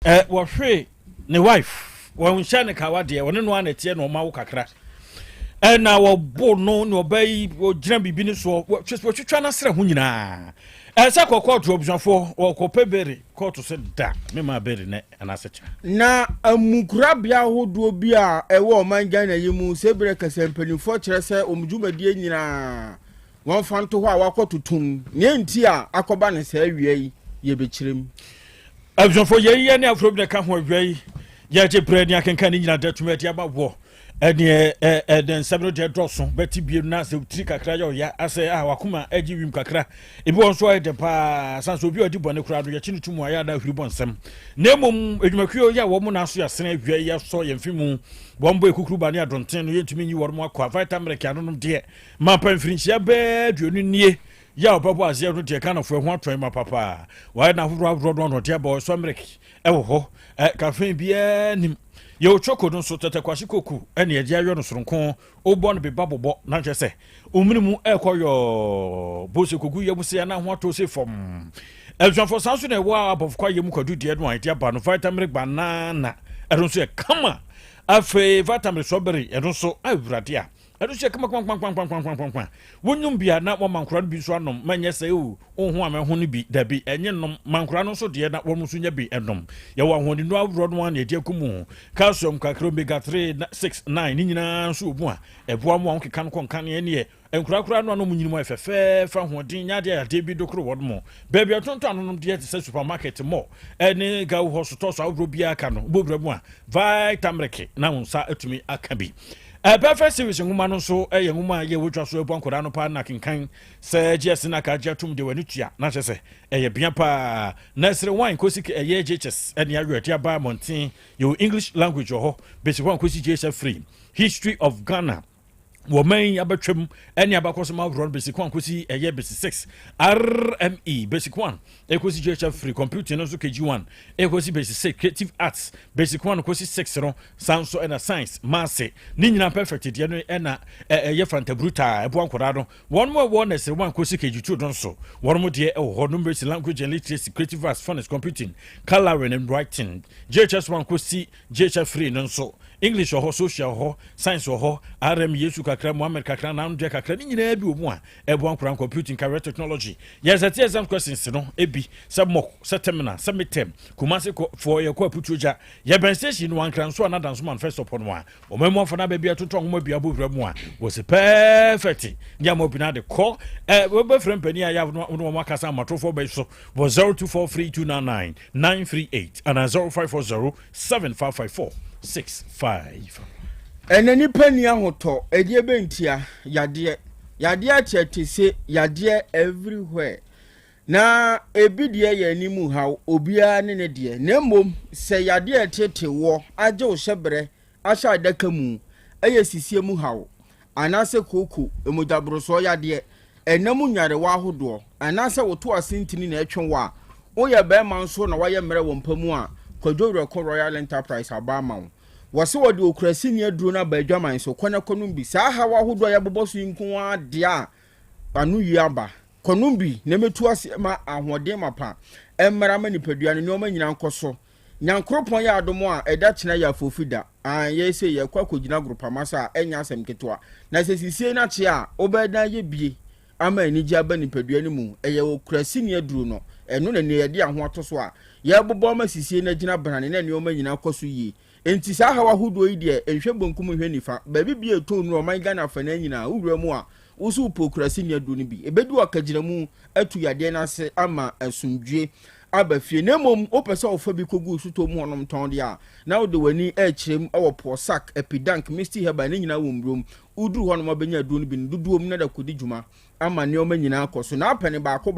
Wahwe ne wife wɔn hyɛ ne kawa deɛ wɔne no ana tie no ma wo kakra ɛna wɔbo no ne ɔbɛyi wɔgyina bibi ne so wɔtwitwa no serɛ ho nyinaa ɛsɛ kɔkɔɔto abusuafoɔ wɔkɔpɛ bere kɔɔto sɛ da mema bere ne anasɛ kyɛ na amukurabea ahodoɔ bi a ɛwɔ ɔman Ghana yi mu sɛ bere kasa mpanimfoɔ kyerɛ sɛ ɔmdwumadie nyinaa wɔn fa nto hɔ a wakɔtotom ne nti a akɔba ne saa awia yi yɛbɛkyerɛm abusuafoɔ yɛyɛ ne afro bi ne ka ho awia yi yɛgye brɛ ne akenka ne nyina da tumi adi aba wɔ ɛne ɛden sabro de dɔso bɛti biem na sɛ tiri kakra yɛ ɔya asɛ a wakoma agye wim kakra ebi wɔn so ayɛ de pa sanso obi ɔdi bɔne kora do yɛkyi ne tumu ayɛ da hwiri bɔnsɛm na mmom edwumakuo yɛ wɔn na so yɛsene awia yɛ sɔ yɛn fi mu wɔn bɔ ekukuru ba ne adonten no yɛntumi nyi wɔn mu akɔ vitamin k anonom deɛ ma pa mfirinhyia bɛɛ duonu nie ya obabu azie no de kana fo ho atwan ma papa wa na ahoro no de aba so amerik ɛwɔ hɔ cafe bia nim ye o choko no so tete kwahye koku ɛne ye ayo no soronko obɔ no beba bobɔ na hwɛ sɛ omini mu ɛkɔyɔ bose koku ye musia na ho ato se fom ɛdwanfo sanso na ɛwɔ abɔfo kwa ye mu kwadu de no ide aba no vitamin banana ɛno so yɛ kama afi vitamin strawberry ɛno so awurade a ɛdo hyɛ kama wonyum bia na wo mankora no bi so anom manyɛ sɛ o ho a ho no bi dabi ɛnye nom mankora no so de na wo so nya bi ɛnom yɛ wo ahoni no awro no an yɛde akumu calcium kakra omega 3 6 9 ni nyina so obu a ɛboa mo a keka no konkan ne enkurakura no anom nyinimo efefe fa hoden nya de ade bi dokoro wodmo baby atonto anonom de te supermarket mo ene ga wo hospital so awro bia aka no bobramu a vitamin na wonsa atumi aka bi perfect series nguma no so eye nguma ye wotwa so ebu ankora no pa na kenkan se GS na ka jatum de wani tua na hye se eye bia pa na sere wine kosi eye JHS ene awete aba mountain your English language ho basic one kosi JHS free history of Ghana woman abatwam ene abakoso ma run basic one kosi eye basic 6 RME basic one ekosi JHS free computing no so KG1 ekosi basic 6 creative arts basic one kosi 6 no sanso ena science maths ni nyina perfect de no ena eye fanta bruta ebo ankora no one more one is one kosi KG2 don so one more de ho numbers language and literacy creative arts phonics computing coloring and writing JHS one kosi JHS free no so English or social or science or RM Yesu kakra Muhammad kakra na ndo kakra ni nyina bi omu a ebo ankora computing career technology yes at exam questions no ebi some mock terminal some midterm kumase for your ko aputuja ye ben station one kran so another so man first upon one o memo for na ba bia toto ho bia bobra mu a was perfect nya mo bi na de call we be friend pani ya no makasa matrofo be so was 0243299938 and 0540755465 enani pani ahoto edie bentia yade atete se yade everywhere na ebidie ye animu haw obia ne de na mmom se yade atete wo age wo hyebre ahya adaka mu eye sisie mu haw anase koko emodabro so yade enamu nyare wa ahodo anase woto asintini na etwe wa wo ye be man so na waye mere wo mpamu a kwadwo Royal Enterprise abama wase wode okrasi ne aduro na baadwaman so konum bi saa hawa ahodo ya boboso nko ade a anu yiaba konum bi na metu ase ma ahode mapa emmara ma nipadua ne oma nyina nkoso nyankropon ya adomo a eda kina ya fofida ye se ye kwakogina grupamasa enya asem keto a na sesisie na che a obeda ye bie ama anigi aba nipadua ne mu eye okrasi ne aduro no eno na ne ye de aho ato so a ye bobo ma sisie na gina brane na ne oma nyina koso yi enti saa hawa hudo yi de enhwe bonkum hwe nifa ba bibie to nu oman Ghana fa na nyina wura mu a usu pokrasi ne adu ne bi ebedu akagina mu atu yade na se ama asumdwe abafie na mom opese ofa bi kogu suto mu honom ton de a na wo de wani ekirem ewo posak epidank misty heba ne nyina wo mbrom udu honom abenya adu ne bi duduom na da kodi djuma ama ne oma nyina akoso na apene baako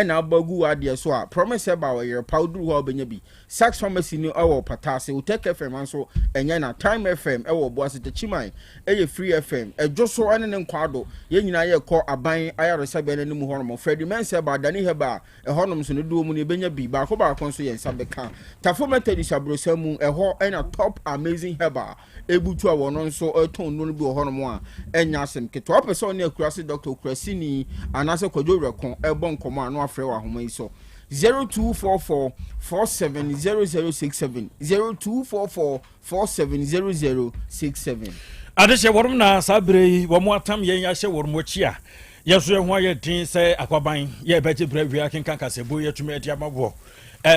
na abagu ade so a promise heba wo yer powder ho abenya bi sax pharmacy ni ewo patase Otec FM anso enya na time FM ewo boase te chiman eye free FM ejo so ane ne nkwado ye nyina ye kɔ aban ayaresa be ne mu honom Freddy Mense ba dani heba honom so ne duom ne benya bi baako nso ye nsabeka tafo metadi sabrosamu eho ena top amazing heba ebutu a wono nso eton no bi honom a enya asem keto opese oni akurase Dr. Okurasini anase kwadwo rekon ebon komo ano afre wa homa iso 0244 470067 0244 470067. Adeshe worum na sabre wo mo atam yen ya hye worum ochi a yeso ye ho ye din se akwaban ye beje brawia kenkan kasebo ye tumi ade amabo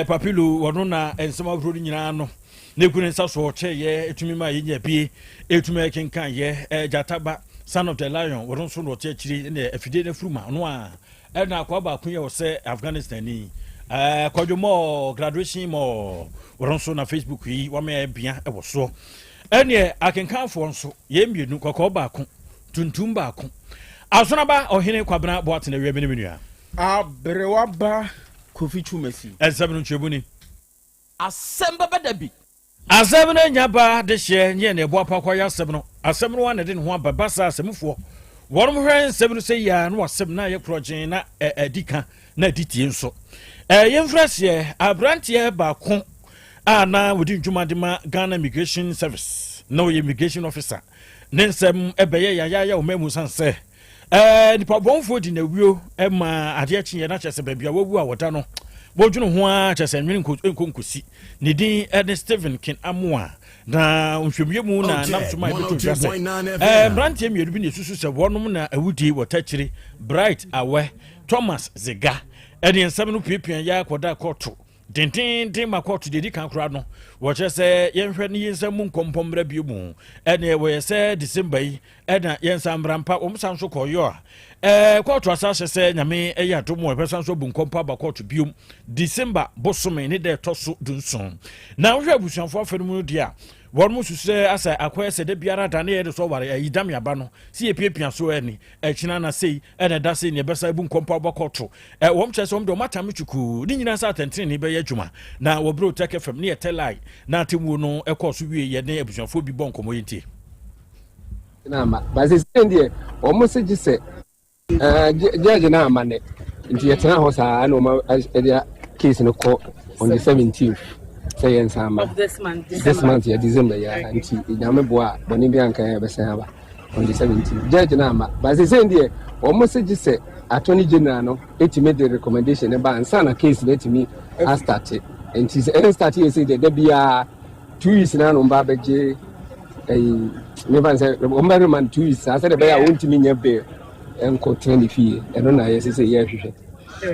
papilu wono na ensema bro nyina no ne kunu nsa so che ye etumi ma ye nya bie etumi kenkan ye jataba son of the lion wono so no che chiri ne afide na furuma no a na akwaba kun ye wo se Afghanistan ni kwadwomo graduation mo wono so na Facebook yi wo me bia e wo so ene akenkanfo nso ye mienu kokko baako tuntum baako asonaba ohene kwabena boate na wiebe ne menua abrewaba kofi chumasi ensabenu chebuni Asem Beba Dabi asebena nyaba de hye nye ne bo apakwa ya asebno asebno wa ne de ho ababasa asemfo worom hwen sebnu se ya no asem na ye progen na edika na ditie nso yemfrase abrantie baako na wodi ntwumadema Ghana Immigration Service no immigration officer nensem ebeye ya o memu sanse nipa bonfo di na wio ma ade akye na kyese babia wawu a woda no bodwunu ho a kyese nwene nkonkosi ne din Stephen Kin Amoa na nhwemiemu na namsoma ibeto twase brantie miedu bi ne susu se wonom na awudi wotachiri Bright Awe Thomas Zega ensem no piepia ya koda koto Tintin makoto dedi kan kura no wo se yenhwe ne yensam nkompomra bi mu ene wo se December yi ena yensam rampa omsan so koyo koto asase se nyame eyadomo epesan so bu nkompa ba koto biom December bosome ne de toso dunson na wo hwe abusuanfo afenu dia won mu sususe asa akwese de biara da ne ye so ware ayidam yaba no si epiepia so eni echina na sei ene da sei ne besa bu nkompa ba koto wom chese wom de matam chuku ni nyina sa atentene ne be ye dwuma na wo bro Otec FM ne telai na temu no ekoso wie ye ne abusuanfo bi bon komo yinti na ma ba se ndie wom se gise jeje na amane nti ye tena ho sa na o case no ko on the 17th say in summer of this month yeah, December yeah nti idame boa boni bi anka ya besa ba on the 17th judge na ma ba se ndie o mo se gise attorney general no etime the recommendation e ba ansa na case etime a start nti se start ye say the bia 2 weeks na no ba beje me ban say o mbere man 2 weeks asa de bia wontimi nya be enko trend fee eno na ye say ye hwehwe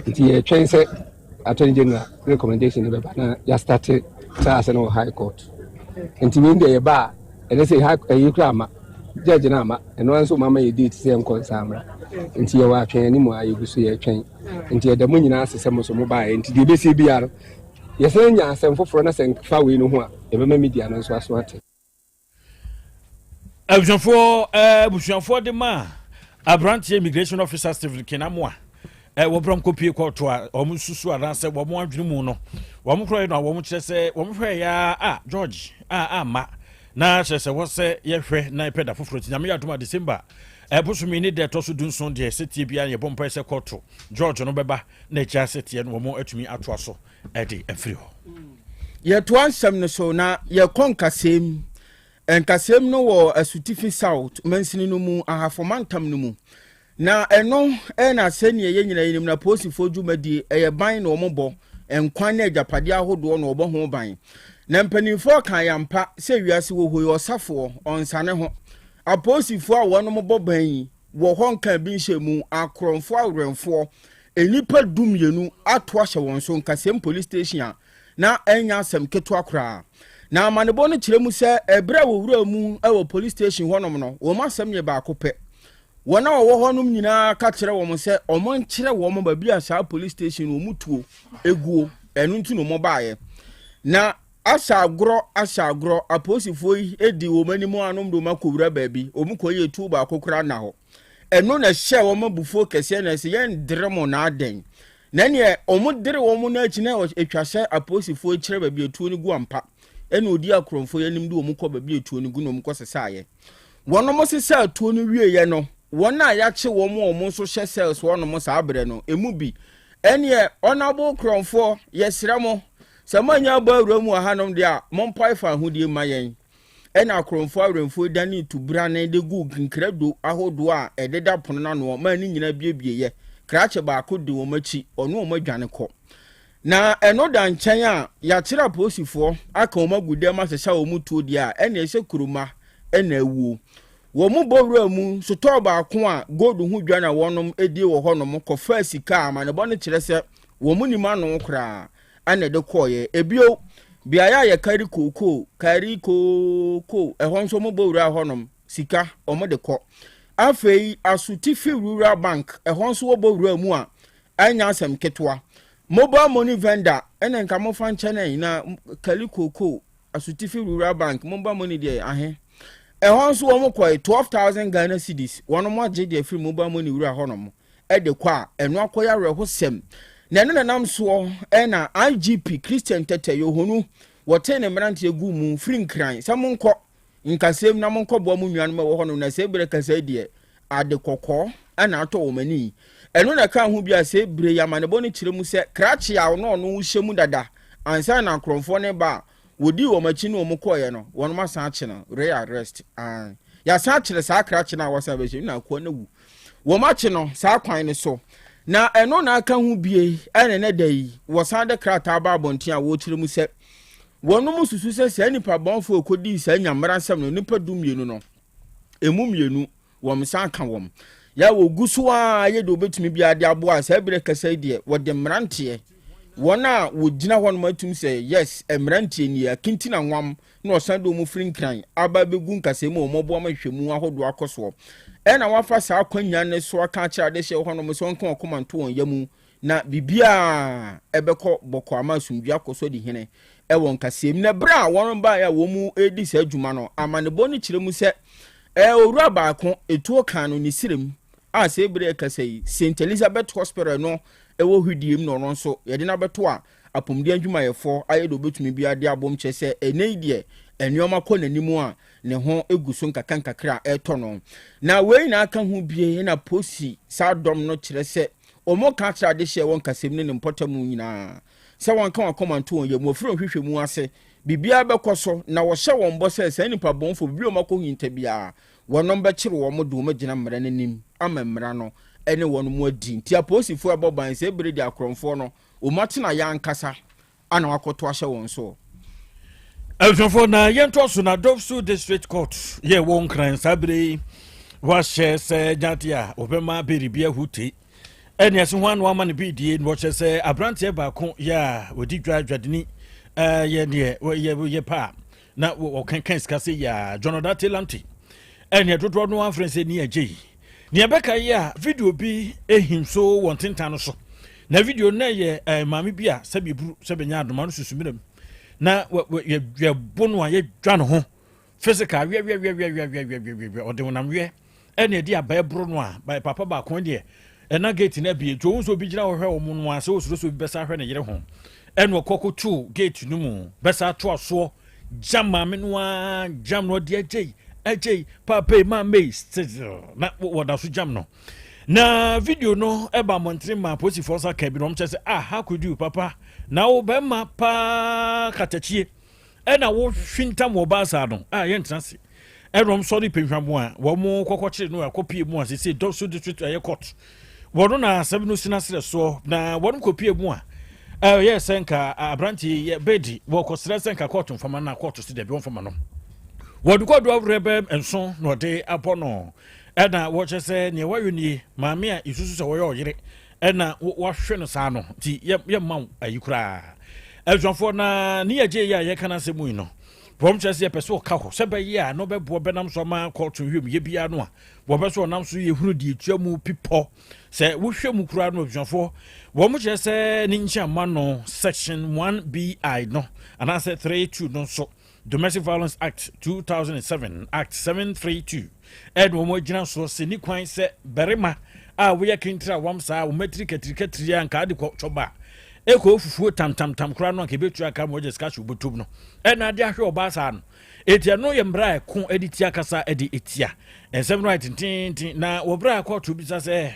nti ye twen say attorney general recommendation be ba na ya started no high court nti me ndie ba ene say high yikrama judge na ma eno anso mama ye date say enko samra nti ye wa twen ni mu ayi gusu ye twen nti ye da mu nyina asesem so mo ba nti de be se biara ye say nya asem foforo na sen fa we no ho a ye be ma media no so aso ate abusuanfo de ma abrantie immigration officer Stephen Kin Amoa wo brom kopie koto a omu susu aranse wo mo adwene mu no wo mo kroye no wo mo kyerese wo mo hwe ya George ma na kyerese wo se ye hwe na peda foforo tinyame ya doma December busumi ni de toso dunson de setie bia ye bompa se koto George no beba na kya setie no wo mo atumi ato aso de afri ho ye to ansem no so na ye konkasem enkasem no wo Asutifi South mansini no mu ahafomantam no mu na eno na senie ye nyina yinim na posifo dwumadi eye ban na omobo enkwan na agapade ahodo na obo ho ban na mpanimfo kan yampa se wiase wo hoyi osafo onsane ho aposifo a wono mobo ban wo honka bi nhemu akronfo awrenfo enipa dumienu ato ahye won so nkasem police station na enya asem keto akra na amanebo no kiremu se ebra wo wura mu e police station honom no wo masem ye ba akopɛ wona wo honum nyina ka kire wo mo se omon kire wo mo ba bia sa police station wo mutuo eguo enu ntu no mo baaye na asagro aposifo yi edi wo manimu anom do makowura baabi omukoye tu ba akokura na ho enu na hye wo mabufo kese na se yen dremo na aden na ne omudere wo mo na akina etwase aposifo kire baabi etu ni guampa enu odi akromfo yanim de wo mukọ baabi etu ni gu no mukọ sesaaye wono mo sesa atu no wie ye no wona ya che wo mo so hye cells wono mo sa abre no emu bi ene onabo kromfo yesira mo samanya ba awramu ahanom de a mompai fa hodie mayen ena akromfo awrenfo dani tubra na de gu nkrado ahodo a ededa pono na no ma ni nyina biebie ye krache ba ko de wo machi ono wo madwane ko na eno da nkyɛn a yɛakyerɛ aposifoɔ aka wɔn agudam ahyehyɛ wɔn mu tuo deɛ a ɛna ɛhyɛ kuruma ɛna awuo wɔn mu bɔwura mu sotɔɔ baako a gold ho dwa na wɔnom edi wɔ hɔ nom kɔfa sika ama ne bɔ no kyerɛ sɛ wɔn mu nim ano koraa ɛna ɛde kɔɔyɛ ebio beaeɛ a yɛkari kooko ɛhɔ nso mu bɔwura hɔ nom sika wɔn de kɔ afei Asutifi rural bank ɛhɔ nso wɔ bɔwura mu a ɛnya asɛm ketewa mobile money vendor ene nka mo fan channel na kali koko Asutifi rural bank mobile money dey ahe ehon so wo mo koy 12,000 Ghana cedis wono mo age dey free mobile money wura hono mo e de kwa eno akoya reho sem na eno nanam so na IGP Christian Tete Yohonu wote ne mrante egu mu free nkran sa mo nko nkasem na mo nko bo mo nwan ma wo hono na se bere kasa die ade kokko ana ato wo mani eno na ka ho bia se bre ya manebo ne kire mu se krache ya no no hye mu dada ansa na kromfo ne ba wodi wo machi no mo koye no wono ma san ache no re arrest ya san ache sa krache na wasa be na ko na wu wo machi no sa kwan ne so na eno na aka ho bie ene ne dai wo san de krata ba bonten a wo kire mu se wono mu susu se nipa bonfo okodi sa nyamra nsam no nipa dumienu no emu mienu wo msan ka wom ya wo gusuwa ye do betumi bia de aboa sa bire kasa die wo de mrante wona wo gina hɔ no matum sɛ yes mrante ni akintina nwam na osan do mu frinkran aba begu nkasa mu omobo ma hwemu ahodo akoso ɛna wafa sa akwanya ne so aka kira de hye hɔ no mo so nka komanto won yamu na bibia ebekɔ bɔkɔ ama sumdua koso di hene ɛwɔ nkasa mu na bra wɔn ba ya wo mu edi sa adwuma no amanebo ni kyerɛ mu sɛ owura baako etuo kan no ni sirem a se bre kasa yi St Elizabeth Hospital no ewo hudiem no no nso ye de na beto a apomdi adwumayefo ayedo betumi bia de abom che se enei de enioma kɔ nanimu a ne ho eguso nkakra eto no na wei na aka ho bie na posi sa dom no kyerɛ se omo ka kyerɛ de hye won kasem ne mpotamu nyina se won ka wakomanto won ye mo firi hwehwɛ mu ase bibia bekoso na wo hye won bo se nipa bonfo bibia makɔ hinta bia wonom be kyere wo mo do ma gina mmara nanim ama mmara no ene won mu adi nti aposifo aboban se bere di akromfo no o matena ya nkasa ana wakoto ahye won so elfo na yento so na Dovsu District Court ye won kran sabre wa hye se jatia obema beribia huti ene ase ho anu ama ne bidie no hye se abrante ba ko ya odi dwadwadeni ye ne ye pa na wo kan skase ya Jonathan Telanti ene dodo no afrense ni agye ni abeka ya video bi ehimso wontentan so na video na ye maami bia sabebru sabenya adoma no susumiram na ye bonu aye dwa no ho physical we ode wonam we ene de abebru no a by papa ba kon de na gate na bi jo so bi gina wo hwe wo mu no ase osuro so bi besa hwe na yere ho ene okoko tu gate no mu besa to aso jam me no a jam no de agye papa ma na woda so jam no na video no eba montri ma posi forsa ka bi no mche se how could you papa na wo be ma pa katachie e na wo hwinta mo ba sa no ye ntrase e rom sorry penhwamo a wo mo kokochire no akopie mu a se Dovsu District aye court wo no na asem no sinasere so na wo no kopie mu a yes enka abranti ye bedi wo kosere senka court mfama na court si de bi mfama no wodukodo rebe enso no de apono ena wo chese ne wayuni maame a isusu se wo ye oyire ena wo hwe no sa no ti ye ma ayikura eljonfo na ni aje ya ye kana se mu no pom chese ye pese o ka ho se be ye a no be bo benam so ma court hwem ye bia no a wo be so nam so ye hunu di etuamu pipo se wo hwe mu kura no eljonfo wo mu chese ni ncha ma no section 1BI no ana se 32 no so Domestic Violence Act 2007 Act 732 Edwo mo gina so se ni kwan se berema a wo yakintra wamsa wo matrikatri anka de ko choba eko fufuo tam kra no anka betu aka mo je skash ubotub no na de ahwe oba sa no etia no ye mbra ko editia kasa edi etia ensem right tin na wo bra ko to bi sa se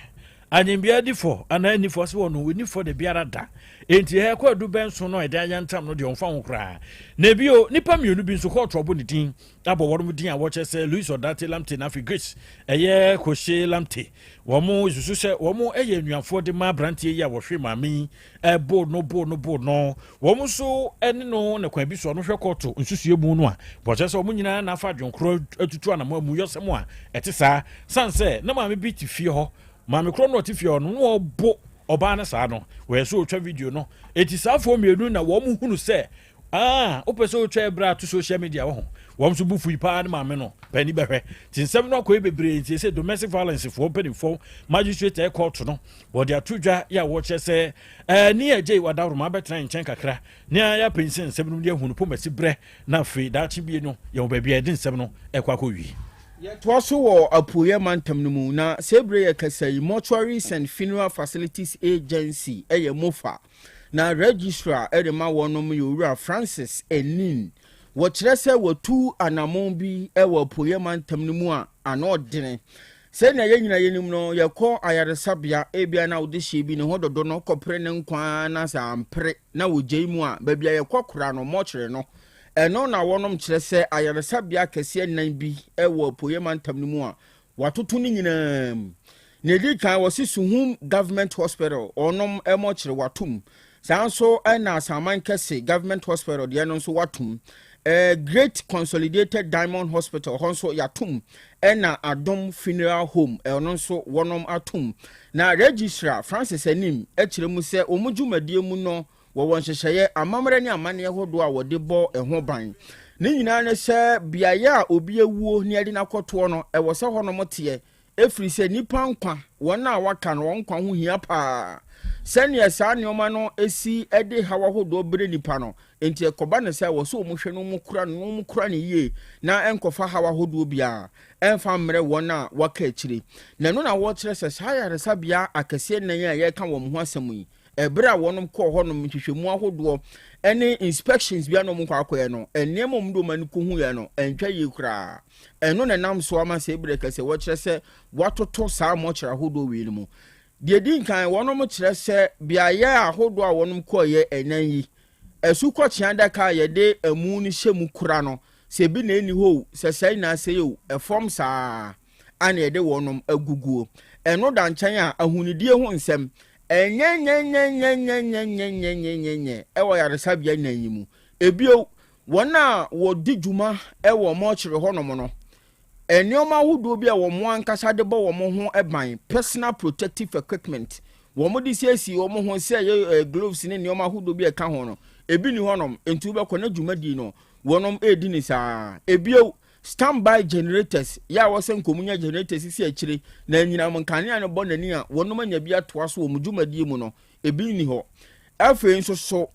anyembia di for ana ni for se wono we ni for de biara da enti he kwa du benso no e da yantam no de onfa ho kra na bio nipa mienu bi nso ko trobo ni din abo worum din a wo chese Louis Odate Lamte na Grace eye Koshe Lamte wo mo isusu se wo mo eye nuafo de ma brantie yi a wo hwe mami bo no wo mo so ene no na kwa bi so no hwe koto nsusue mu no a bo chese wo mo nyina na fa dwonkro atutu anamo amu yosem a etisa sanse na mami bi ti fie ho mami kro no ti fie ho no bo oba na sa no we so otwa video no etisa fo mienu na wo mo hunu se opeso otwa bra to social media wo wo so bufu ipa na mame no pani behwe tinsem no ko bebre nti se domestic violence for open for magistrate court no wo dia tudwa ya wo chese ni eje wadawro ma betra nchen kakra ni ya pension nsem no dia hunu pomasi bre na fe da chi bie no ye wo ba bia din nsem no ekwa wi to so wo apuye mantam no mu na sebre ye kasai mortuaries and funeral facilities agency eye mofa na registrar edema wonom yowura Francis Enin wo kire se wo tu anamon bi wo apuye mantam no mu a ana odene se na ye nyina yenim no ye ko ayaresabia ebia na odehye bi ne hododo no kopre ne nkwa na sa ampre na wo geimu a ba bia ye kokora no mortuary no eno na wonom kire se ayaresabia kese nan bi wo apuye mantam no mu a watoto ni nyina ne di kan wo Suhum government hospital onom mortuary watum sanso na saman kese government hospital de no so watum Great Consolidated Diamond Hospital honso yatum na Adom Funeral Home no so wonom atum na registrar Francis Enim ekire mu se omudwumadie mu no wo wonhyehyeye amamre ne amane hodo a wode bo ho ban ne nyina ne se biaye a obi ewuo ne ade nakoto no wo se honom te efiri se nipa nkwa wona a waka no nkwa ho hia pa sene sa neoma no esi ede hawa hodo bere nipa no enti ekoba ne se wo so omuhwe no mu kura ne yie na enkofa hawa hodo bia enfa mre wona waka akire na no na wo kire se saya resabia akese nan ya ye ka wo ho asem yi ebere a wonom kɔ hɔnom hwehwɛmu ahodoɔ ene inspections bia no mu kwa akɔɛ no enemo mdo mani ko hu ya no entwa yi kura eno na nam so ama se ebere kase wo kire se watoto saa mo kire ahodoɔ wi no mu de din kan wonom kire se bia ye ahodoɔ a wonom kɔɛ enan yi esu kɔ chianda ka ye de emu ni hyemu kura no se bi na eni ho se sai na se yo efom saa ana ye de wonom aguguo eno da nkyɛn a ahunidie ho nsɛm ewo yaresabia nanyimu ebio wona wo dijuma ewo mo kyere honom no enioma hudo bia wo mo ankasa de bo wo mo ho eban personal protective equipment wo mo disiesi wo mo ho se gloves ne enioma hudo bia ka ho no ebi ni honom entu be kɔ na dwumadi no wonom edi ni saa ebio standby generators ya wasen komunya generators si akire na nyina monkane ne bonani a wonom anya bia toa so omudwumadie mu no ebi ni ho afi nso so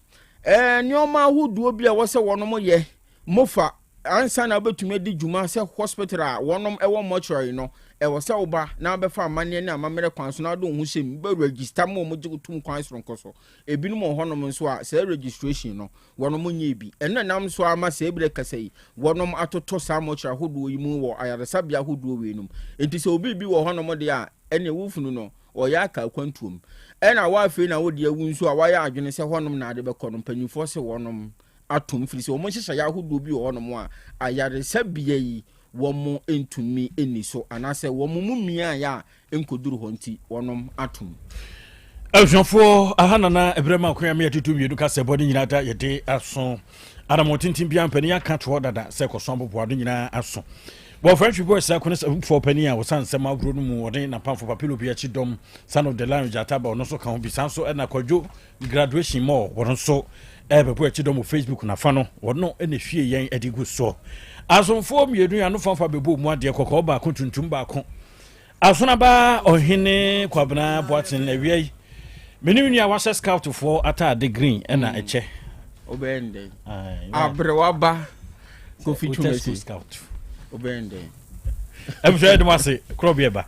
neoma huduo bia wose wonom ye mofa ansa na betumi di dwuma se hospital a wonom ewo mortuary no wose oba na befa amane ne amamere kwan so na do hu sem be register mo mugigutum kwan so nkoso ebi no mo honom nso a se registration no wonom nya bi eno nam so ama se ebire kasai wonom atoto sa mortuary hoduo yi mu wo ayaresabia hoduo we num enti se obi bi wo honom de a ene wufunu no oya ka kwantuom ena wa afi na wo de awu nso a wa ya adwene se honom na ade be kɔ no mpanyufo se wonom atom firi se wo mo hyehyɛ ya hoduo bi wo honom a ayaresabia yi womo entumi eni so anase womo mumia ya enkoduru honti wonom atom Elfo ahanana ebrema kwa me atutu miedu ka se body nyina da yede aso adamo tintin bia mpani aka to dada se koso bobo ado nyina aso bo friendship boy sa kone for pani a wosan se mabro no mu wode na pamfo papilo bia chi dom son of the line jataba ono so kan bi sanso na kwadwo graduation mo wono so bebo chi dom Facebook na fa no wono ene hwie yen edigu so asomfo miedu ya no famfa bebo mu ade kokko ba ko tuntum ba ko asona ba ohene kwabna boatin awie Many are was scout for at the green and a che. Obende. Abrewaba. Go feature scout. Obende. I'm sure it was a Krobea.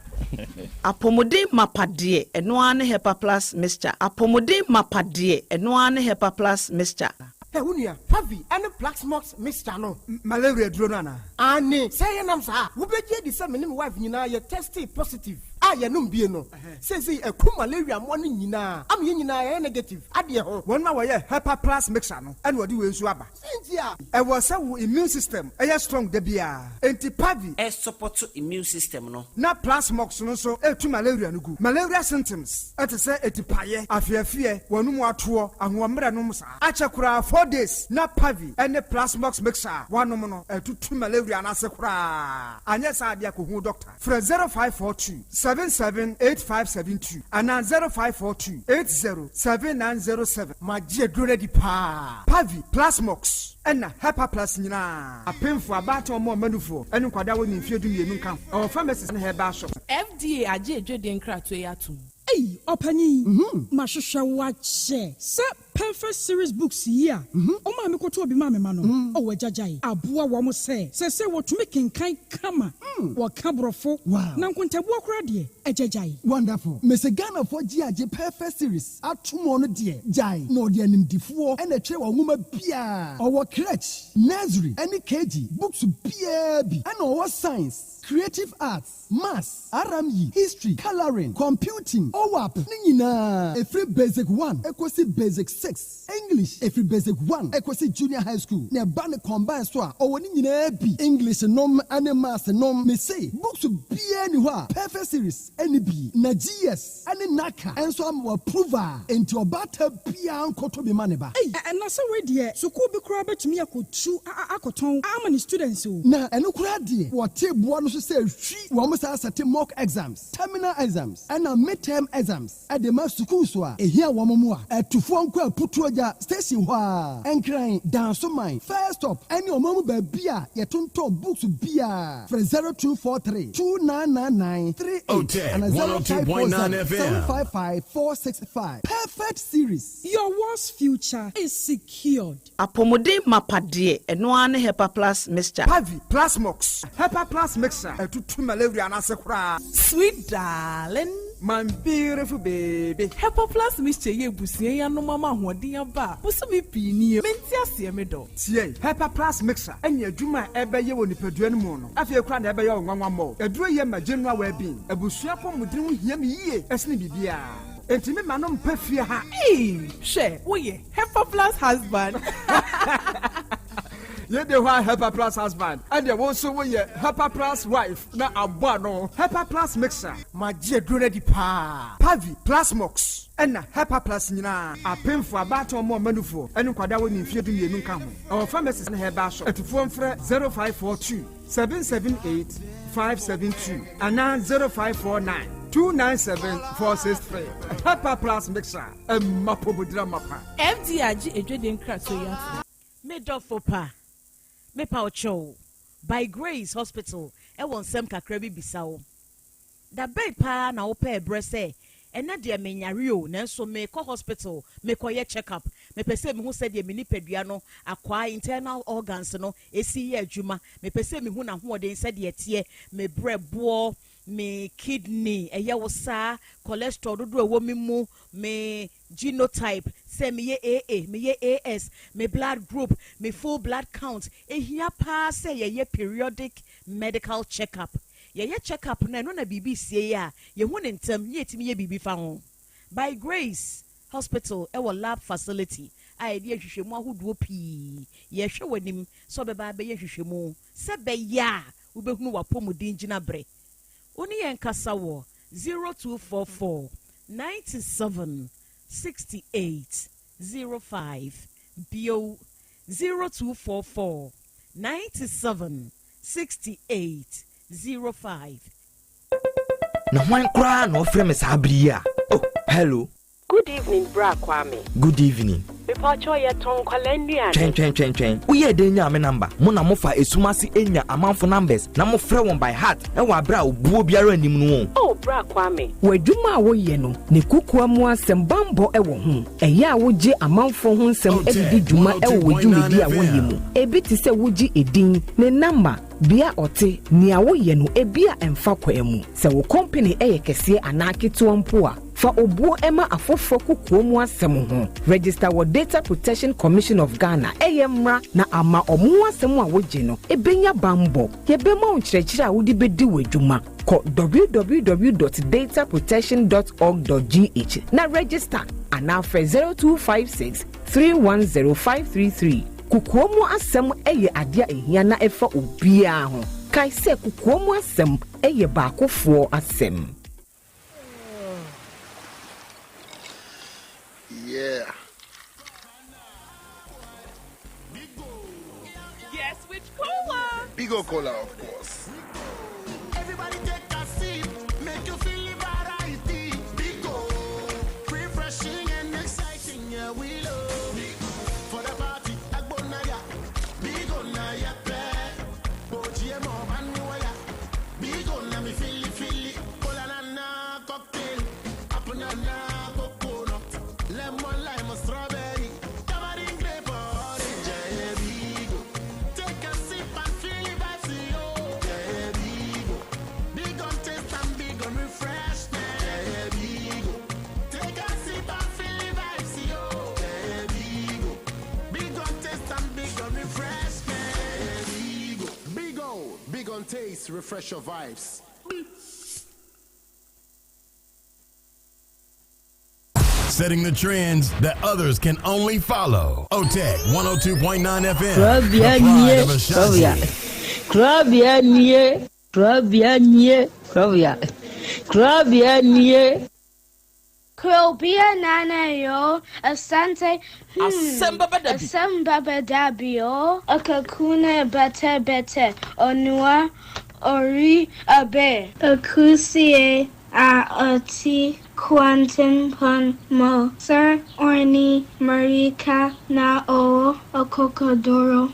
Apomode mapadie, and one hepa plus Mr. Apomode mapadie, and one hepa plus Mr. Unia, heavy and a black smokes, Mr. No, malaria dronana. Annie, say an answer. Who bet ye the same wife, you know, you're tested positive. ye no mbie no say eku malaria mo no nyina am ye nyina ye negative ade ho won ma wo ye Hepa Plus mixer no and wo de we nsu aba sentia e was say immune system e strong da bia enti pavi e support immune system no na plasmox no so etu malaria no gu malaria symptoms et say etipaye afiafie wonu mu ato ahomre no msa achekura 4 days na pavi ene plasmox mixer wanom no etutu malaria na sekura anya sa ade akohu doctor fra 0542 778572 ana 0542 807907 magie drone di pa pavi plasmox ena Hepa Plus nyina apemfo abato mo manufo enu kwada woni mfie du mienu kan o pharmacies na heba shop FDA age edwede nkrato yatum Hey, Opani, Mashusha watche. Sa perfect series books here. Oma me koto bi mama no. O wajajai. Abua wa mo se what to make in kind kama. Wa kabrofo. Wow. Na nkontabu akura de ejajai. Wonderful. Mese Ghana for GAJ perfect series. Atumo no de jai. No de animdifo ene che wa nwuma bia. Owo crèche, nursery, any KG, books bia bi. And owo science, creative arts, maths, RME, history, coloring, computing. OWAP nina every basic 1 equals basic 6 English every basic 1 equals junior high school ne ba ne combine so a owoni nyina bi English nom and maths nom me say books be any wa perfect series any bi na GS any naka enso am approval enti obata bia nkoto be maneba and na so we de school be kura betumi akotu akoton amani students o na eno kura de what table no so say hwi wo mo sa set mock exams terminal exams and midterm exams at the master school so a here woman mu a etufo nko aputuoja station ho a enkran dance mine first stop any omamu ba bia yetonto books bia for 0243 299938 Otec 1029Fm 755 perfect series. Your world's future is secured. Apomode mapade eno ane Hepa Plus mixture pavi plasmox Hepa Plus mixer etutu malaria na sekura sweet darling my beautiful baby Hepa Plus mixture ye busie ya no mama hoden aba buso me pini menti ase me do tie Hepa Plus mixer enya adwuma ebeye wo nipadua no mu no afie kura na ebeye onwanwa mo eduro ye ma general well being abusua pomudin wo hia me yie esne bibia enti me manom pafie ha she wo ye Hepa Plus husband ye de why Hepa Plus husband and the one so we Hepa Plus wife na abua no Hepa Plus mixer magie drone di pa pavi plasmox ena Hepa Plus nyina apemfo abato mo manufo enu kwada woni mfie du mienu nka ho our pharmacies na heba shop etufo mfre 0542 778 572 ana 0549 297-463 Hepa Plus mixer mapobudra mapa FDA age edwede nkrato yatum Medofopa Mepa Ocho by Grace Hospital e won sem kakra bi bisawo da bay pa na wo pa ebrese ena de menyare o nanso me ko hospital me koye check up me pese me hu se de me nipadua no akwa internal organs no esi ye adwuma me pese me hu na ho de se de tie me brebo me kidney eye wo sa cholesterol dodo ewo mi mu me genotype say me ye AA me ye AS me blood group me full blood count ehia pa say ye periodic medical checkup ye checkup na no na BBC ya ye hu ntem ye timi ye bibi fa ho by Grace Hospital e lab facility ai de hwehwemu ahodo pi ye hwe wanim so be ba be ye hwehwemu se be ya wo be hunu wapomudin gina bre oni yen kasa wo 0244 97 68 05 bio 0244 97 68 05 na hwan kra na ofre me sabria oh hello good evening bra Kwame good evening Mepacho ye ton kwalendua twen uye de nya me number mo na mo fa esumasi enya amanfo numbers na mo frɛ won by heart e wa bra obuo biara anim no oh bra Kwame wadwuma wo ye no ne kukua mu asɛm bambɔ e wo ho ɛyɛ a wogye amanfo ho nsɛm edidi dwuma e wo dwumedi a wo ye mu ebi ti sɛ wogye edin ne number bia ote nia wo ye no ebia emfa kwa mu sɛ wo company e ye kɛse anaketo ampo a fa obuo ema afoforo kukuo mu asɛm ho register wo Data Protection Commission of Ghana eyemra na ama omo asem a woje no ebenya bambo yebema onkyerɛkyerɛ a wodi bedi wadwuma www.dataprotection.org.gh na register anafre 0256 310533 kukuomu asem eye adia ehia na efa obia ho kai se kukuomu asem eye baakofo asem. Yeah. Yes, which cola? Bigo Cola, of course. Everybody take a sip, make you feel the variety. Bigo, refreshing and exciting, yeah, we love Bigo. For the party, Agbonaya, Bigo Naya Pet, Bojiemo Manuaya, Bigo Nami Fili, Cola Nana cocktail, Apunana coconut, lemon lime strawberry, tamarind grape orange, yeah, Bigo. Take a sip and feel the vibes, yo. Yeah, Bigo. Big on taste and big on refreshment. Yeah, Bigo. Take a sip and feel the vibes, yo. Yeah, Bigo. Big on taste and big on refreshment. Yeah, Bigo. Big on taste, refresh your vibes. Setting the trends that others can only follow. Otec 1029 FM. Krobea The pride nye, of Krobea. Asante. Krobea nye, Krobea nye, Krobea. Krobea nye. Krobea nana yo, Asante, Asem Beba Dabi. Asem Beba Dabi yo, Akakune bete, Onua, Ori abe, Akusie, Oti, Quantum Pon Mo, Sir Orni, Marika, Na O, Okokodoro.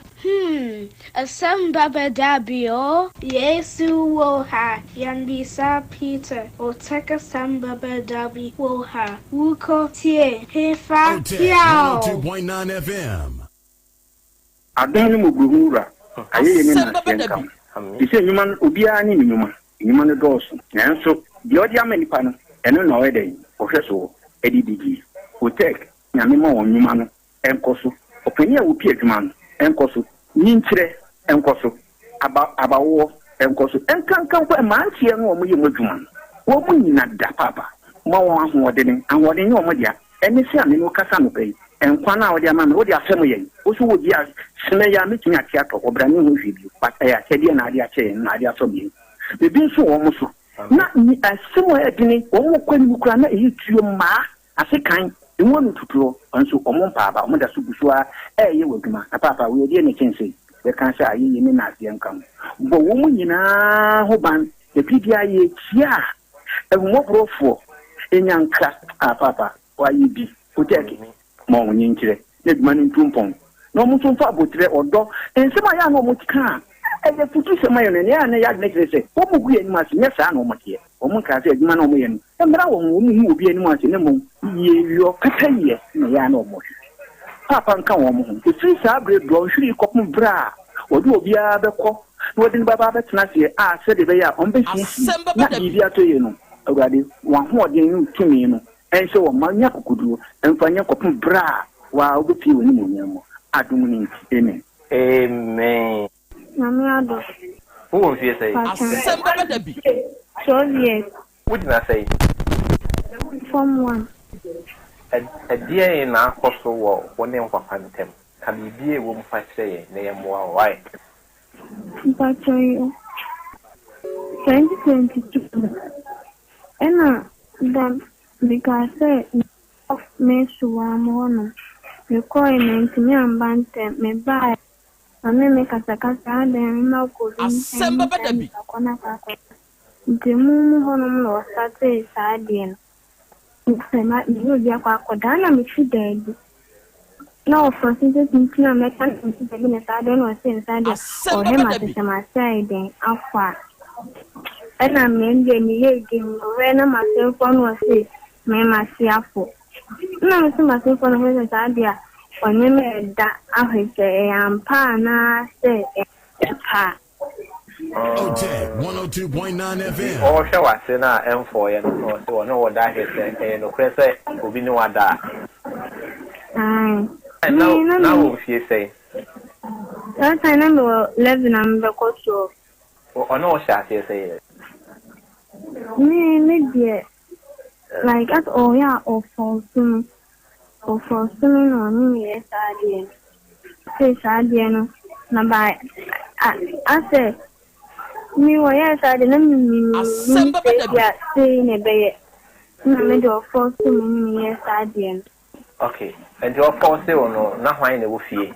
Asem Beba Dabi yo, Yesu woha, Yanbisa Peter, Otec Asem Beba Dabi woha, Wuko tie, Hefa Otec Yao. 1029 FM. Adani mubuhura ayeye ne na yenka ise nyuma obia ni nyuma no dosu nanso de odi amanipa no eno na oyede ohweso edidigi Otec nyame ma wonyuma no enkoso opani a wopi adwuma no enkoso nyinkyire enkoso abawo enkoso enkankan kwa mantie no omo yem adwuma wo mu nyina da papa ma won ahoɔden ahoɔden omo dia eni se ame no kasa no pai enkwa na odi ama me odi asem ye oso wo dia sene ya metumi ati atɔ obrani ho hwebio pata ya kede na ade akyɛ na ade asɔbi bebi nso wo mo so na ni asem a edini wo mo kwani kura na eyi tuo ma asekan emu no tuturo nso omo paaba omo da so busua ye waduma na papa we die ne kense be kan sha ayeye ne na ase nkam bo wo mo nyina ho ban e bibia ye tia ehumo brofo enyanka papa wa yi bi Otec mo nyinkire ne duma ne ntumpon no mo so fa botre odo ensema ya no mo tika e de futu sema yo ne ya ne ya ne kire se wo mo gu eni mase ne sa no mo tie o mo ka se aduma no mo ye no e mra wo mo mu obi eni mase ne mo ye yo kakaye ne ya no mo papa nka wo mo ho e fi sa bre do hwiri kopum bra odu obi a bekɔ no odi baba betena se a se de be ya on be si na bibi ato ye no awurade wa ho odi no tumi no enso wo manya kokudu enfanya kopum bra wa obepi woni mo nyamo adum ni amen Mami ado. Who won't you say? Asem Beba Dabi. Soviet. What did I say? Form 1. A dear in our coastal wall, one name for Phantom. Can you be a woman fight say, near more right? But 2022. And then because of me Suamono. Requirement me and Bante me buy. Ame me kasakasa de ma ko Asem Beba Dabi. De mu hono no sate sa de no. Sema ni dia kwa kodana me fi de. Na ofo since tintina me kan tinta bi na sa de no se sa de. O he ma se ma sai de afa. Ena me nge ni ye ge we na ma se fo no se me ma si afo. Na me se ma se fo no he sa de a onye me da ahwese ampa na se pa. Otec 102.9 FM. Oh, shall I say now M4 and no that is no press obi no wada. Now, if you say, that time I'm 11, I'm the coach. Or no, shall you say? Maybe like at all, yeah, or for soon, or me, yes, I did. Say, I didn't. Now, I said, me, yes, I didn't say in a bay. No, do for soon, yes, I didn't. Okay, and your force or no, not why in the woofy.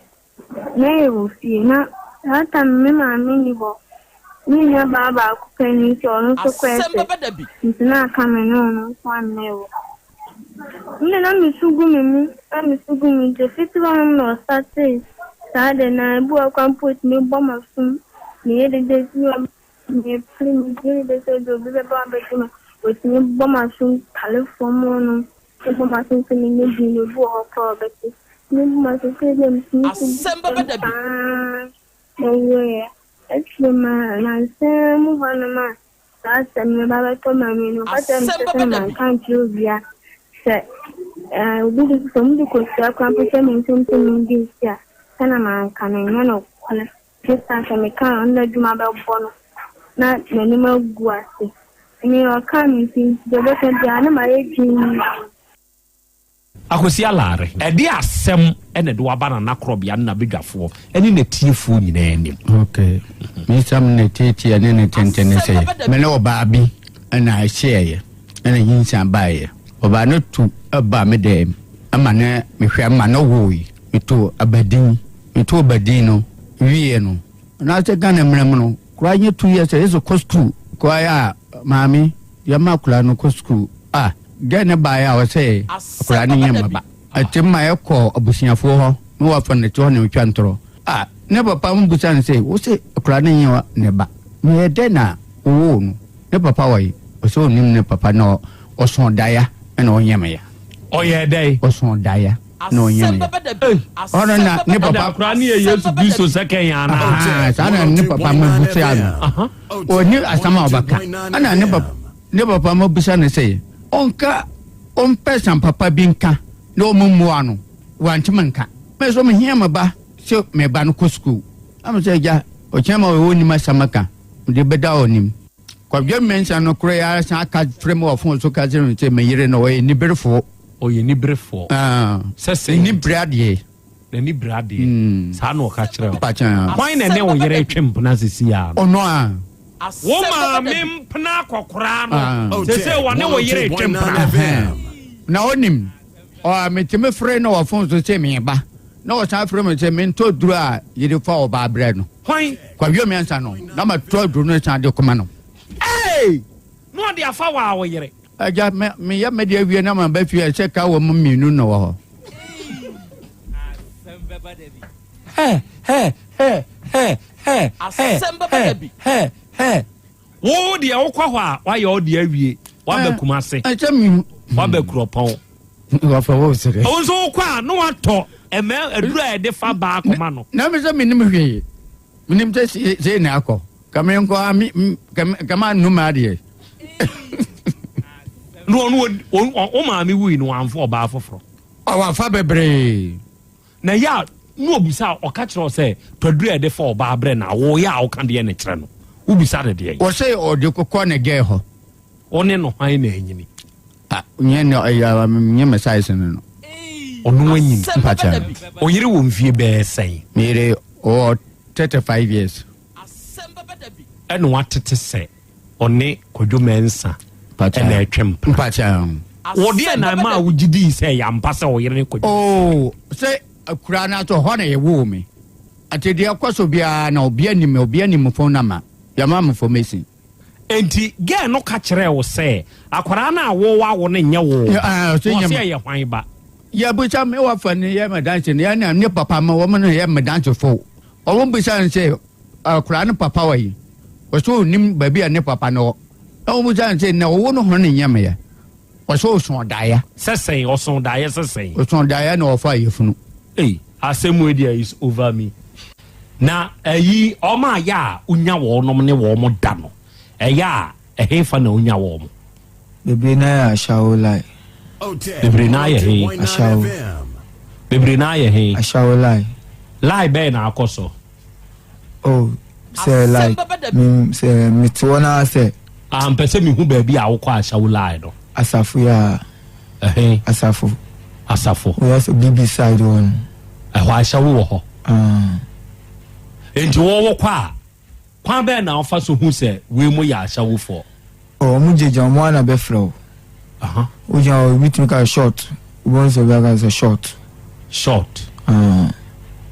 Nay, woofy, not that time, me, me and Baba penny so no question. It's not coming on one level. Then I'm sugguming the 51 or Saturday. Saturday night, I can put me bomb of soon. The other day, you are me playing the said of the barber with me bomb of soon, California. The bomb of soon filling the dinner for property. You must say them Asem Beba Dabi. Actually, my son, one last time about my but can't use ya. Said, we did some to cook up computation something in this year. Panama can know, just as I can under Jumaba Bono, not the name of Guasi. And you are coming since the record the animal. Akosi alare edi asem ene do aba na Krobea na bedwafo eni na tiefo nyina enim. Okay, me sam ne tete ene ne tentene se me na oba bi na ahye ene yinsan baaye oba no tu aba me dem ama ne me hwe ama no woi me to abadin no wie no na se gana mrem no kwa nye 2 years eso ko school kwa ya mami ya makula no ko school gane baya wa say akura ne yema ba atimma ekọ abusiafo ho no wa fa ne to ne twantro ne papa mbusa ne say wo say akura ne yema ne ba me de na wo no ne papa wai o so nim ne papa no oson daya na onyema ya oye dai oson daya na onyema ona na ne papa akura ne Yesu Kristo second ya na sana ne papa mbusa ya o ni asama obaka ana ne papa mbusa ne say onka person papa binka no mumwa no wantimanka me so me hiama ba so me ba no ko school am say ja o chema we woni masamaka de beda onim kwa bia mensa no kro ya san aka frame of phone so ka zero say me yire no we ni berefo o ye ni berefo se ni brade ni brade sa no ka kire why na ne o yire twem na sisi ya ono Woma mimpna kokora no se wane wo yire twempna na onim o metime frɛ no wa phone so se me ba na o sa frɛ me se me to duru a yire fa o ba brɛ no hwan kwa wi me ansa no na ma to duru no sa de koma no no de afa wa wo yire aja me ya me de awie na ma ba fi e se ka wo mu minu no wo Asem Beba Dabi wo de okwa ho a wa ye o de awie wa ba kumase wa ba kuropon wa fa wo sere o so kwa no wa to eme adura e de fa ba akoma no na me se minim hwe minim te se na akọ kamen ko ami kama no ma de no o ma mi wi no anfo ba afoforo o wa fa bebre na ya no obusa o ka kire o se to adura e de fa ba abre na wo ya o kan de ne kire no ubisa de de o say o de kokọ ne ge ho one no han na enyini nye no ya nye message no ono wanyi mpacha o yire wo mfie be sen mere o 35 years eno watete se one kodwo mensa na etwem mpacha wo de na ma wugidi se ya mpase o yire ne kodwo say akura na to ho na ye wo me atede akwaso bia na obi anim phone number ya ma information enti ge no ka kire wo se akwara na wo wa wo ne nye wo so ye hwan ba ya bucha me wa fa ne ya madanche ne ya ne papa ma wo me ya madanche fo o wo bucha nse akwara ne papa wa yi o so nim ba bia ne papa no o bucha nse ne wo no ho ne nya me ya o so so daya sesen o so daya sesen o so daya na o fa yefunu asemu dia is over me na ayi oma ya unya wo no ne wo mo da no eya ehefa na unya wo mo bebre na ya shawo lai bebre na ya he shawo bebre na ye he ashawo lie be na akoso oh say like say me to na say pese me hu ba bi a wo kwa ashawo lie no asafo ya asafo we also BB side one ho ashawo wo ho enti wo kwa be na ofa so hu say we mo ya ashawo for oh mu jeja mo na be flow o ja o bitimi ka short won so be ga short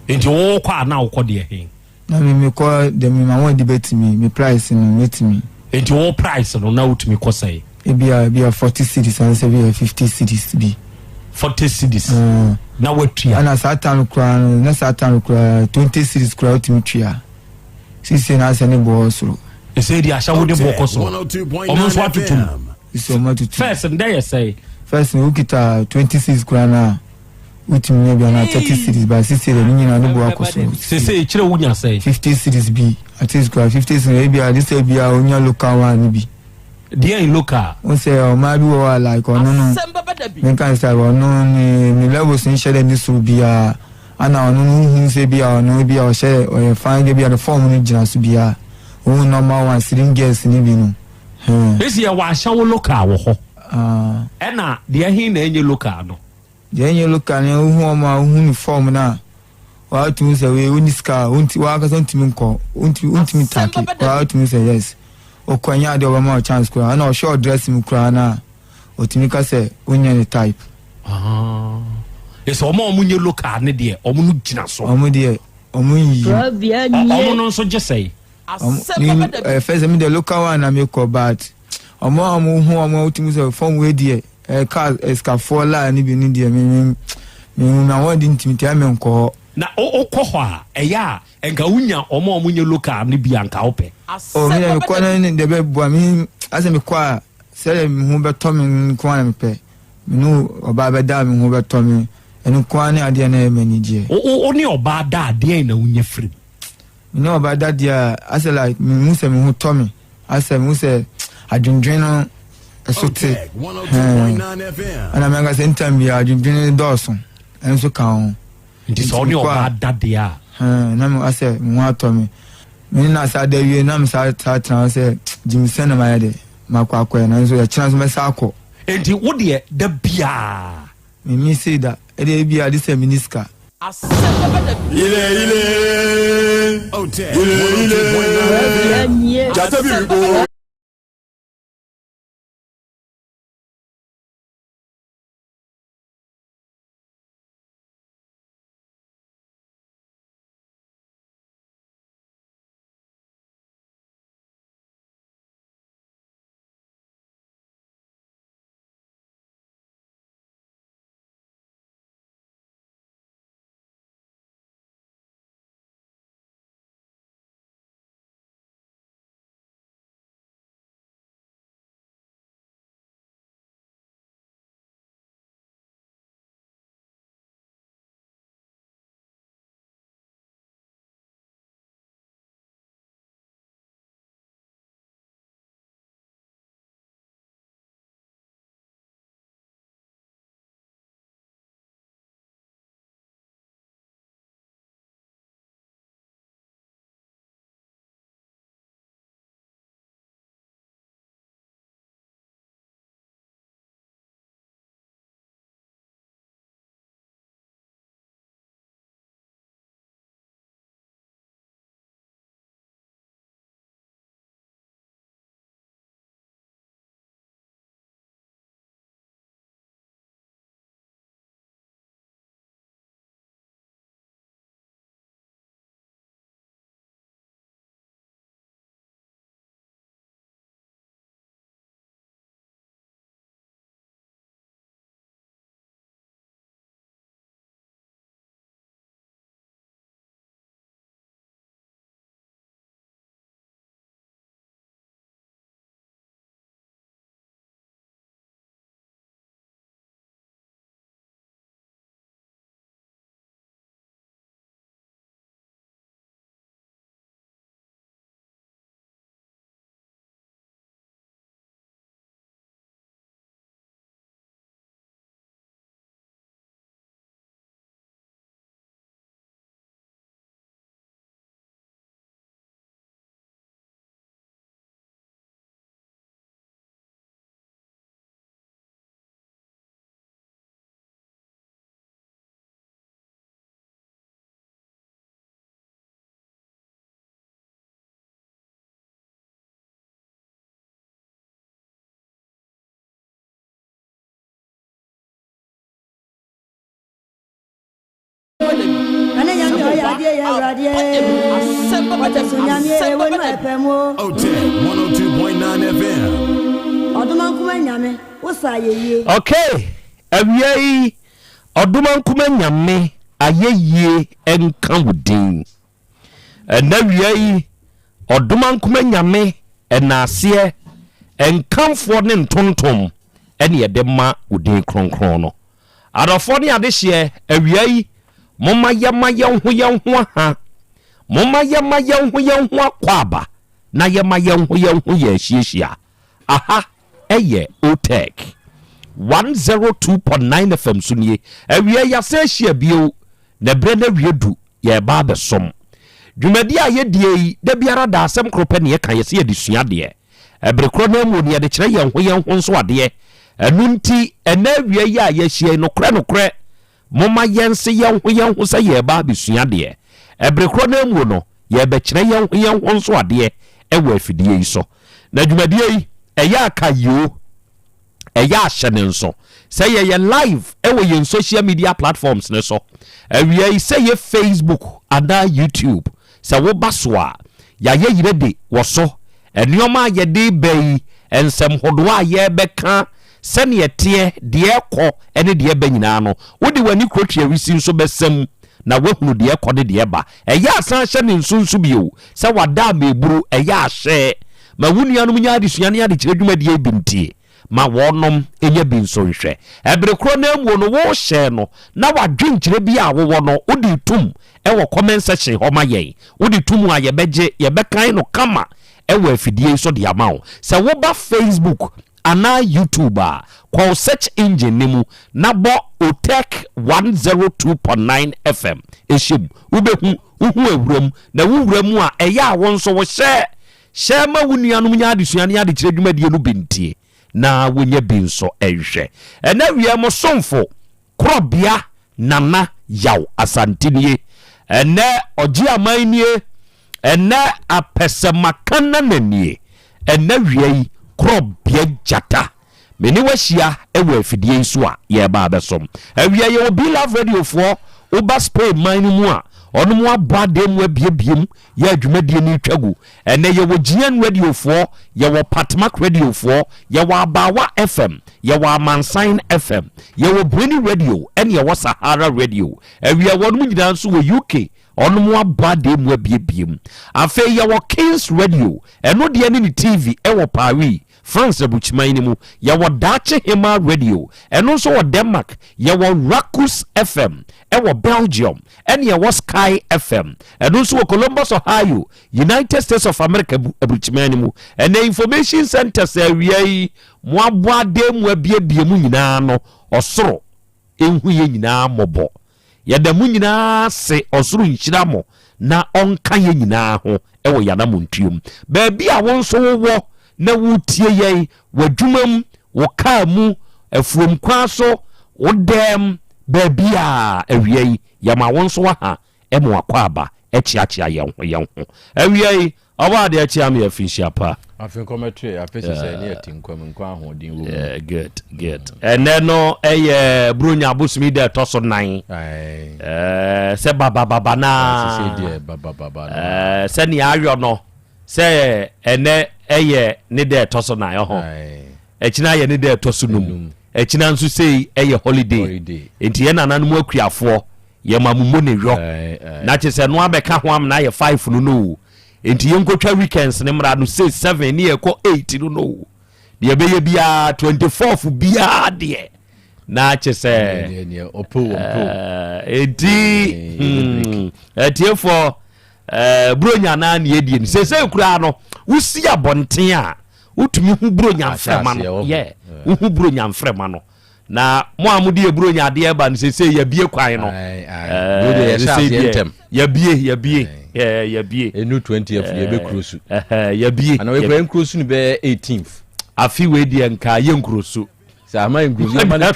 enti wo kwa na wo ko de he na me ko de me ma won debate me price no metimi enti wo price no na utimi ko say e bia 40 cedis and say bia 50 cedis bi 40 cedis na watua ana satan kra na satan kra 20 cedis kra utimi tua sisi na se ne bo soro e say di ashawo de bo ko so omo so atutum iso ma tutum first and there say first we ukita 26 kra na utimi ne bia na 30 cedis ba sisi re nyina ne bo akoso sisi kire wunya say 50 cedis bi at least kra 50 cedis bia this bia onya local one bi dia in local o say o ma bi wo like ono no men kan say ono ni level sin shede ni so bia ana ono no hu se bia ono bia o share o find bia the form ni gina so bia o normal one sitting girls ni bi no esi ya wa shawo local wo ho ena dia hin na enye local no dia enye local ni hu o ma hu ni form na wa tu say we uni ska unti wa ka so ntimi nko unti take wa tu say yes okwanya de obama chance kura na o show dress mu kura na otimi ka se onya ni type eso omo nye local ne de omo no gina so omo de omo yi omo no so je say first me the local one na me ko but omo hu omo otimi se form we de car escafo la ni bi ni de me na won di ntimi te me nko na o ko ho a eya enka unya omo nye local ne bi anka ope o me ko na ni de be bo mi ase me kwa sele mi hu be to mi kwa na me pe nu oba be da mi hu be to mi enu kwa ni ade na me ni je o ni oba da ade na unya free mi no oba da dia ase like mi mu se mi hu to mi ase mi se adwendwen no esote ana me ga se ntam bi adwendwen doso enso ka ho nti so ni oba da dia na me ase mi hu ato mi mi na sa da wie na me sa tra se jimsen na ma de makwa na nso ya chance me sa akọ enti wo de da bia mi say da e de bia this miniska ile Otec 1029Fm jata bi go 1029 FM. Okay, awia odumankuma nyame ayeye enka wudin. Awia yi odumankuma nyame enase enkamfo ne ntontom ene yedema wudin kronkron no. Adofo ne adehye awia yi momma yema yenho ha. Momma yema yenho akwaba na yema yenho ye hyiehia. Aha eye Otec 1029 FM sunie awia ya se hia bio na bre na wiedu ye ba besom dwumadi a ye die yi da biara da asem krope ne ye kan ye se ye disua de ebre kro na mu ne ye de kire ye ho nso ade enunti ena awia ya ye hia no kre momma yense ye ho se ye ba besua de ebre kro na mu no ye be kire ye ho nso ade ewa afidie yi so na dwumadi yi eya akayo eya ahyene nso say ye live ewo ye social media platforms ne so we say ye Facebook and YouTube say wo basoa ya ye yire de wo so enioma ye de bai ensem hodo a ye beka sene ye tie de ekọ ene de ba nyina no wo de wani krotwe wisi nso besem na wahunu de ekọ de ba eya asan hyene nso bio say wada meburu eya ahye ma wunianu nya de suane ade kire dwuma de bintie ma wonom enye binso hwe ebre kro na mu no wo hye no na wadwenkire bi a wo no odi tum ewo comment section ho ma yen odi tum a ye beje ye bekan no kama ewo afidie so de amawo se wo ba Facebook ana YouTube a kwa search engine nemu na bo Otec 1029 FM eshim ubehu ewuram na wuwuram a eya awon so wo hye ma wunianum nya adesuane ade kire dwuma de no bintie na wonye binso ehwe ena wie mo somfo Krobea nana Yaw Asante nie ene oji aman nie ene apesemakana nanie ena wie Krobea jata meni wahia ewo afidie so a ye ba besom awie ye obi love radio for oba spray man mu a onu mu abade mu abiebiem ye adwumadie ni twagu ene ye wo Gian radio for ye wo Patmak radio for ye wo Abawa FM ye wo Amansan FM ye wo Bruni radio ene ye wo Sahara radio awie wonu mu nyina so wo UK onu mu abade mu abiebiem afa ye wo Kings radio eno de ne TV e wo Paris France abuchimai ni mu ya wo Dache Hema radio eno so wo Denmark ya wo Rakus FM e wo Belgium ene ya wo Sky FM eno so wo Columbus Ohio United States of America abuchimai ni mu ene information center sa wiai mo aboade mu abiebie mu nyina no osoro enhu ye nyina mobo ya da mu nyina se osoro nhyira mo na onka ye nyina ho e wo yana montuom ba bia won so wo na wutie yen wadwumam wokamu afuom kwa so wodem babia awiei yama wonso ha emo akwaba echiachia yen ho awiei awade achia me afinhia pa afin kometwe apese se ne atinkwam nkwa ahodin wo good eneno eye bronya abusumi de toso nan se baba na se die baba se ni ayo no se ene eye ne de toso na yo ho echina ye ne de toso num echina nso sei eye holiday enti ye nananu akuafo ye mamumo ne yo na chese no abeka ho am na ye 5 no enti ye nkotwa weekends ne mra no say 7 ne ye ko 8 no de be ye bia 24th bia de na chese ne opo eti for bronya na na edie ni sese kura no wusi abonten a utumi hu bronya mfrema no hu bronya mfrema no na mo amudi e bronya ade eba ni sese ya bie kwan no ya bie enu 20th ye be krosu ya bie ana we kwan krosu ni be 18th afi we die nka ye nkrosu sa ama nkrosu ama na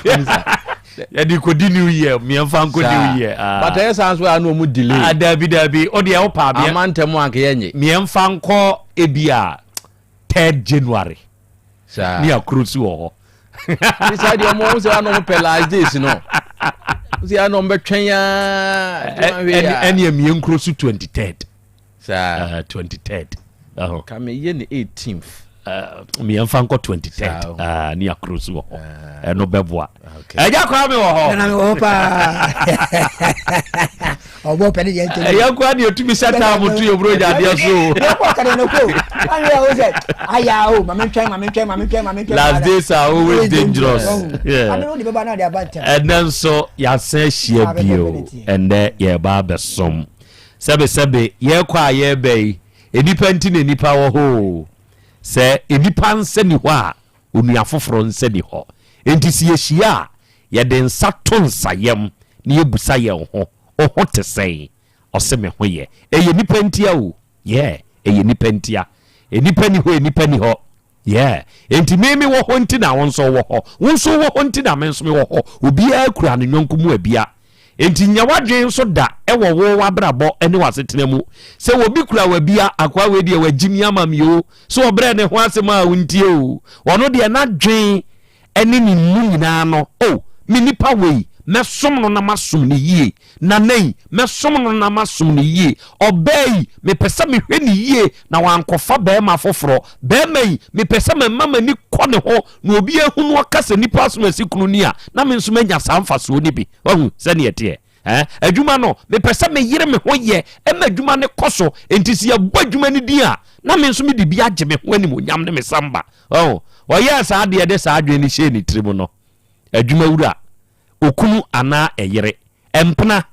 ya di ko di new year mi anfa ko new year but yes as well no mu delay dabi o de e pa bia amantem anka yenye mi anfa nko ebia 3rd January sa ni akrusu ho this idea mo se anu pe last days no See, I know between any me close to 23rd. Sir, 23rd. Come in the 18th. Me and Fanko 23rd. Near cruise. No bebois. I just call me. Ọbọ pẹ̀lú yẹn tó. Ẹ̀yà kọ́ ni o tún mi sẹ́ta mo tún yóò búrò jáde ọ̀ṣọ́. Ẹ̀kọ́ kàdé ní kó. Ayé o ṣe aya o mami twẹ́. Last days are always dangerous. Àmì ó di bẹ́bá náà di abáǹtẹ̀. Ẹ̀nẹ́ nso yàsẹ́ ṣìẹ́ bí o ẹ̀nẹ́ yẹ bá bẹ̀ sọm. Sẹ́bẹ̀sẹ́bẹ̀ yẹ kọ́ a yẹ bẹ̀ yìí enipa nti na enipa wɔ hɔ sɛ enipa nsɛ ni hɔ a onua foforɔ nsɛ ni hɔ. Enti si yɛhyia a yɛde nsa to nsayɛm na yɛbusa yɛn ho. Oho te say ɔse me ho ye eye nipa ntia o ye eye nipa ntia enipa ni ho ye enti me wo ho nti na won so wo ho nti na me nso me wo ho obi a kura ne nyonko mu abia enti nya wadwen so da wo wo wabrabɔ ene wasetena mu se obi kura wa bia akwa we de wagimi amamio so obre ne ho asem a wontie o wono de na dwen ene ni mu nyina no o me nipa wei mesom no na masom ne yie na nei mesom no na masom ne yie obey me pesa me hwe ne yie na wankofa be ma foforo be mai me pesa me mama ni kɔ ne ho na obi ehunu akasa nipa asom asikunu ni a na me nso manya samfa so ni bi wahu sɛ ne yɛte adwuma no me pesa me yire me ho ye ma adwuma ne kɔso enti ya bɔ adwuma ne din a na me nso me de bi agye me ho ani mo nyam ne me samba ɔyɛ saa de de saa adwene ni hye ni trimu no adwuma wura okunu ana eyere empna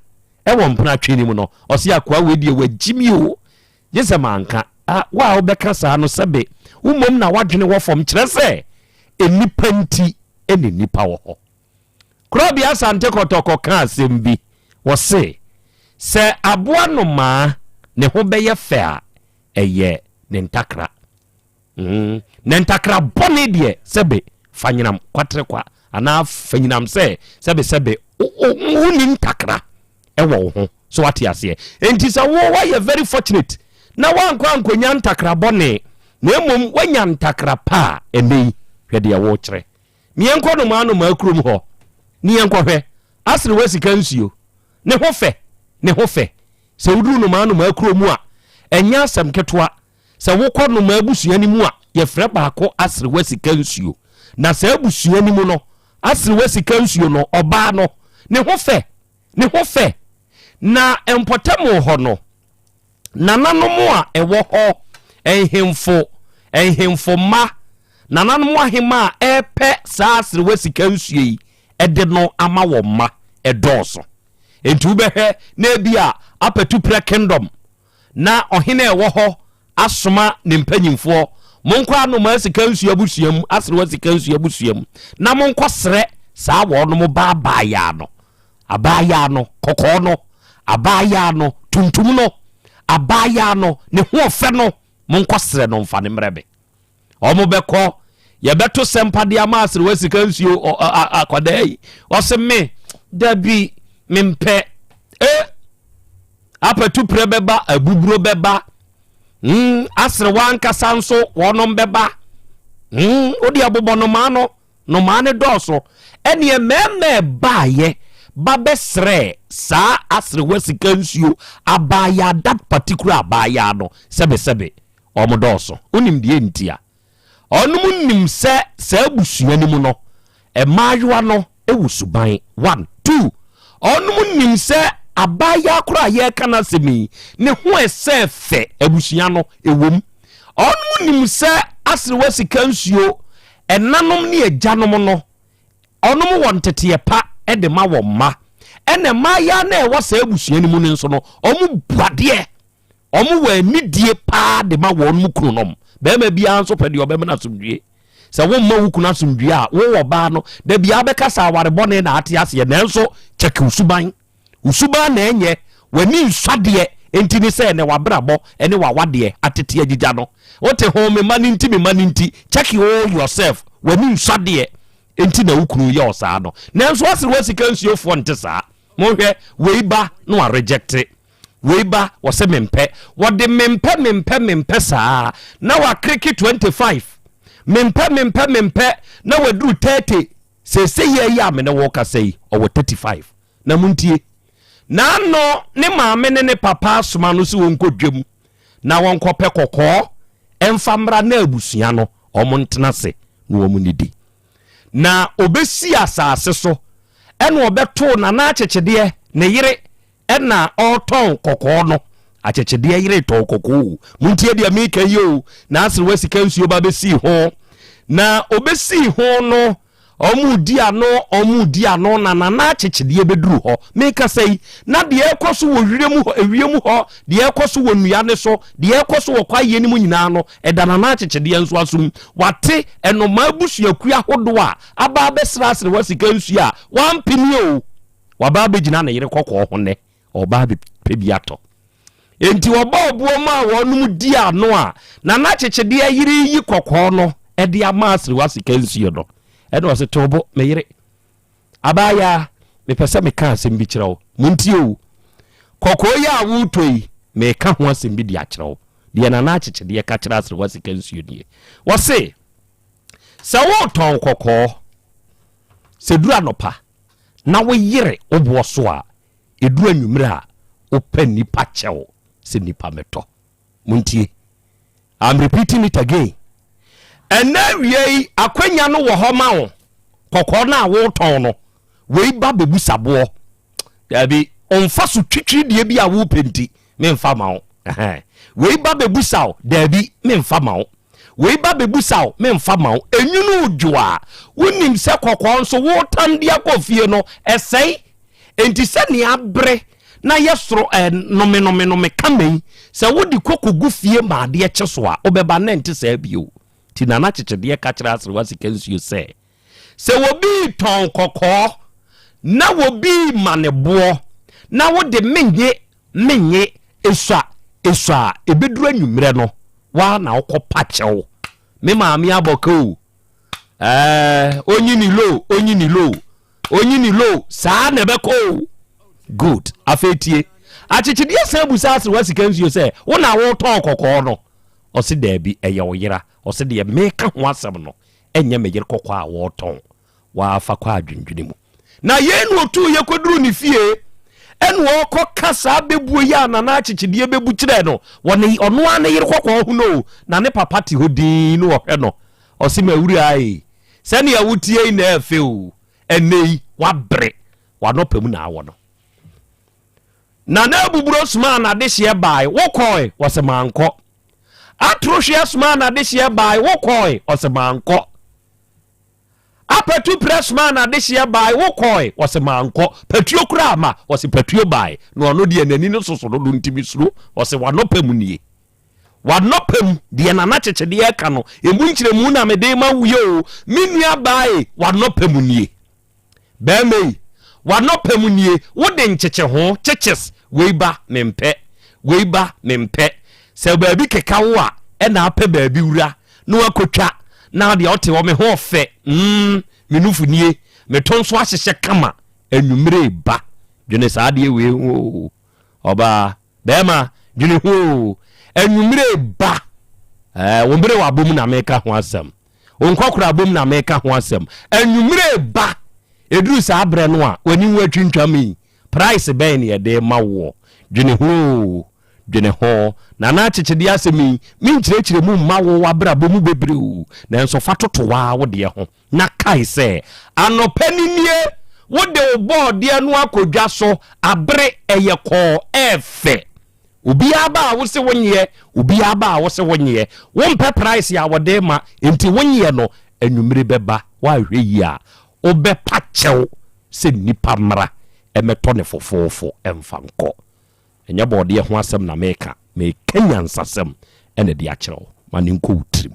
ewo mpna twini mu no ose akwa wedi wagimi o yesa manka wa obeka saa no sebe umom na wadwene wo fom kire se enipa nti eni nipa wo ho Krobea Asante kotoko ka asem bi wo se aboa no ma ne ho beye fe a eye ne ntakra ne ntakra bone de sebe fanyinam kwatre kwa ana fanyinam sebe uni ntakra ewo ho so what ya say enti sa wo you very fortunate na wankwa ankonya ntakra bone na emom wanya ntakra pa enei hwede ya wo kire mienko no ma no ma akrum ho ni enko hwe asre wasika nsuo ne ho fe se wuduru no ma no ma akrum a enya asem ketwa se wokɔ no ma abusua ni mu a ye frɛ baako asre wasika nsuo na se abusua ni mu no asre wasika nsuo no oba no ne ho fe na empotamo ho no nananom a ewo ho ehemfo ma nananom ahema a epe saa asre wasika nsuo yi ede no ama wo ma edoso entu behwe na bia apatu pre kingdom na ohene ewo ho asoma ne mpanyimfo monkɔ anoma sika nsuo abusuam asre wasika nsuo abusuam na monkɔ sre saa wo no mo baaya no abaya no kokɔ no abaya no tuntum no abaya no ne ho ofe no monkɔ sre no mfa ne mrebe omo bɛkɔ ye beto sempade ama asre wasika nsuo akwadai ose me dabi mempe apatu pre beba abuburo beba asre wanka sanso wonom beba odi abobo no ma ne doso ene meme baaye babesre sa asre wasika nsuo abaya that particular abaya no sebe omodoso onim die ntia onum nim se abusua ni mu no emaaywa no ewusuban 1 2 onum nim se abaya kura ye kana semi ne ho ese fe abusua no ewom onum nim se asre wasika nsuo enanom ne agyanom no onum wontete pa ede ma wo ma ene maya na e wasa abusua ni mu ne nso no omu buade omu wa nidie pa de ma wo onum kunom be ma bia nso pede obem na somdue se wo ma wuku na somdue a wo wo ba no da bia be kasa aware bone na ate ase na nso cheke usuban na enye wani nsade enti ni se ne wabrabo ene wawade atete agija no wote ho me maninti check yourself wani nsade enti na wukunu ye osa no nanso asre wasika nsuo fo nte saa mo hwe weiba no wa reject weiba wose mempe wode mempe saa na wa kriki 25 mempe na waduru 30 se ye ya me na wo ka sei o 35 na muntie na no ne maame ne papa soma no se wonko dwem na wonko pe kokko emfa mra na abusua no omontena se na omunidi na obesi asase so ene obeto na na achechede ne yire ena oton kokko no achechede yire to kokko muntie dia meka yo na asre wasika nsuo ba besi ho na obesi ho no omudi ano na achechede beduru ho meka sei na de ekoso wo ewiem ho de ekoso wo nua ne so de ekoso wo kwaye ni mu nyina no edana na achechede nso asum wate eno mabusuaku ahodo a aba besra asre wasika nsu a wampini o waba begina na yire kokko ho ne oba be pebiato enti oba obuo ma wonum di ano a na achechede yire yi kokko no ede ama asre wasika nsu no eno wase tobo meyire abaya me pese me ka asem bi kire wo muntie o kokoya awutoi me ka ho asem bi di akire wo de na achechede de ka kire asre wase kansuo die wase se wo ton kokko se dura nopa na wo yire obo so a edu anwumre a opa nipa chewo se nipa meto muntie I'm repeating it again. And now ye akwanya no wo ho ma wo kokko na wo ton no we ba bebu sabo da bi onfa so twitwi de bi a wo penti me mfa ma wo we ba bebu saw da bi me mfa ma wo we ba bebu saw me mfa ma wo enwunu dwoa wonim se kokko nso wo tan dia kofie no esei enti se ne abre na yesoro nome kamei se wo di kokogu fie ma de kyeso a obeba na enti se bio ti na chechede ka kira asre wasika nsuo se wo bi ton kokko na wo bi manebo na wo de menye esua ebeduru anwumre no wa na okopa chewo me maami aboko onyini lo saa na beko good afetie achechede asabusa asre wasika nsuo se wo na wo ton kokko no osi dabi eye oyira osi de meka ho asem no enye megere kokko a wo ton wa fa kwa adwendwene mu na yenu otu ye koduru ni fie enu okọ kasa bebuo ya na achechede bebu kire no woni ono an yire kokko hu no na ne papa ti hodin no ohwe no osi mawuri ai se ne awutie na afe o enei wabre wanopam na awo no na buburo sma na de hye bai wokoi wosemanko atrohwe sma na de hye bai wokoi wosemanko apatu pressman na de hye bai wokoi wosemanko patuo kura ma wose patuo bai no ono de anani no soso do ntimi suru wose wanopam nie wanopam de na chechede ya ka no emu nkyeremu na mede ma wuye o menua bai wanopam nie bemei wanopam nie wode ncheche ho cheches weiba mempe se baabi kekawo a na apɛ baabi wura na wakotwa na de ote wo me ho fe menufu nie metonso ahyehye kama anwumre ba dwene saa de we oba bema dwene ho anwumre ba wombre wa bom na meka ho asem onkokora bom na meka ho asem anwumre ba eduru saa bre no a wani wu atwintwami price ben ne de mawo dwene ho na chechede asemi minkyerechire mu mawo wabra bomu bebreu na enso fatoto wa wo de ho na kai se anopaninie wo de obo de anu akodwa so abre eyeko efe obi aba wo se wonye obi aba wo se wonye wo mpe price ya wo de ma enti wonye no anwumre beba wa hwe yi a obepa chew se nipa mra emeto ne fofofo emfanko enya bode ho asem na meka me Kenyan sasem ene de akyerew mane nko utrim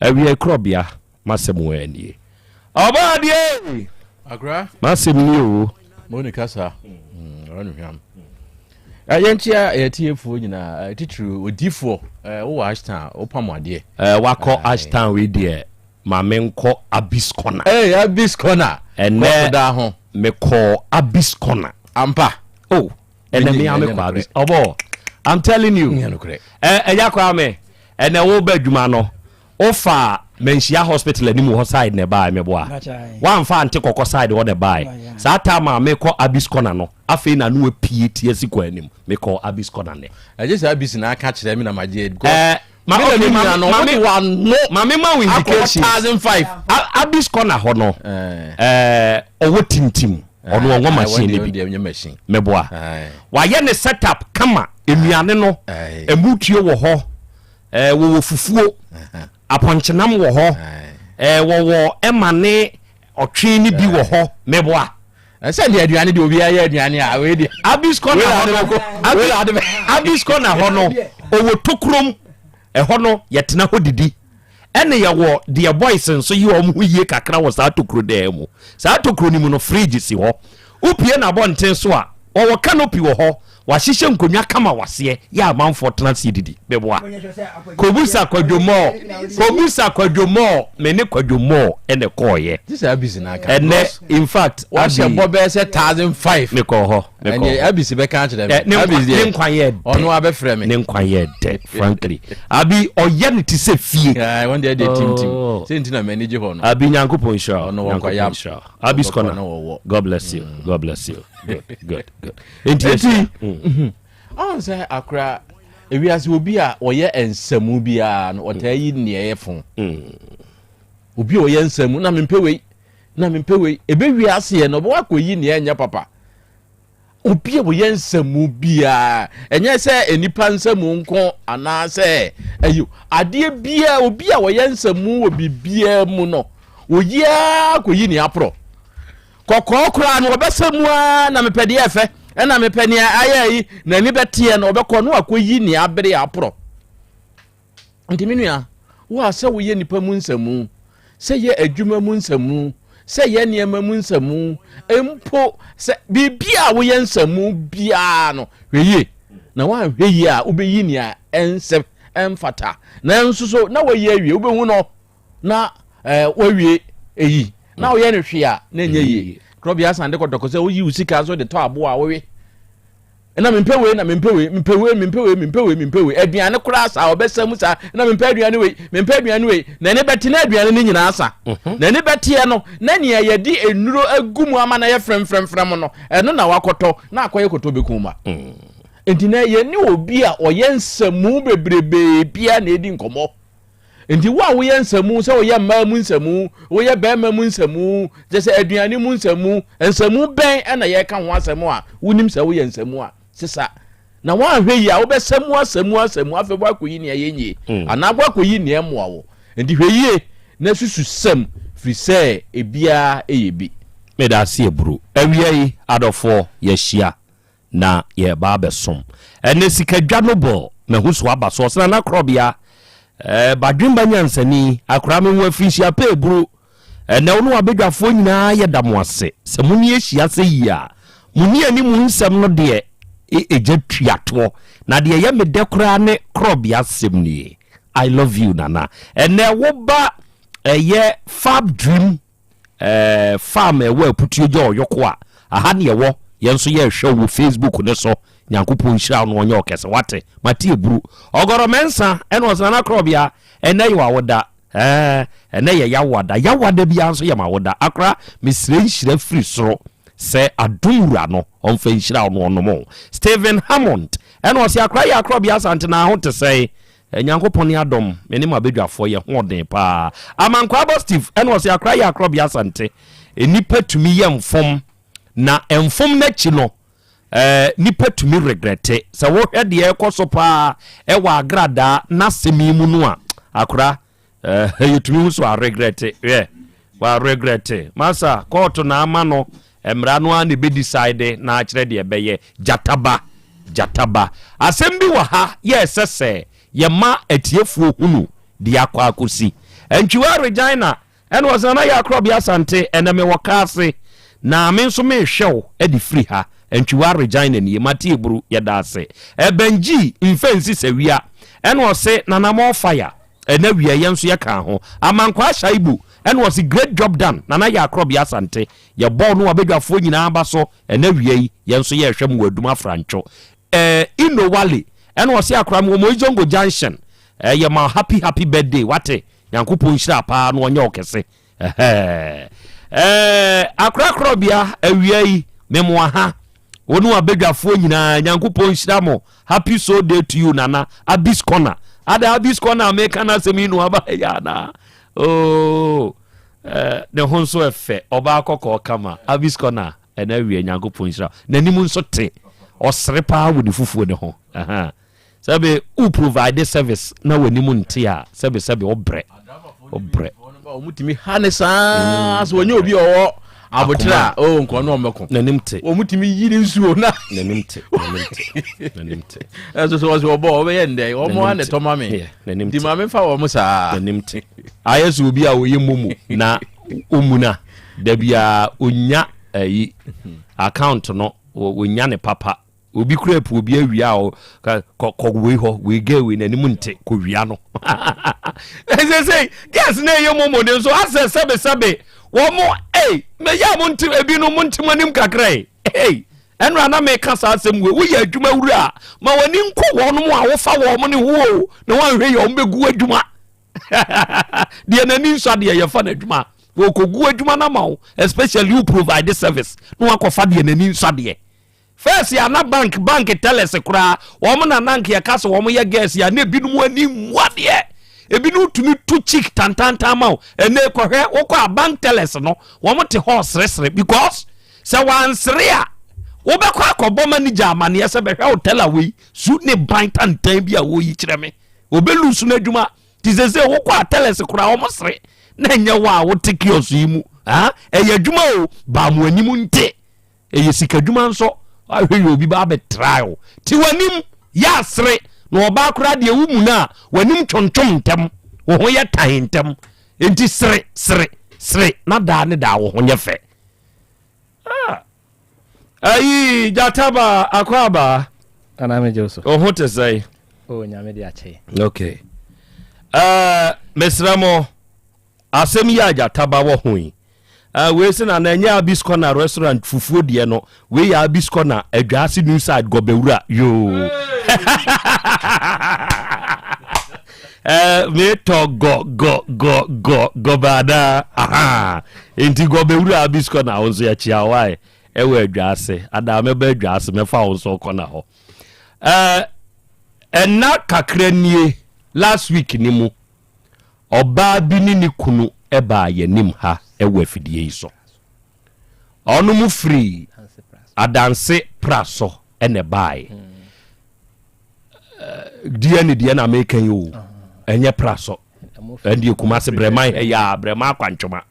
awie Krobea masem wani obadie agra masem ni o monica sa ranu hwam ayentia etiefu nyina titru odifo wo ashtan opamade wako ashtan we de ma menko abiskona abiskona ene da ho meko abiskona ampa oh ene me ameko abis obo I'm telling you yakwa me ene wo badwuma no ofa menshia hospital anim ho side ne bae meboa wan fa ante kokko side wo ne bae sa time me ko Abis corner no afi na no pie tie si kwa anim me ko Abis corner ne aje sa Abis na aka kire me na maje ma indication 1005 Abis corner ho no owo tintim ono ngo machine bi meboa wa ye ne setup kama enuane no emutuo wo ho wo fufuo aponchenam wo ho wo emane otwe ni bi wo ho meboa say the aduane de obi aye aduane a we de Abis corner ho no owo tokrom ho no yetena ho didi ene ye wo the boys nso yi om huye kakra wo sa tokro de mu sa tokro ni mu no fridge si ho upie na bonten so a wo canopy wo ho wa hihye nkonwa kama wase ya amanfo tena si didi beboa kobusa kwadwomo me ne kwadwomo ene koye this Abis na aka ene in fact wa she bobe say 1005 me ko ho ene Abis be kan kire Abis de nkwaye ono abefre me ne nkwaye de frankly abi oye ne ti se fie one day de team say ntina manage ho no abi nyankopon sha ono wo kwaya Abis corner God bless you good enti on say akra ewiase obi a oye ensamu bia no otayi ne efon obi oye ensamu na mempewei ebe wiase ye no bo akoyi ne enya papa obi oye ensamu bia enye se enipa ensamu nko ana se ayo ade bia obi a oye ensamu obi bia mu no oyi akoyi ne apro kokokra no obesamu a na mepede efe ena mepani ayayi na ni betie na obekọ no akoyi ni abere apro ntiminua wo ase wo ye nipa mu nsamu se ye adwuma mu nsamu se ye niema mu nsamu empo se bibia wo ye nsamu bia no hweye na wa hweye a obeyi ni a ense emfata na ensuso na wo ye awie obehu no na wo awie eyi na wo ye ne hwe a na enye yi Krobea Asante kotoko se oyi usika so de to abo a wewe na mempewe aduane kura sa obesam sa na mempe aduane we na ne betina aduane ni nyina asa na ne betie no na ne yedi enuro agumu ama na ye frem no eno na wakoto na akoye koto bekuma enti na ye ni obi a oyensamu bebrebe bia na edi nkomo enti wo yensamu se oye mma mu nsamu oye bema mu nsamu je se aduane mu nsamu ben na ye ka ho asamu a wonim se wo yensamu a sisa na wa hwe yi a wo besamu afebo akoyi ne yenye anabo akoyi ne emoa wo enti hwe yi na susu sam firi se ebia eyebi meda se ebru awia yi adofo ye hia na ye ba besom ene sikadwa no bo na huso aba so sna na Krobea badwemba nyansani akora me wo afihia pa ebru ene wo no abedwafo nyina ye damoase se muni ehia se yi a muni ani mu nsam no de eje tuato na de ye me dekora ne Krobea semni I love you nana ene wo ba ye fab dream farm we putu jo yoko a aha ne wo yenso ye hwe wo Facebook ne so nyankopon hira no onye okese wate mate eburu ogoro mensa ene osana Krobea ene yo awoda ene ye yawada bia nso ye mawoda akra misire nhira free soro se adumura no onfa nhira no onomo Stephen Hammond ene osi akra ya Krobea Asante na ho te sei nyankopon adom meni mabedwafo ye hoden pa amankwa abo Steve ene osi akra ya Krobea Asante enipa tumi ye mfom na emfom na chi no nipa tumi regrete se wo hwede ekoso pa wa agrada na semi mu no a akra yetumi hu so a regrete wa regrete masa court na ama no emra no an be decide na akire de beye jataba asem bi wa ha yesese ye ma atiefuo hunu de akwa akosi entwiwa regina en wasana ya Krobea Asante eneme wakase na menso me hwew edi free ha entwiwa regina ni mate eburu yedase ebenji mfensi sewia en wose nanamo fire enawia yenso ye kan ho amankwa shaibu en was a great job done nana ya Krobea Asante ye ball no abedwafo nyina aba so enawia yi yenso ye hwem waduma francho ino wale en wose akram mo Izongo junction ye ma happy birthday wate Yankopɔn hyira pa no onye okese akra Krobea awia yi memwa ha wonu abedwafo nyina Yankopɔn hyira mo happy so day to you nana Abis corner ada Abis corner make na seminu aba ya na ne honso efe oba akoko kama Abis corner na awia Yankopɔn hyira nanim nso te osre pa wo di fufuo ne ho sabe u provide service na wanim nte a sabe obre omutimi hanesa so onye obi owo abotra nko no omeko nanim te omutimi yiri nsuo na nanim te so was obo obe ndey omo ane to mame di mame fa wo musa nanim te ayesu obi a oyi mumu na omuna da bia onya ayi account no onya ne papa obi krep obi awia o kogwe ho we ge we nanim nte ko wia no say yes na ye momo de so ase sebe wo mo me ya mo nti ebi no mo nti manim kakrai enra na me kasa asem we ya adwuma wura ma wani nko wo no mo a wo fa wo mo ne ho na wan hwe yo mbegu adwuma de nani nso de ye fa na adwuma wo kogu adwuma na ma wo especially you provide service no akofa de nani nso de first ya na bank tellers kura wo mo na nank ya kasa wo mo ya gas ya na binu ani mwade ebinu tumi tu chick tantanta ma ene kohwe wo kwa bank tellers no wo mo te horse resre because se wan srea wo be kwa akobọ manager amane ya se be hwe teller we su ne bank tantan bi a wo yi kire me obelu su na adwuma ti sese wo kwa tellers kura wo mo sre na nya wa wo te kiosu yi mu eye adwuma o ba mo anim nte eye sika adwuma nso ahwe obi ba be trial ti wanim ya sre no oba kura de wu mu na wanim twontom ntem wo ho ye tan ntem enti sre na da ne da wo ho nye fe ayi jataba akwaba ana me joso o ho te sai o nyame de ache okay mesramo asem ya jataba wo ho we say na nya Abis corner restaurant fufuo de no we ya Abis corner adwaase new side gobewura yo me to go bada enti gobewura Abis corner onso ya chia why ewe adwaase ada me ba adwaase me fa onso corner ho na kakranie last week ni mu oba bi ni kunu eba ye nim ha ewe fidie iso onu mu free adanse praso ene bai die na American yo enye praso endi Kumasi brema ya brema kwantwoma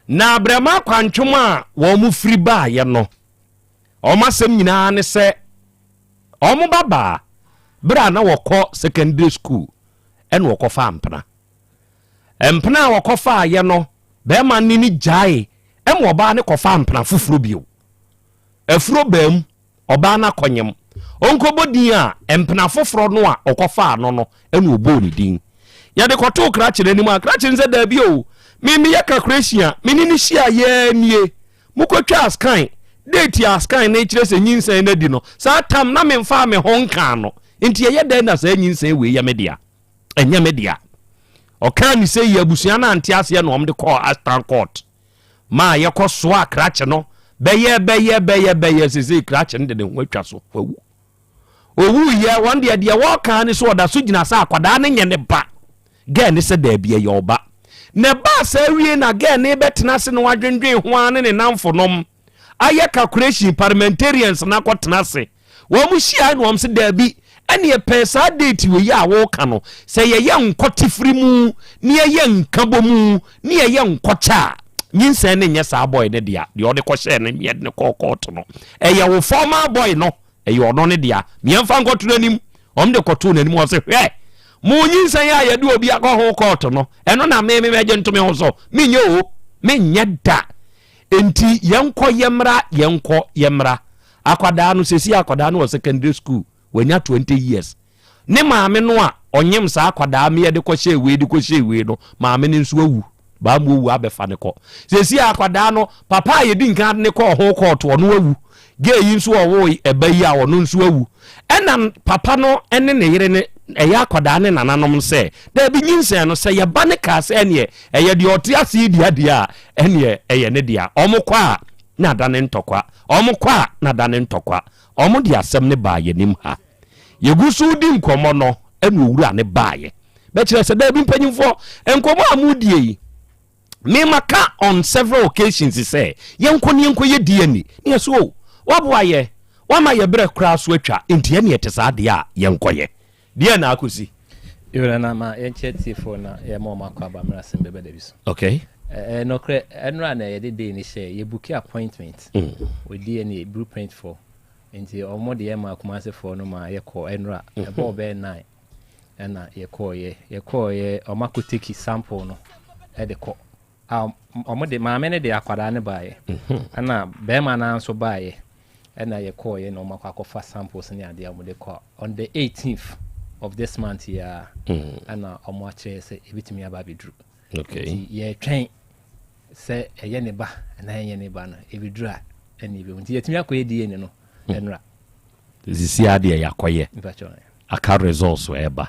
na brema kwantwoma wo mu free ba ye no o masem nyina ne se o mu baba bra na wokọ secondary school en wokọ fa empna wokọ fa ye no be man ni jai em oba ne kofa mpna fufuro bio afuro bam oba na konyem onkobodi a empna fufuro no a okofa no enu obo ni din ya de koto kra kire ni mu akra kire se da bio mi ya calculation mi ni hia ye nie mukotwa askan date askan na kire se nyinsan na di no sa tam na me mfa me honka no enti ye da na sa nyinsan we ya media enya media okan ni say yabusia na antiase no omde call Aston court ma ye ko so akrache no beye sisi krache ndede nwatwa so wawu owu ye wonde de wo kan ni so oda so gina sa akwada ne nye ne ba ge ne se da bia ye oba ne ba sa wie na ge ne betena se no wadwendwen ho ane ne namfo nom aye calculation parliamentarians na kwotena se wo mu hia no om se da bi ene ye pesa date we ya wo ka no se ye nkotifiri mu ne ye nkabomu ne ye nkocha nyinsa ne nya sa boy ne dia de ode ko share ne me ne kokot no ye wo former boy no ye ono ne dia me mfa nkoto nanim om de koto nanim o se hwe mu nyinsa ya ye de obi akọ ho court no eno na me meje ntome ho so me nye o me nya da enti yenko yemra akwada no sesi akwada no secondary school wanya 20 years ne maame no a onyem sa akwada me de ko hye we no maame ne nso awu ba mu wu abefa ne ko sesi akwada no papa ye di nkan ne ko ho court ono awu ge yi nso owo eba yi a ono nso awu ena papa no ene ne yere ne ɛyɛ akwadaa ne nananom sɛ da bi nyinsɛn no sɛ yɛba ne kaa sɛ ɛneɛ ɛyɛ deɛ ɔte ase di adeɛ a ɛneɛ ɛyɛ ne deɛ ɔmo kɔ a na ada ne ntɔkwa ɔmo kɔ a na ada ne ntɔkwa ɔmo de asɛm ne baa yɛnim ha yɛgu so di nkɔmmɔ no ɛna owura ne baayɛ bɛkyerɛ sɛ da bi mpanyimfoɔ nkɔmmɔ a modie yi memaka on several occasions sɛ yɛnkɔ yɛ DNA ne yɛ so waboa yɛ wama yɛbrɛ koraa so atwa nti ɛne yɛte saa deɛ a yɛnkɔyɛ deɛ na akɔsi yɛwura na ma yɛnkyɛ tiefo na yɛma ɔma akɔ aba mmara Asem Beba Dabi so okay nɔkorɛ ɛnora na yɛde day ni hyɛ yɛbuki appointment with DNA blueprint for nti ɔmo de yɛma akumasefoɔ no ma yɛkɔ ɛnora ɛbɔɔ bɛɛ 9 ɛna yɛkɔɔyɛ ɔma kɔteki sample no ɛde kɔ ɔmo de maame ne de akwadaa ne baayɛ ɛna bɛrima na nso baayɛ ɛna yɛkɔɔyɛ na ɔmo akɔfa samples ne adeɛ ɔmo de kɔ on the 18th of this month ya ɛna ɔmo akyerɛ sɛ ebitumi aba abɛduru okay yɛtwɛn sɛ ɛyɛ ne ba ɛna ɛyɛ ne ba no ebɛduru a ɛna ebɛwu nti yɛtumi akɔyɛ DNA no ɛnura sisi adeɛ yɛakɔyɛ aka results ɛba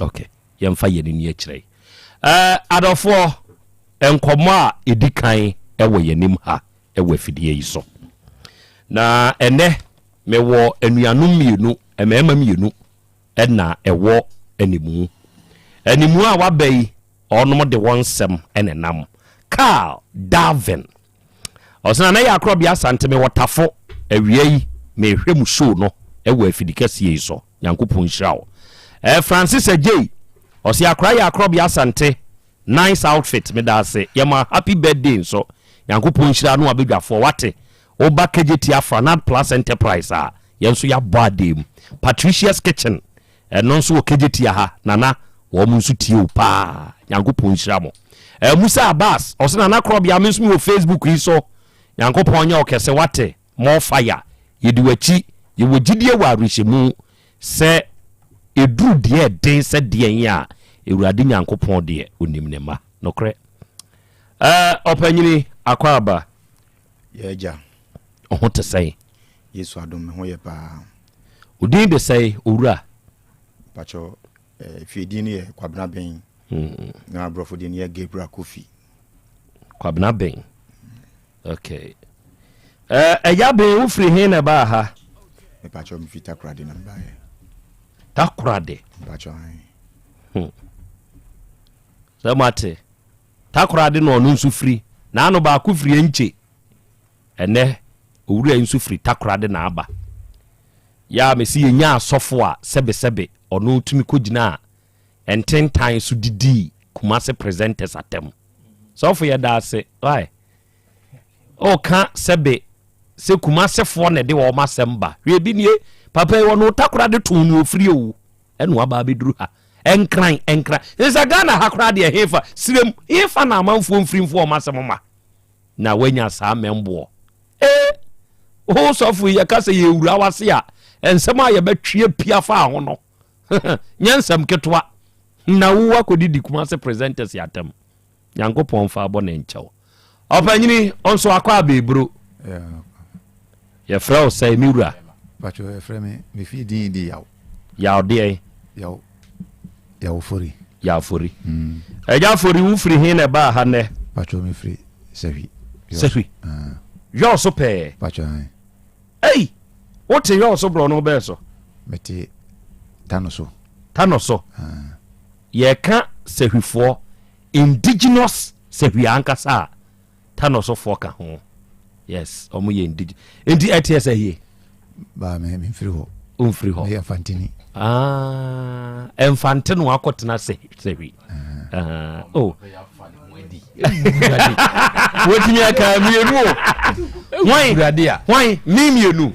okay yɛmfa yɛn ni akyerɛ adɔfoɔ nkɔmmɔ a ɛdi kan ɛwɔ yɛnim ha ɛwɔ afidie yi so na ɛnɛ mewɔ anuanom mmienu mmarima mmienu ɛna ɛwɔ animu a waba yi ɔnom de wɔn nsɛm ɛnenam Carl Darwin ɔsena na yɛ Krobea Asante me wɔtafo awia yi mehwɛ mu show no ɛwɔ afidikɛsie yi so nyankopɔn nhyira wo Francis Ajay ɔse akora yɛ Krobea Asante nice outfit me da ase yɛma happy birthday so nyankopɔn nhyira no abedwafoɔ wate oba KGT Afranad Plus Enterprise a yɛnso yɛabɔ adem Patricia's Kitchen ɛno nso wɔ KGT ha nana wɔn nso tie o paa nyankopɔn nhyira mo Musa Abbas ɔsena na Krobea me nso wɔ Facebook yi so nyankopɔn nyɛ ɔkɛse wate more fire yɛdi wachi yɛwɔ gidie wɔ arehyɛmu sɛ eduru deɛ den sɛ deɛ yi a ewurade nyankopɔn deɛ onim ne ma nokorɛ ɔpanyini akwaba yɛgya ɔho te sɛn yesu adom me ho yɛ paa odin de sɛn owura pacho fiedin ne yɛ kwabena bɛn na abrɔfo din yɛ Gabriel Kofi kwabena bɛn okay ɛya bɛn wo firi he na ba ha me pacho me fita krade na ba yɛ takorade pacho sɛ mate takorade no ɔno nso firi na ano baako firi enche ɛnɛ owura nso firi takorade na aba ya mesi yenya asɔfo a sɛbesɛbe ɔno tumi kogina ententan so didi Kumase presenters atem sɔfo yɛ da ase why ka sɛbe sɛ Kumase fo na de wɔ masɛm ba hwɛ bi nie papa yi wɔno takorade to no ofiri owu ɛno aba abeduru ha enkran nsa Ghana ha kora de hefa sirem hefa na amanfo mfirimfo masɛm ma na wanya saa memboɔ ho sɔfo yɛ kasa yɛ wura wase a ensɛm a yɛbɛtwe pia fa ho no nyansɛm ketwa na wo akɔdidi Kumase presenters yatam nyankopɔn fa abɔ ne nkyɛw ɔpanyini onso akɔ abebro yɛfrɛ wo sɛ miwura pacho yɛfrɛ me fi din di yaw deɛ yaw fori ɛgya fori wo firi he na ba ha nɛ pacho me firi sahwi yɔ so pɛɛ pacho ei wote yɔ so brɔ no bɛɛ so mete tano so yɛka sahwifoɔ indigenous sahwi ankasa a tano so foɔ ka ho yes ɔmo yɛ indigenous enti ɛteɛ sɛ yie ba me mfiri hɔ umfiri hɔ me fantini emfante no akɔtena sahwi wotimi aka mienu wan mienu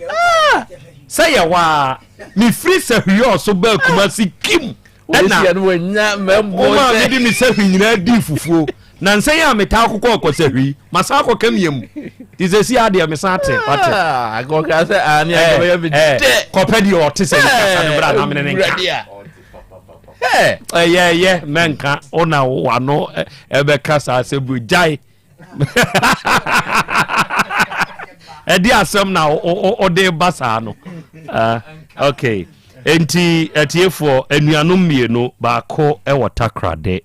sɛ yɛ wa mi free sahwi ɔso ba Kumase kim ɛna wanya membo sɛ me di mi sahwi nyina di fufuo na nsɛ yɛ ameta akokɔ ɔkɔ sahwi masa akɔ kamiam ti sɛ si adeɛ me sa te wate akɔka sɛ ani akɔyɛ bi de kɔpɛ di ɔte sɛ kasa ne bra na me ne nka ɛyɛ menka ona wano ɛbɛka saa sɛ bujai ɛdi asɛm na ɔde ba saa no okay enti etiefo anuanom mienu baako ewo takrade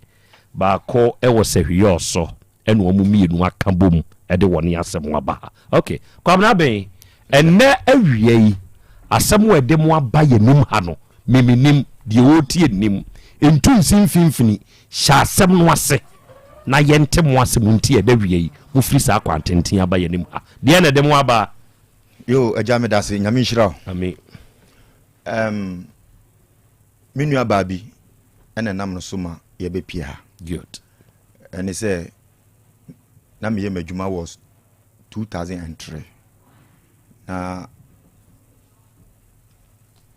baako ewo sehwiyo so ene omu mienu aka bom ede woni asem aba okay kwamna ben enne awie yi asem wede mu aba yenim ha no miminim de otie nim entu nsimfimfini sha asem no ase na yente mu ase munti ede wie yi mu firi sa kwantenten aba yenim ha de na de mu aba yo ajame dase nyame nhira amen minu ababi ene nam no soma ye be pia good and say na me madwuma was 2003 na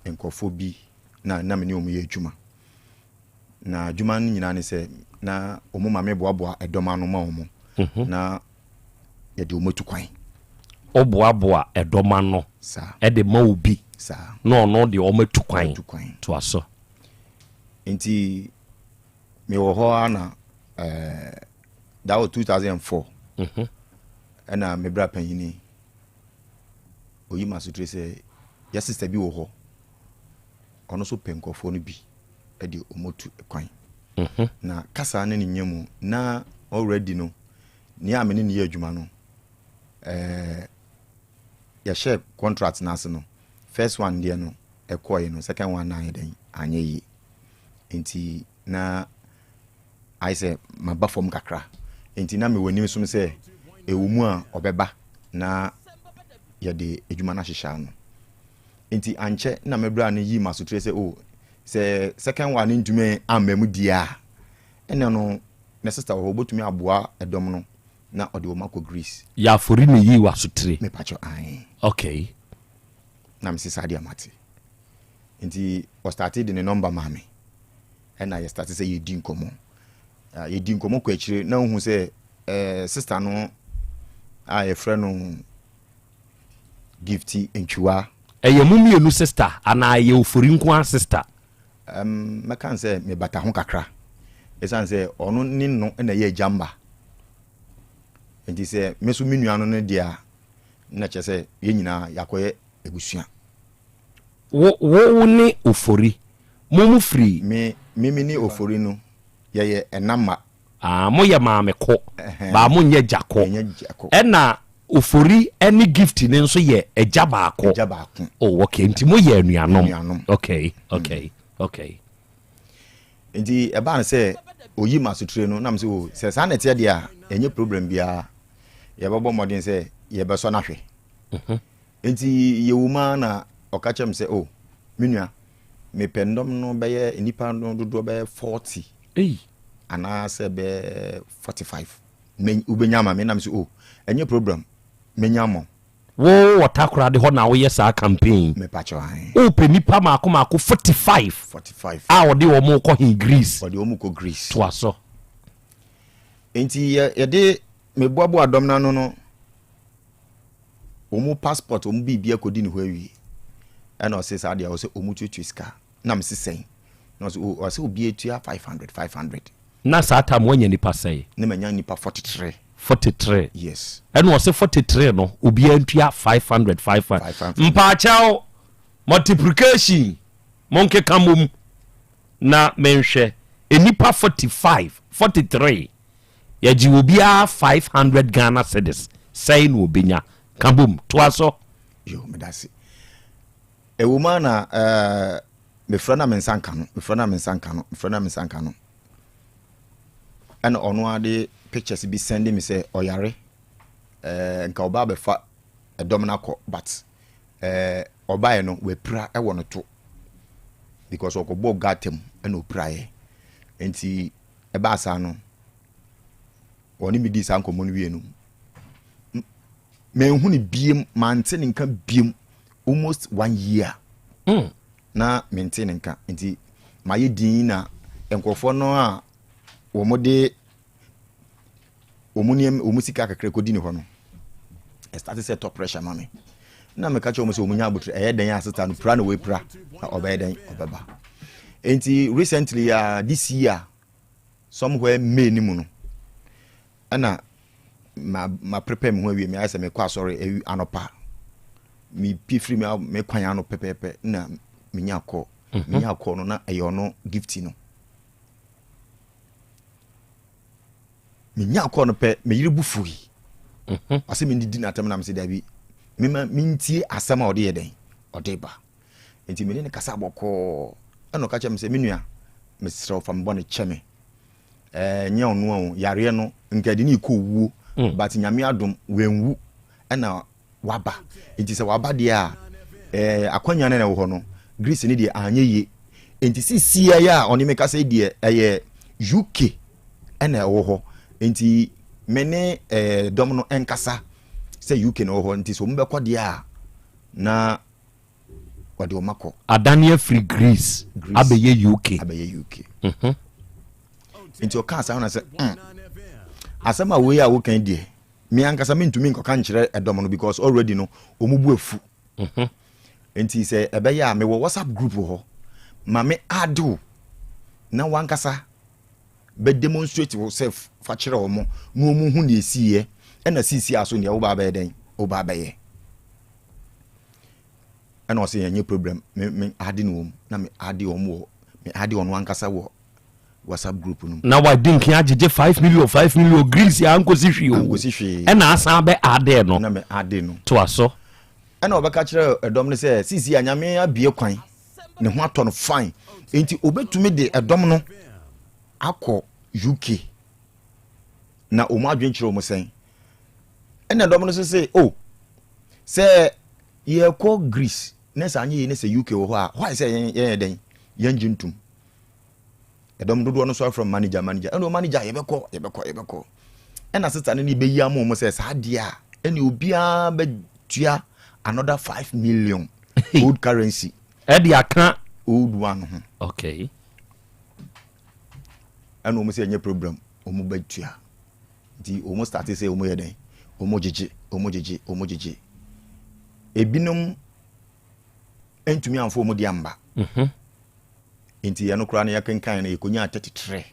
enkofo bi na me ne omu ye adwuma na adwuma no nyina ne say na omu ma me boaboa edoma no ma omu na ye de omotu kwan oboaboa edoma no sa e de ma obi sa no de omotu kwan to aso enti me wo ho ana that was 2004 and me bra panyini oyi masutre say ya sister bi wo ho ono so penkofo no bi e de omotu kwan na kasa na nyemu na already no ni amene ni adwuma no ya share contract na ase no first one there no ekoye no second one na den anye yi enti na I say my bafom kakra enti na me wani so me say ewumu a obeba na ye de adwuma na hihya no enti anche na me bra no yi masotre say oh say second one ntume amamu dia ene no na sister wo botumi aboa edom no na ode wo mako Greece ya fori ne yi wasotre me pacho ai okay na me sisa dia mate enti o started the number mame and I started say you din komo ye din komo kwa chire na hu say sister no a friend no gifty entwa eye mumienu sister ana ye ofori nko sister me kan say me bata ho kakra esan say onu ni no na ye jamba enti say me so menuano no dia na che say ye nyina yakoye egusua wo ni ofori momu free me ni ofori no ye enama mo ye maame ko ba mo nye jako ena ofori any gift ni nso ye eja baako oh okay nti mo ye anuanom okay nti eba na say oyi masotre no na me say o say sa na tie dia enye problem bia ye bebo modern say ye be so na hwe nti ye wuma na okachem say oh minua me pendom no be enipa no dodo be 40 ana se be 45 me ubenyama me na me say oh enye problem menyamo wo watakura de ho na wo yes a campaign me pacho ai o pe nipa mako 45 a wo de wo mo ko hin Greece wo de wo mo ko Greece to aso enti ye de me boabo adom na no omu passport omu bibia kodi ni ho awi and o say sa dia o say omu tutu ska na me sisen no o say obi etua 500 na sa ta mo nya nipa sei na manya nipa 43 yes and was 43 no obi antua 500 mpa chao multiplication monke kamum na menhwe enipa 43 ya ji obi a 500 Ghana cedis say no obenya kambum to aso yo medasi ewuma na me frana mensanka no and ono ade pictures be sending me say oyare nka oba be fa edomna ko but obaye no we pra e wono to because okobo gatem and opraye enti e ba sa no oni mi di san komo no wie no me hu ni biem mante nka biem almost 1 year na maintain nka enti maye din na enkofo no a omode omusika kakre kodi ni ho no started set top pressure mami na me ka che omusi omunya abutre den aseta no pra na we pra obey den obeba enti recently this year somewhere May ni mu no ana ma prepare me ho awie me ase me kwa sorry anopa mi pifri me kwan ano pepepe na menya call no na ɛyɛ no gift no menya call no pɛ me yire bufu yi ɔsɛ me ndidi na atam na me sɛ dabi me ma mintie asɛm a ɔde yɛ den ɔde ba enti me ne kasa bɔkɔ ɛno ka kyɛ me sɛ me nua me srɛ fa me bɔ ne kyɛ me nya ɔno a yare no nkadi ne ikɔ wuo but nyame adom wenwu ɛna waba enti sɛ waba de a akwanya na wo hɔ no Greece ni de anye ye enti sisia ya oni me kasa de ɛyɛ UK ɛna wo hɔ enti mene dom no enkasa sɛ UK na wo hɔ enti so mbɛkɔ de a na wade o makɔ adania free Greece abeye UK enti o ka sa na sɛ asɛm a we a wo kan de me ankasa me ntumi nkɔka nkyerɛ ɛdɔm no because already no omubu afu enti sɛ ɛbɛyɛ a me wɔ WhatsApp group hɔ ma me ado na wankasa be demonstrate yourself fa kyerɛ wo mo na wo mu hu ne esiye ɛna sisi aso ne wo ba bɛyɛ den wo ba bɛyɛ ɛna ɔsɛ yɛnyɛ problem me ade no wom na me ade wo mo me ade ono ankasa wɔ WhatsApp group no na wa din kia jeje 5 million Greece ya ankosi hwi ɛna asan bɛ ade no na me ade no to aso ɛna obɛka kyerɛ ɛdɔm no sɛ sisi anyame abie kwan ne ho atɔ no fine enti obetumi de ɛdɔm no akɔ UK na omo adwen kyerɛ omo sɛn ɛna ɛdɔm no sɛ sɛ yɛkɔ Greece na sɛ anye ne sɛ UK wɔ hɔ a why sɛ yɛn den yɛn gintum ɛdɔm dodo no so from manager ɛna manager yɛbɛkɔ ɛna sister no ne bɛyi ama omo sɛ saa de a ɛna obia bɛtua another 5 million old currency ɛde aka old one ho okay ɛna omo sɛ nyɛ problem omo bɛtua di omo start say omo yɛ den omo jeje ebinom entumi amfo omo di amba enti ya no kra na yakenkan na yekonya 33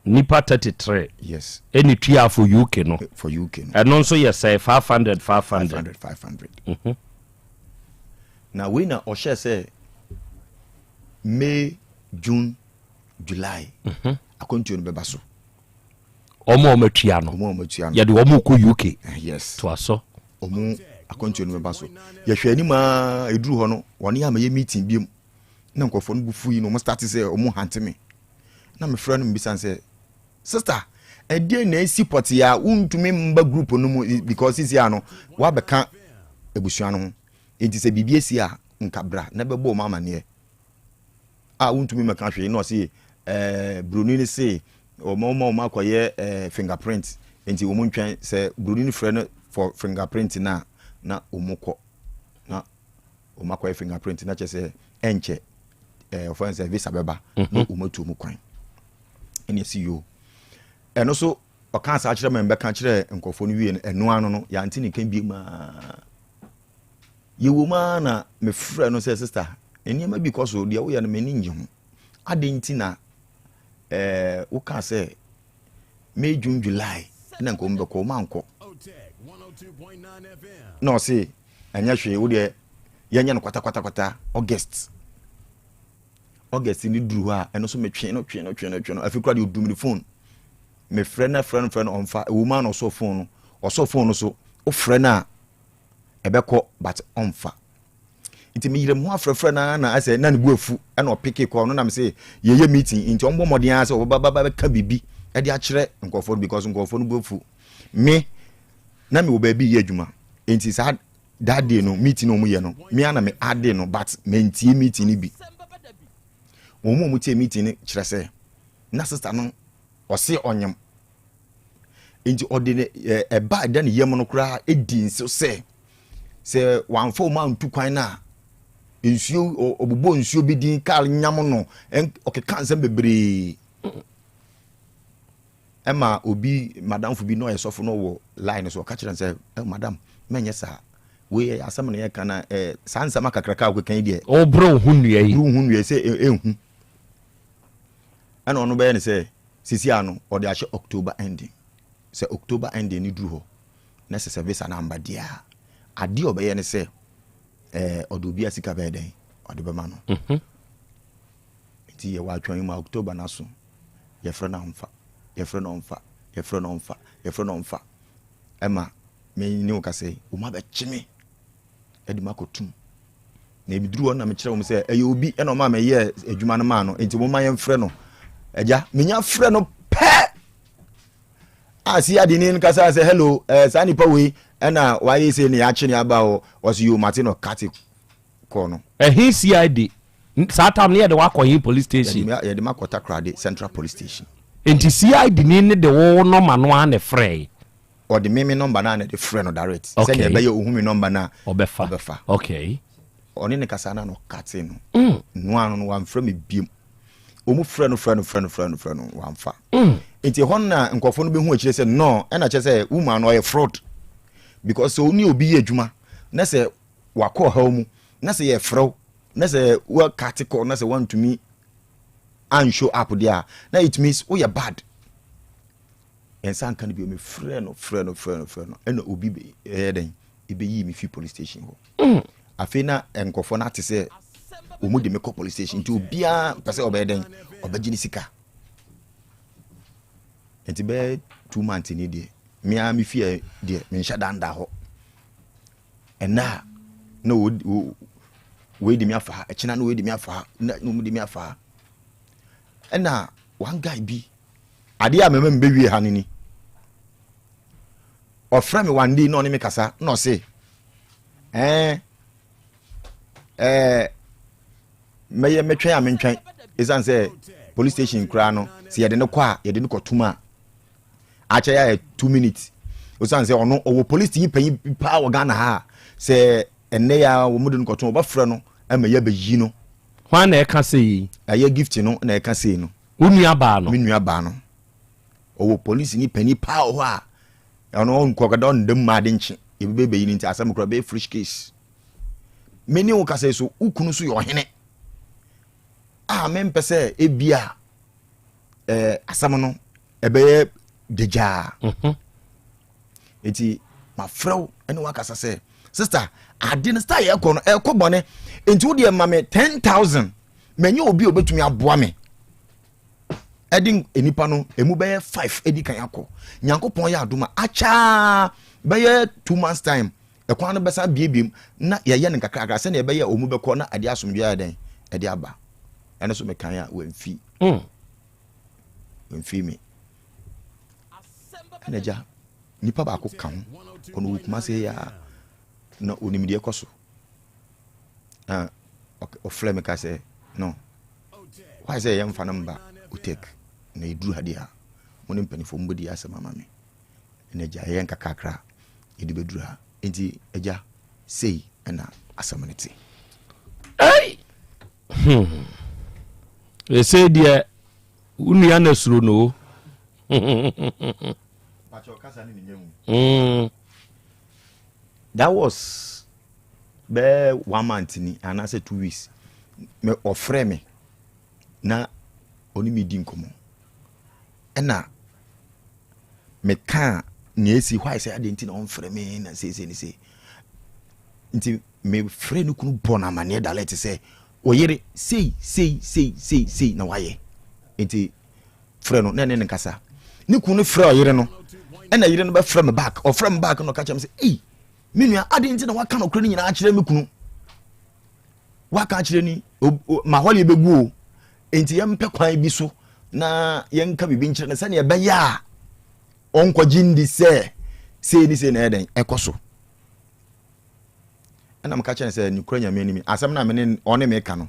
nipa 33 yes any tua for UK no ɛno nso yɛ sɛ 500 na we na ɔhyɛ sɛ May June July akontuo no bɛba so ɔmo matua no yɛde ɔmo kɔ UK yes to aso ɔmo akontuo no bɛba so yɛhwɛ anima eduru hɔ no wɔne ya ma yɛ meeting biem na nkɔfo no bufu yi no mo start sɛ ɔmo hante me na me frɛ no mbisan sɛ sister ɛdeɛ na esi pot ya untumi mba group no mu because isi ano wa bɛka ebusua no ho enti sɛ bibie si a nkabra na bɛbɔ mama ne a untumi maka hwe na ɔse broni ne se ɔmo akɔyɛ fingerprint enti ɔmo ntwɛn sɛ broni ne frɛ no for fingerprint na ɔmo kɔ na ɔmo akɔyɛ fingerprint na kyɛ sɛ ɛnkyɛ offense visa bɛba na ɔmo tu ɔmo kwan ɛne si yo ɛno so ɔka sa kyerɛ me bɛka kyerɛ nkɔfo no wie ɛno ano no yɛante ne kan bi ma yɛwoma na me frɛ no sɛ sister eniyama bi kɔ so deɛ woyɛ no m'ani ngye ho ade nti na woka sɛ May June July na nkɔ mbɛkɔ ma nkɔ na ɔse ɛnyɛ hwee wo deɛ yɛnyɛ no kwata August ni duru ha ɛno so metwe no afikura de odum ne phone me frɛ no ɔmfa ewoma na ɔsɔ phone no so o frɛ na ɛbɛkɔ but ɔmfa nti me yire mo afrɛfrɛ na asɛ na ne bu afu ɛna ɔpeke kɔ no na me sɛ yeye meeting nti ɔmbɔ mɔden a sɛ ɔbaba ka bibi ɛde akyerɛ nkɔfo because nkɔfo no bu afu me na me wo ba bi yɛ adwuma nti saa that day no meeting no mu yɛ no me ana me ade no but mentie meeting ni bi omo tie meeting ni kyerɛ sɛ na sister no ɔse ɔnyam nti ɔde ne ɛba da ne yam no kura edi nso sɛ wanfo ma ntu kwan na nsuo obubo nsuo bi din kal nyam no ɔkeka nsɛm bebree ɛma obi madam fu bi no yɛsɔfo no wɔ line so ɔka kyerɛ sɛ madam menyɛ saa we asɛm no yɛ kana saa nsɛm akakraka ɔkeka deɛ ɔbro hu nua sɛ ehu ɛna ɔno bɛyɛ ne sɛ sisi ano ɔde ahyɛ October ending sɛ October ending ni duru hɔ na sɛ service na amba dia ade ɔbɛyɛ ne sɛ ɔde obi asika bɛyɛ den ɔde bɛma no nti yɛ watwan mu October na so yɛfrɛ no ɔmfa ɛma me ne wo ka sɛ wo ma bɛkye me ɛde makɔtum na ebiduru hɔ na mekyerɛ wo sɛ ɛyɛ obi ɛna ɔma mɛyɛ adwuma no maa no nti mo ma yɛmfrɛ no agya menya frɛ no pɛ si ade ni kasa sɛ hello saa nipa wei ɛna wayɛ sɛ ne yɛakye ne aba o wɔso yo mate no kate kɔ no ɛhe CID saa tam ne yɛde wakɔ he police station yɛde makɔta krade central police station enti CID ni ne de wo nɔma no a ne frɛ ɔde meme number na ne de frɛ no direct sɛ ne ɛbɛyɛ ohumi number na ɔbɛfa okay ɔne ne kasa na no kate no noa no wamfrɛ me biem omu frɛ no wamfa nti hɔ na nkɔfo no bɛhu akyire sɛ no ɛna kyerɛ sɛ woman no ɔyɛ fraud because so ni obi yɛ adwuma na sɛ wakɔ ha mu na sɛ yɛ frɛw na sɛ wa katikɔ na sɛ wantumi anshow up there na it means we are bad ensan kan bi o me frɛ no ɛna obi den ibeyi me fi police station ho afei na nkɔfo na ate sɛ omu de me kɔ police station nti obia pɛ sɛ ɔbɛyɛ den ɔbɛgye ne sika nti bɛ 2 months ni de me fi de me nhyɛ danda hɔ ɛna na we de me afa ɛkyena na we de me afa na mu de me afa ɛna one guy bi ade a mema mbewie ha ni ɔfrɛ me one day na ɔne me kasa na ɔse mɛyɛ metwɛn a mentwɛn esan sɛ police station kura no sɛ yɛde ne kɔ a yɛde ne kɔ tuma akyɛ ya 2 minutes osan sɛ ɔno ɔwɔ police yi panyi pa wɔ Ghana ha sɛ ɛnɛ ya wɔ mu de ne kɔ tuma ɔbɛfrɛ no ɛma yɛ bɛyi no hwan na ɛka sɛ yi ɛyɛ gift no na ɛka sɛ no unua ba no me nua ba no ɔwɔ police ni panyi pa wɔ hɔ a ɔno nkɔkɔda ɔndam ma de nkye ebɛbɛyi ni nti asɛm kura bɛ fresh case meni wo kasa so ukunu so yɛ ɔhene mempɛ sɛ ebia asɛm no ɛbɛyɛ degyaa enti mafrɛw ɛne wakasa sɛ sister ade no star yɛkɔ no ɛkɔ bɔne enti wo deɛ ma me 10,000 manyɛ obi obɛtumi aboa me ɛde enipa no emu bɛyɛ 5 edi kan akɔ nyankopɔn yɛ adoma acha bɛyɛ 2 months time ɛkwan no bɛsa biebiem na yɛyɛ ne kakrakra sɛ ne ɛbɛyɛ omu bɛkɔ na ade asom biara den ɛde aba ɛno so mekan a wamfi me ɛna gya nipa baako ka ho ɔno wukuma sɛ ya na onimdeɛ kɔ so ɔfrɛ me ka sɛ no why sɛ yɛmfa no mba Otec na ɛduru hade a mo ne mpanifo mbɔdi asɛm ama me ɛna gya yɛyɛ nkakrakra yɛde bɛduru ha enti agya sei ɛna asɛm ne te ɛsɛ deɛ unua na suro no that was be 1 month ni and I said 2 weeks me ofre me na oni me di nkomo ɛna me ka na esi why say adenti na onfre me na say nti me frɛ no kunu bona mane da let say oyere sei na waye nti frɛ no na ne nkasa ne kunu frɛ oyere no ɛna yere no bɛ frɛ me back or frɛ me back no ka kyem say menua adenti na waka no kro ni nyina akyerɛ me kunu waka akyerɛ ni ma hɔle bɛgu o enti yɛmpɛ kwan bi so na yɛnka bibi nkyerɛ no sɛ ne ɛbɛyɛ a ɔnkɔgye ndi sɛ sei ni sei na ɛdɛn ɛkɔ so ɛna mka kyerɛ sɛ nikura nyame animi asɛm na mene ɔne me ka no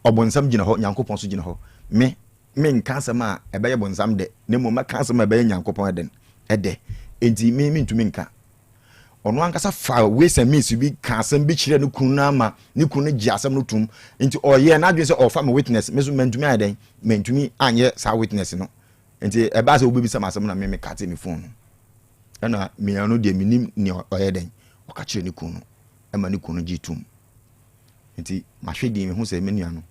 ɔbonsam gyina hɔ nyankopɔn so gyina hɔ me nka asɛm a ɛbɛyɛ bonsam de ne mmom mɛka asɛm a ɛbɛyɛ nyankopɔn ɛdɛ enti me ntumi nka ɔno ankasa fa ways and means bi ka asɛm bi kyerɛ ne kunu na ama ne kunu gye asɛm no tum nti ɔyɛ na adwene sɛ ɔfa me witness me so mentumi ayɛdɛn mentumi anyɛ saa witness no nti ɛba sɛ wobɛbi sɛ asɛm na me ka te me phone no ɛna me ano deɛ menim ne ɔyɛ dɛn ɔka kyerɛ ne kunu ɛma ne kunu gye tum nti mahwɛ din me ho sɛ me nua no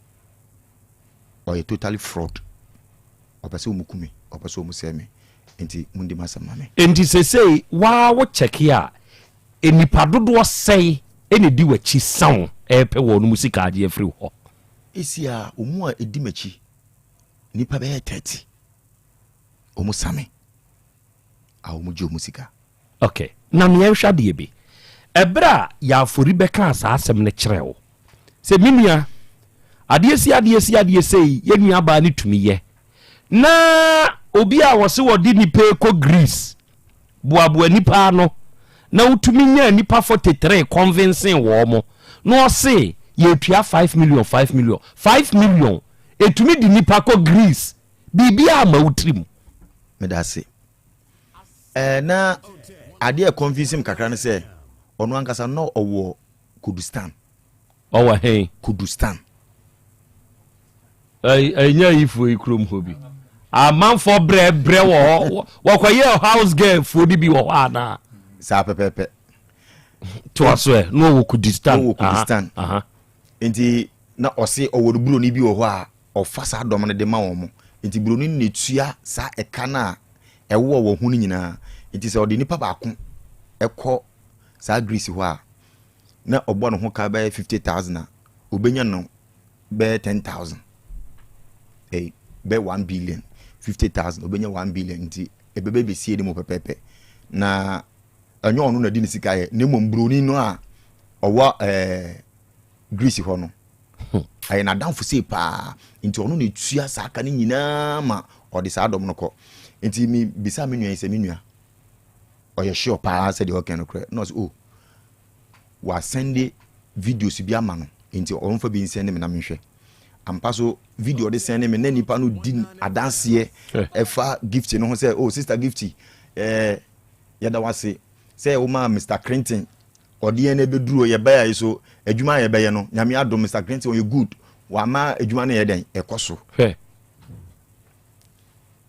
ɔyɛ totally fraud ɔpɛ sɛ ɔmukume ɔpɛ sɛ ɔmusɛ me nti mundi masɛm ma me nti sesei waa wo check a enipa dodoɔ sɛe ene di wachi sawo epe wo no musika ade afiri ho esia omu a edimachi nipa be 30 omu same a omu je musika. Okay, na me hwa de bi ebra ya afori beka asasem ne kyerɛw se minua ade sei ye nua ba ne tumiye na obi a wose wodi nipa ko Greece boaboa nipa no na utumi nya nipa 43 convincing wo mo no se ye tua 5 million etumi di nipa ko Greece bibia ma utrim me da se na ade convincing kakra ne se ono ankasa no owo Kurdistan owo hey Kurdistan nya ifo ikrom hobi a man for bre wo kwaye house girl for di bi wo ana sa pepepe to aso no wo Kurdistan aha enti na ose owo buro ni bi wo ho a ofasa adom ne de ma wo mo enti buro ni netua sa eka na ewo wo hu ni nyina enti se odi nipa ba ko ekọ sa Greece ho a na obo no ho ka ba 50,000 obenya no be 10,000 be 1 billion 50,000 obenya 1 billion nti ebebe be sie de mo pepepe na anyo onu na di ni sika ye ne mo mbroni no a owa Greece ho no ayi na danfo se pa nti onu na tua saka ni nyina ma odi sa adom no ko nti mi bisa menua ise menua oye sure pa se de okay no kre no so wa send videos bi ama no nti on fa bi send me na menhwe ampa so video de send me na nipa no din adanse efa gift no ho say oh sister gifty yada wase say o ma Mr Clinton odi na beduro ye baya so adwuma ye beye no nyame adom Mr Clinton o ye good wa ma adwuma na ye den ekoso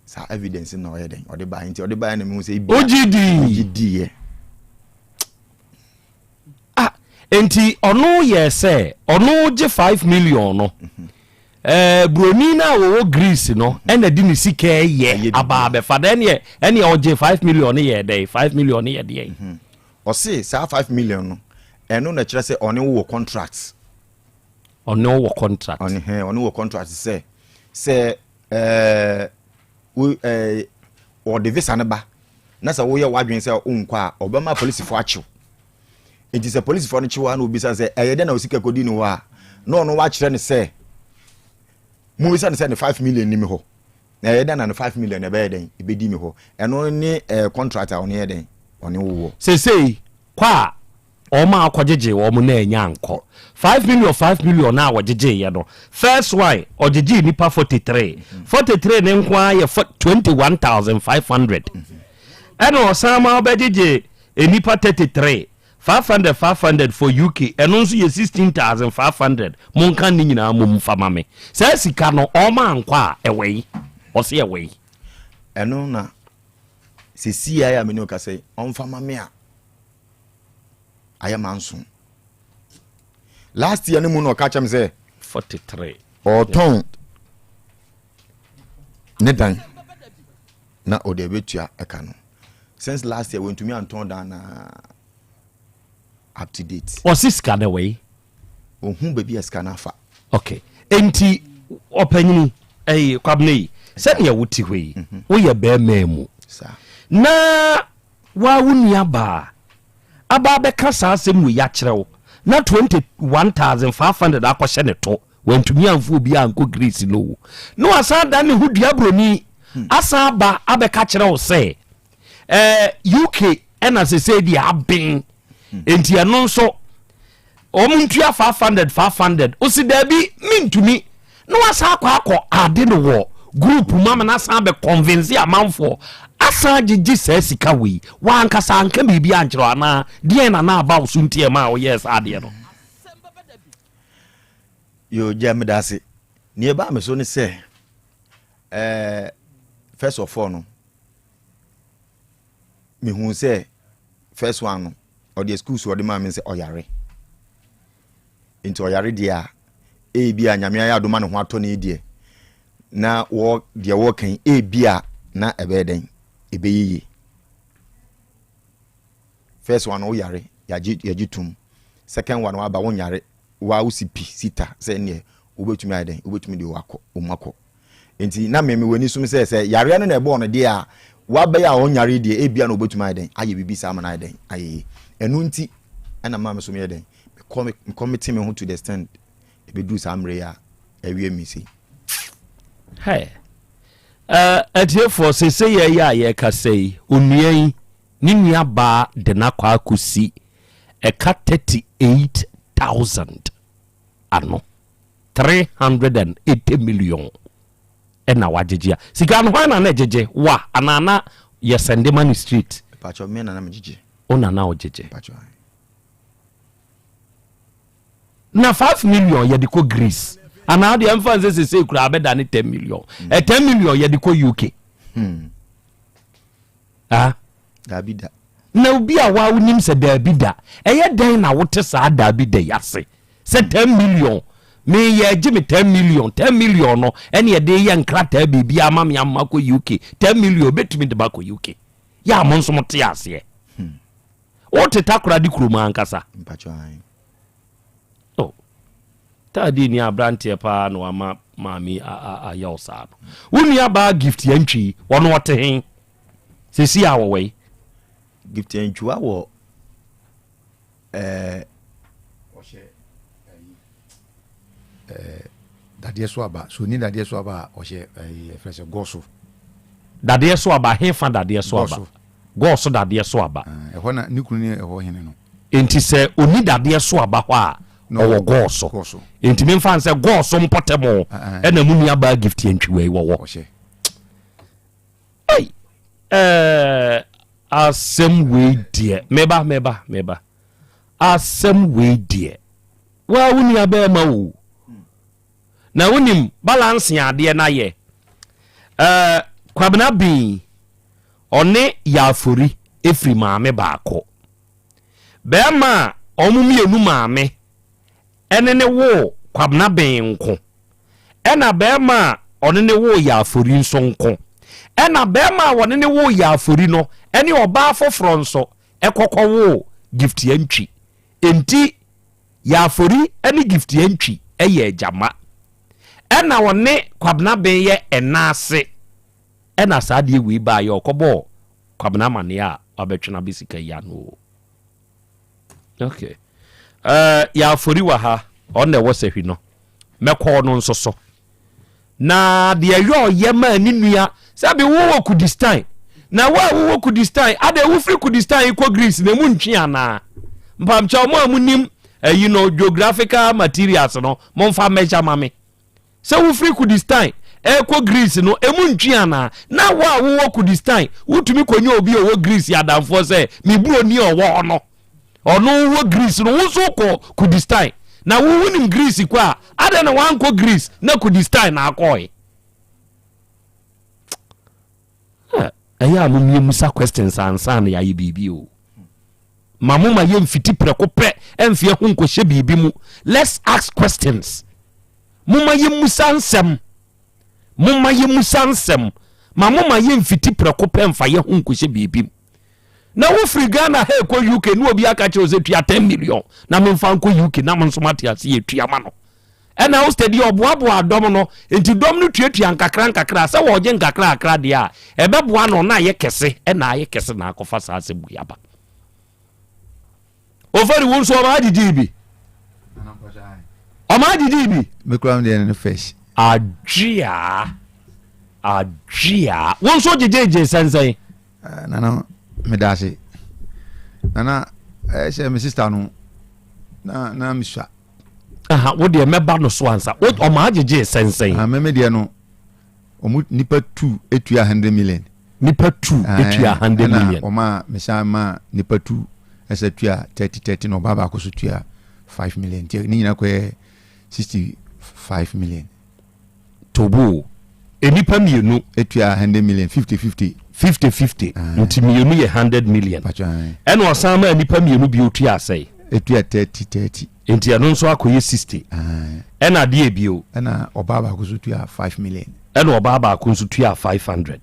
sa evidence na o ye den odi ba nti odi ba na me say bi ogidi ye enti ono ye say ono je 5 million no broni na wo Greece no ena di ni sika ye aba be fa den ye ene o je 5 million ye dey 5 million ye dey o say sa 5 million no eno na kire say one wo contract ono wo contract ono wo contract say we o de visa na ba na sa wo ye wadwen say onkwa a obama police fo achew enti say police fo no chewa na obisa say eyede na osika kodi ni wa no no wa kire ne say mu bisa ne say 5 million ni me ho na eyede na 5 million e be yeden e be di me ho eno ni contractor on yeden on wo sei kwa o ma akwajeje wo mu na enya anko 5 million na wajeje ye no first one ojeje nipa 43 ne nkwa ye 21,500 eno osama obejeje enipa 33 500 for UK eno nso ye 16,500 monka ni nyina mum fama me sai sika no o ma ankwa ewei o se ewei eno na sisi ya me no ka say on fama me a ayamanso last year ni mu no ka chem say 43 oton ne dan na o de betua eka no since last year when to me anton dan up to date o siska na way ohun baby eska na fa okay enti opanyini kwabne se ne wuti hwe wo ye be memu na wa wunia ba aba be kasa asem we ya kyerɛw na 21,500 akwɔhyɛ ne to wantumi amfo bi anko Greece no no asa da ne ho dua broni asa ba abɛka kyerɛw sɛ UK ɛna sese di aben enti ɛno nso omuntua 500 osi da bi mintumi no asa akɔ ade no wo group mama na asa be convince amanfo asa gigi sa sika we wa ankasa anka bibi ankyerɛ ana de na na aba so ntie ma wo yes ade no yo jam dase ne ba me so ne se first of all no me hu se first one no or the school so the man me say oyare into oyare dia bi anyame ya adoma ne ho ato ne die na wo de wo kan bi a na ebeden ebeyiyi first one oyare yaji tum second one wa ba won yare wa usipi sita say ne obetumi aden obetumi de wako omako enti na me wani sum say yare no na ebo no de a wa be ya onyare de e bia no obetumi aden aye bibi sa amana aden aye enu nti ana ma me sum ye den committee me to the stand e be do samre ya ewie mi si hey atie for say ye ka say onuan ni nua ba de na kwa akusi e ka 38,000 ano 380 million ena wajejia sika no hwan na jeje wa anana ye sende man street pacho me na mjeje ona na ojeje pacho na 5 million ye de ko Greece ana de emfanse se kura abeda ni 10 million 10 million ye de ko UK dabida na obi a wa unim se dabida eye den na wote sa dabida yase se 10 million me ye gime 10 million no ene ye de ye nkrata bibi ama me amma ko UK 10 million betumi de ba ko UK ya mo nso mote ase wote takura di kuruma ankasa mpacho ai tadi ni abrante pa no ama mami a Yaw sa no woni aba gift yantwi wono wote hen sesi awo we gift yantwi awo dadeɛ so aba so ni dadeɛ so aba ɔhye fresh goso dadeɛ so aba he fa dadeɛ so aba goso dadeɛ so aba ɛhɔ na ni kunu ni ɛhɔ hene no enti sɛ oni dadeɛ so aba hɔ a ɔwɔ goso enti me mfa sɛ goso mpɔtɛmo ɛna mu ni aba gift yantwi we wɔwɔ ɔhye asɛm we deɛ meba asɛm we deɛ wa woni aba ma wo na wonim balance ade na ye kwabena bin one yafori efri maame baako be ma omumienu maame ene ne wo kwabena bin nko ena be ma one ne wo yafori nso nko ena be ma one ne wo yafori no ene oba foforo nso ekokọ wo gift yantwi enti yafori ene gift yantwi eye jama ena wone kwabena ben ye enase ena saade wi ba ye okobo kwabena mane a abetwena bisika ya no okay ya fori wa ha onne wo sehwi no mekọ no nsoso na de yo ye ma ni nua sabi wo Kurdistan na wo Kurdistan ade wo free Kurdistan ko Greece na mu ntwe ana mpamcha mo amunim geographical materials no mo mfa measure mame se wo free Kurdistan ko Greece no emu ntwiana na wo Kurdistan wutumi konye obi o wo Greece adamfo se me buro ni owo no ono wo Greece no wo so ko Kurdistan na wo wunim Greece kwa ade na wan ko Greece na Kurdistan na akoi aya mo mi musa questions ansa na yayi bibi o mamuma ye mfiti preko pe emfie ho nkohye bibi mu let's ask questions mumma ye musansem mamuma ye mfiti preko pe emfa ye ho nkohye bibi na wo free Ghana he ko UK no obi aka che o se tua 10 million na me mfa nko UK na mo nso mate ase ye tua ma no ena wo steady oboabo adom no enti dom no tuatua nkakra se wo je nkakra de a ebeboa no na ye kese ena ye kese na akofa sa ase buyaba ofari won so ma didibi oma didibi me kram de no fish ajia won so jejeje sensei nana me dase nana she me sister no na misha aha wo de meba no so ansa wo oma jeje sensei me de no omu nipa 2 etua 100 million nipa 2 etua 100 million oma me sha ma nipa 2 esa tua 30 no baba ko so tua 5 million ti ni nyina ko 65 million tobo enipa mienu etua 100 million 50 nti mienu ye 100 million eno osama enipa mienu bi otua asai etua 30 enti eno nso akoye 60 ena de ebio ena obaba ko so tua 5 million ena obaba ko so tua 500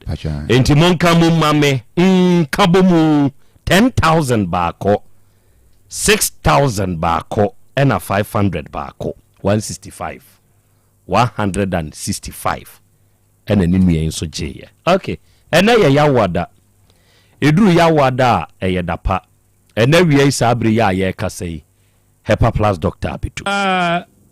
enti monka mo mame kabo mu 10,000 baako 6,000 baako ɛna 500 baako 165 165 ɛna ne nua nso gyeeɛ. Okay, ɛnɛ yɛ yawada eduru yawada a ɛyɛ dapa ɛnɛ wie saa bere yɛ a yɛrekasa yi Hepa Plus doctor abetu.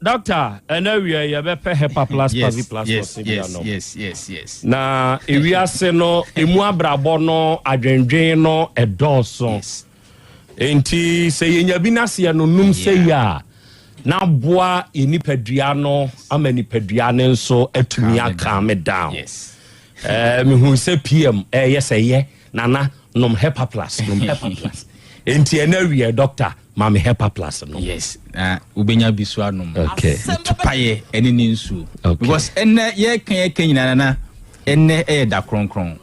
Doctor, ɛnɛ wie yɛbɛpɛ Hepa Plus Pavi Plus yes. Na ewiase no emu abrabɔ no adwendwen no ɛdɔɔso. Enti sɛ yɛnya bi n'aseɛ no num sɛ yi a na boa nipadua no ama nipadua no nso atumi aka me down. Mehu sɛ PM ɛyɛ sɛ yɛ nana nom Hepa Plus enti ɛna wie doctor ma me Hepa Plus no. Yes, ubenya bisu anom. Okay. Tupaye ene ni nsu. Because ene ye kan nyina na ene da kronkron.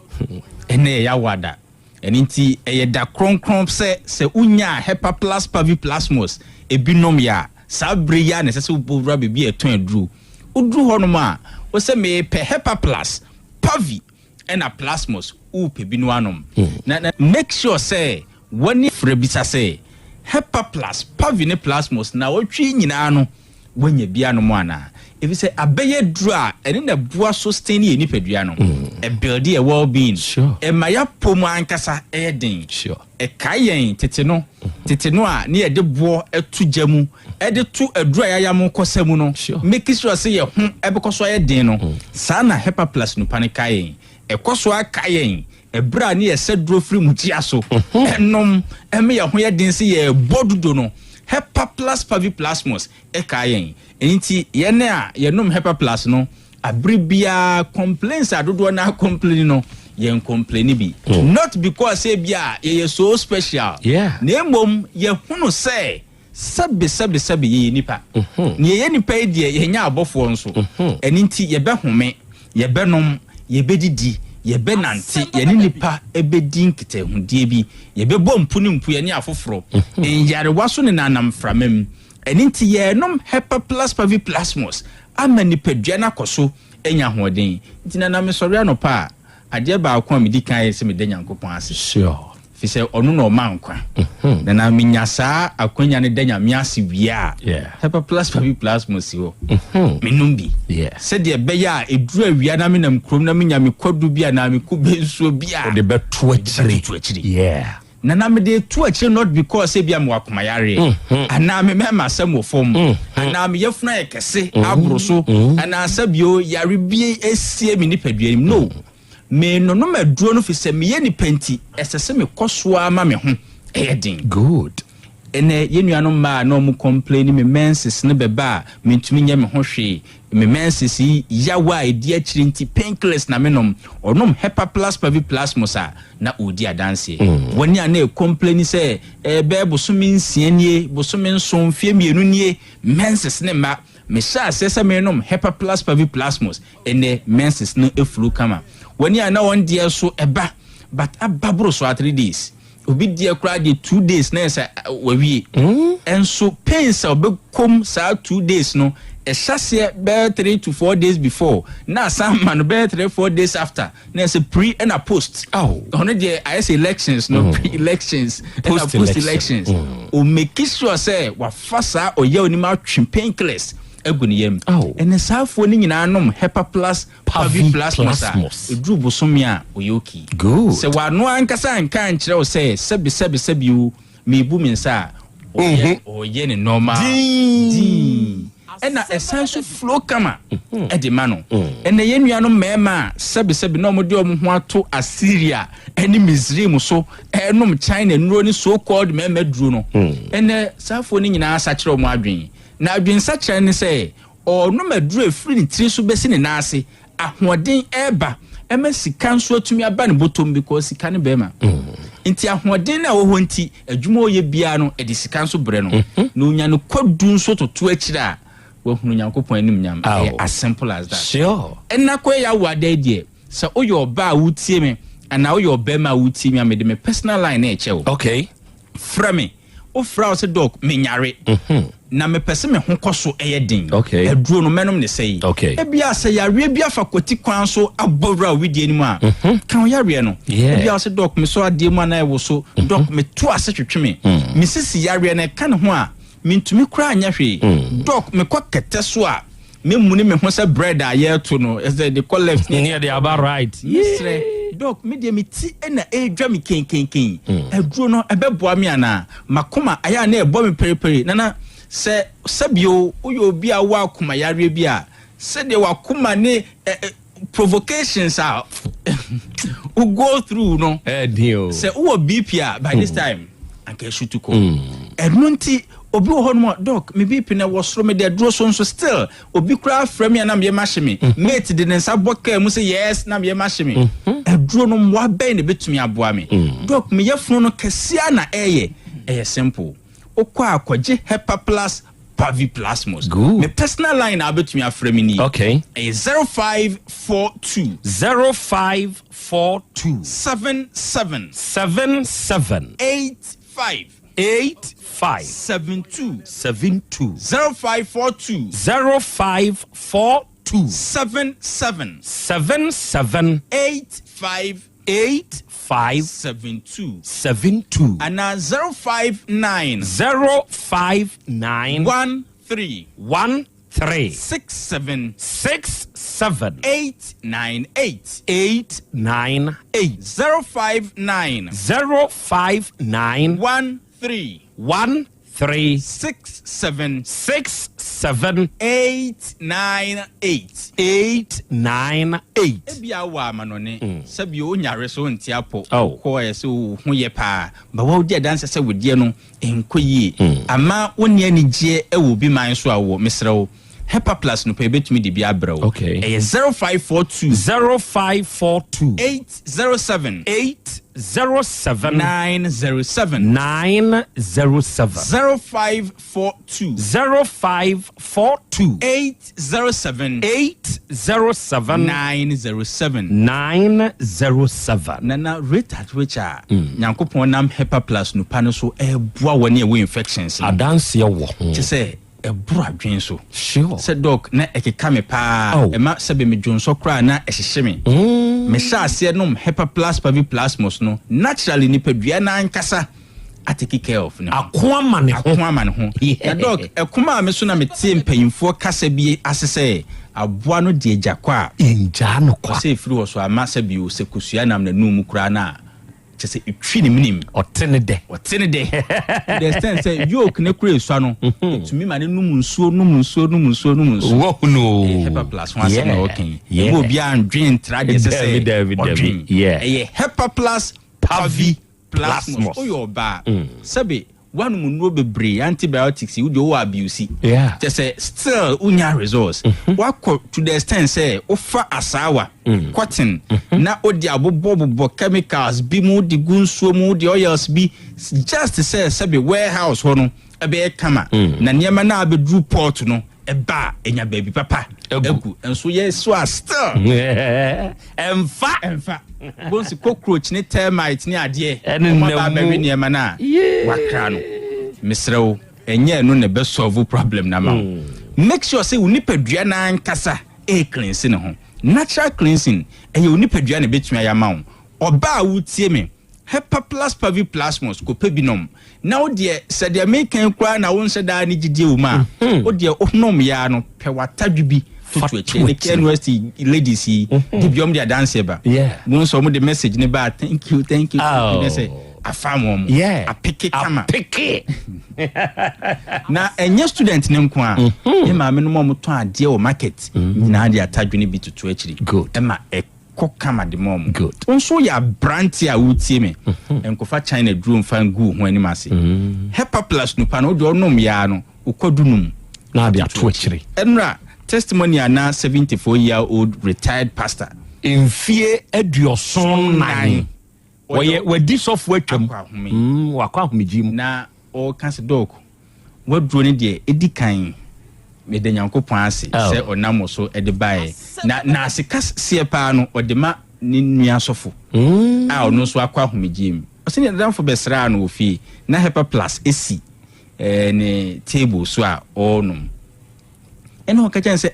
Ene ya wada. Ene nti da kronkron se unya Hepa Plus Pavi Plasmos ebinom ya sabre ya na se ubura bebi eton aduru. Uduru hono ma o se me pe Hepa Plus Pavi ena Plasmos u pe binu anom. Na make sure say woni frebisa say Hepa Plus Pavi ne Plasmos na wotwi nyina no wanya bia no mo ana if say abeye dru a ene na bua sustain ye nipadua no e build a well being e maya pomu ankasa e den e kayen tete no a ne ye de bo etu jamu e de tu adru a yaya mo kosamu no make sure say ye ho e be koso ye den no sa na Hepa Plus no pane kayen e koso akayen ebra ne ye sedro free mutia so enom eme ye ho ye den se ye bodudo no Hepa Plus Pavi Plasmos ekayen enti ye ne a ye nom Hepa Plus no abribia complaints adodo na complain no ye complain bi not because say bia ye so special na emom ye hunu say sabe ye nipa ye nipa de ye nya abofo nso enti ye be home ye be nom ye be didi ye be nante ye nipa ebedi nkete hundie bi ye be bom puni mpu ye ne afoforo enjare waso ne nanam framem eninti ye nom Hepa Plus Pavi Plasmos ama nipadua na koso enya hoden ntina na me sori anopa ade ba akwa me dikan se me da Nyankopon ase fi se onu no mankwa na me nyasa akwanya ne da Nyame ase bia Hepa Plus Pavi Plasmos yo me numbi se de be ya eduru awia na me nam krom na me nyame kwadu bia na me kubensuo bia de beto akiri na me de to akiri not because se bia me wakoma yare ana me mema sam wo fom ana me yefuna yekese abroso ana sabio yare bie esie me nipadua no me no maduro no fi se me ye ni penti esese me kosoa ma me ho edin good ene yenua no ma no mu complain me menses ne beba me ntumi nya me ho hwe me menses yawa edi akiri nti painkillers na me nom onom Hepa Plus Pavi Plasmos na odi adanse woni ana e complain se be bosumi nsia nie bosumi nson fie mienu nie menses ne ma me sha se me nom Hepa Plus Pavi Plasmos ene menses no efuru kama woni ana won dia so eba but ababro so 3 days obi dia kra de 2 days na esa wawie enso pains obekom sa 2 days no esase be 3 to 4 days before na some man be 3-4 days after na esa pre and a post ono de is elections no pre-elections and a post elections o make sure say wa fasa oye onima painkillers eguniyem ene safo ni nyina nom Hepa Plus Pavi Plasmos edru bosomia oyoki good se wa no ankasa anka nkire o se sebi u mebu minsa oye ne normal di ena essential flow kama ede mano ene yenua no mema sebi no mode ho ato Assyria ene Misraim so enom China nuro ni so called mema duro no ene safo ni nyina asakire o mo adwen na adwensa kyerɛ ne sɛ ɔno maduru efiri ne tiri so besi ne naase ahoɔden eba ema sika nso atumi aba ne bottom because sika ne bema nti ahoɔden na wɔhɔ nti adwuma oyɛ bia no edi sika nso brɛ no na onya no kwadu nso toto akyira a wɔhunu Nyankopɔn anim nyam as simple as that ɛna kɔ ya wada die sɛ oyɛ ɔba a wutie me ana oyɛ ɔbɛma a wutie me amede me personal line na ɛkyɛ wo okay fra me o fra o se doc me nyare na me pese me ho koso eyedin eduro no menom ne sei ebia se yare bia fa kwati kwan so abowra widie ni mu a kan yare no ebia se doc me so ade mu na e wo so doc me to ase twetwe me sisi yare na ka ne ho a mintumi kura anya hwe doc me kwa kete so a me muni me ho se bread a ye to no is the call left near the about right yes doc me de me ti na edwa me ken eduro no ebeboa me ana makoma aya na ebo me periperi nana se sabio uyo bi a wa akoma yare bi a se de wa akoma ne provocations are who go through no deal say who BP by this time and can shoot to come nunti obi wo hono doc me BP na was from the draw so still obi kra from me na me machine mate de nsa boka mu say yes na me machine draw no wa ben ne betumi aboa me doc me yefunu no kesia na eye simple okwa akwaje hepa plus Pavi Plasmos. Good. My personal line I'll bet me a frame. Okay. 0542 0542 77 85 72 0542 77 85 72 and 059 13 67 898 059 13 67 898 ebia wa manone sabi o nyare so ntiapo ko yeso hu ye pa ba wo dia dance se wodie no enkoyie ama woni anigye e wo bi man so awo mesrewo Hepa Plus no pay betumi de bia bro. Okay. 0542 807 907 0542 807 907 Nana rate at which are Yankopon nam Hepa Plus no pano so boa woni e infections. Adanse wo. Ti say e bro adwen so. Sure. Say doc na ekeka me pa e ma sebe me dwonso kra na ehyehye me. Me sha ase no Hepa Plus Pavi Plasmos no naturally ni padua na ankasa atake care of no. Akoama ne ho. Na doc ekuma me so na me tie mpanyimfo kasa bi asese aboa no de agakwa enja no kwa. Say free so ama sabi o sekusua nam na num kra na chese etwi ne minim otene de the stand say yoke ne kure so no to me ma ne num nsuo wo no Hepa Plus one say okay e go bia andwen trade say Hepa Plus Pavi Plasmos oyo ba sabi one munuo bebre antibiotics you do abuse just still unya resource wako to the extent say offer asawa cotton na odi abobo chemicals bi mu di gunsuo mu di oils bi just say sabi warehouse ho no ebe kama na niema na abedru port no eba enya baby papa egu enso yes so still emfa bonsi cockroach ni termite ni ade ma ba baby niema na wakra no misrew enye no ne be solve problem na ma make sure say unipadua na ankasa cleansing ho natural cleansing unipadua ne betumi ayama oba wutie me Hepa Plus Pavi Plasmos ko pebinom na wo de se de mekan kwa na wo nse da ne gidie wo ma wo de onom ya no pe watadwi tutu eche ne university ladies yi di biom dia dance ba mo so mo de message ne ba thank you they say afamo mo apike kama na enye student ne nko a e ma me no mo to ade o market nyina de atadwi ne bi tutu echiri e ma kama de mom good onso ya branti a wutie me enkofa China drone fan gu ho ani mase Hepa Plus no pa no de onom ya no ukodunum na de ato akire enra testimony ana 74-year-old retired pastor enfie aduoson nan wadi software twam wakwa homejim na o kanse dog wadro ne de edikan me de Nyankopon ase se onamo so e de bae na asikas sie pa no o de ma ni nua sofo a ono so akwa homejim o se ne danfo besra no ofi na Hepa Plus esi ne table so a onum eno ka chen se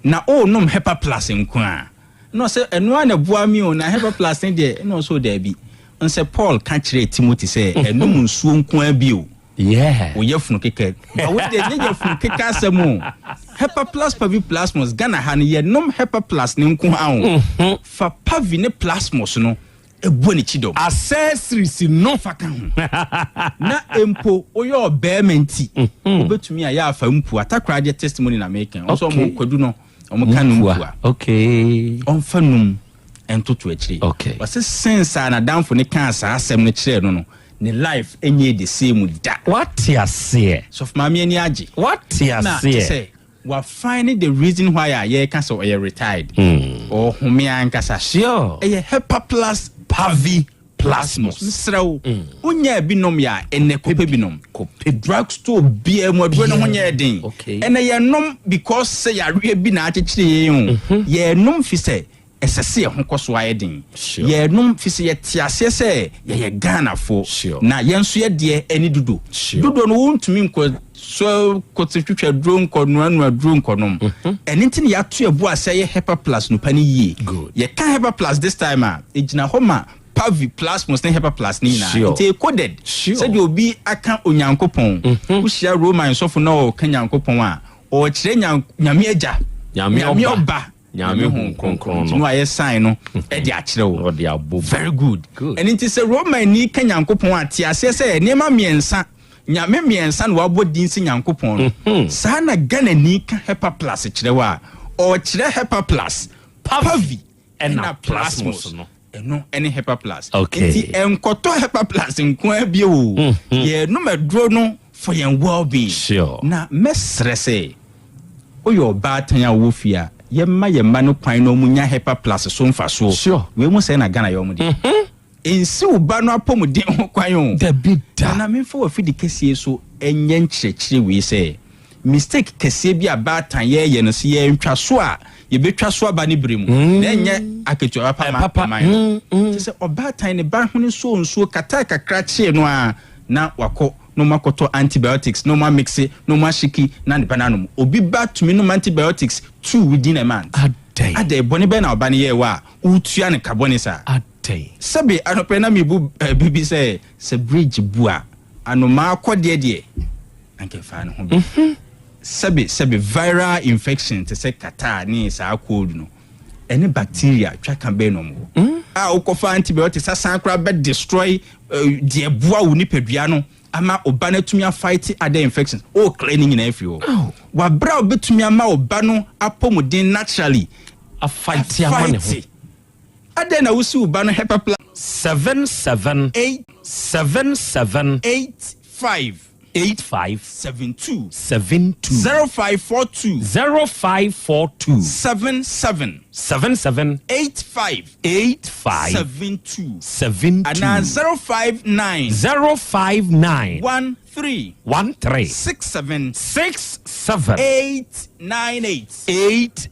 na onum Hepa Plus nko a no se eno ana bua mi o na Hepa Plus ne de no so da bi nse Paul ka kire Timothy se enum nsuo nko a bi o Yeah. We have from Keke. But what they need from Keka Samu. Hepa plus Pavi Plasmos, Ghana Hani, ye nom Hepa plus Nimku Aun. For Pavine Plasmos, no. A bonichido. Accessories no fakan. Na empo oyo bearmenti. Obetumi aya fa mpu atakra de testimony na making. Also mo kwadu no. Omo kanu mpu. Okay. Onfanum entoto akire. Okay. Wase sense na danfo ne kan sa asem ne kire no no. Ne life enye the same da. What you say? So for mama ani age. What you say? We finding the reason why I can so retired. Or home ankasa. Sure. Hepa plus Pavi Plasmos. Misrao. Unya binom ya ene kope binom. Kope drugstore beer mo dwe no honya den. Okay. Ene ye nom because say ya re bi na akyekire ye ye nom fi say esese ho koso ayedin. Ye nom fi say ye tiase say ye Ghana fo. Na ye nso ye de eni dudo. Dudo no wontumi nko so kotitwitwa drone kono anu drone konom. Anything ya to ebu ase ye Hepa Plus no pani ye. Ye kan Hepa Plus this time ejina homa Pavi Plus must Hepa Plus ni na. It coded. Said you be aka onyankopon. Ushia Roman so for no kanyankopon a o kire nyame agya. Nyame oba. Nyame hu konkron no aye sign no e de akire wo. De abo. Very good. And it is a Roman ni kanyankopon ati ase say niema miensa nyame miensa no wabo dinsi nyankopon sa na Ghana ni ka Hepa Plus kirewa o kire Hepa Plus Pavi na Plasmos no eno ene Hepa Plus enti enkoto Hepa Plus nko abie o ye no medro no for your well-being na mesrese oyo batan ya wofia ye ma no kwan no munya Hepa Plus so mfa so we mu se na Ghana yo mu de ensi uba no apomuden ho kwan da bida na me for afidi kese so enye nkyekire we say mistake kese bi abatan ye no se ye ntwa so a ye betwa so aba ne bremu na enye aketu papa man se obatan ne ba ho so nsuo kata kakra chie no a na wako no makoto antibiotics no ma mixe no ma shiki na ne bananum obi ba tumi no antibiotics 2 within a month ade boni be na oba ne ye wa utua ne carbonisa sabe anopena mi bu bibi say se bridge bua anoma akode de anke fa no ho sabe viral infection te se kata ni sa cold no any bacteria twa kan be no mo ukofa antibiotics asankra be destroy de bua wo ni padua no ama oba na tumi fight other infections cleaning na afio wa bra obetumi ama oba no apomuden naturally a fight ya mane ho adena wusi uba no Hepa Plus 7787788572 0542 778572 and 059 13 67 898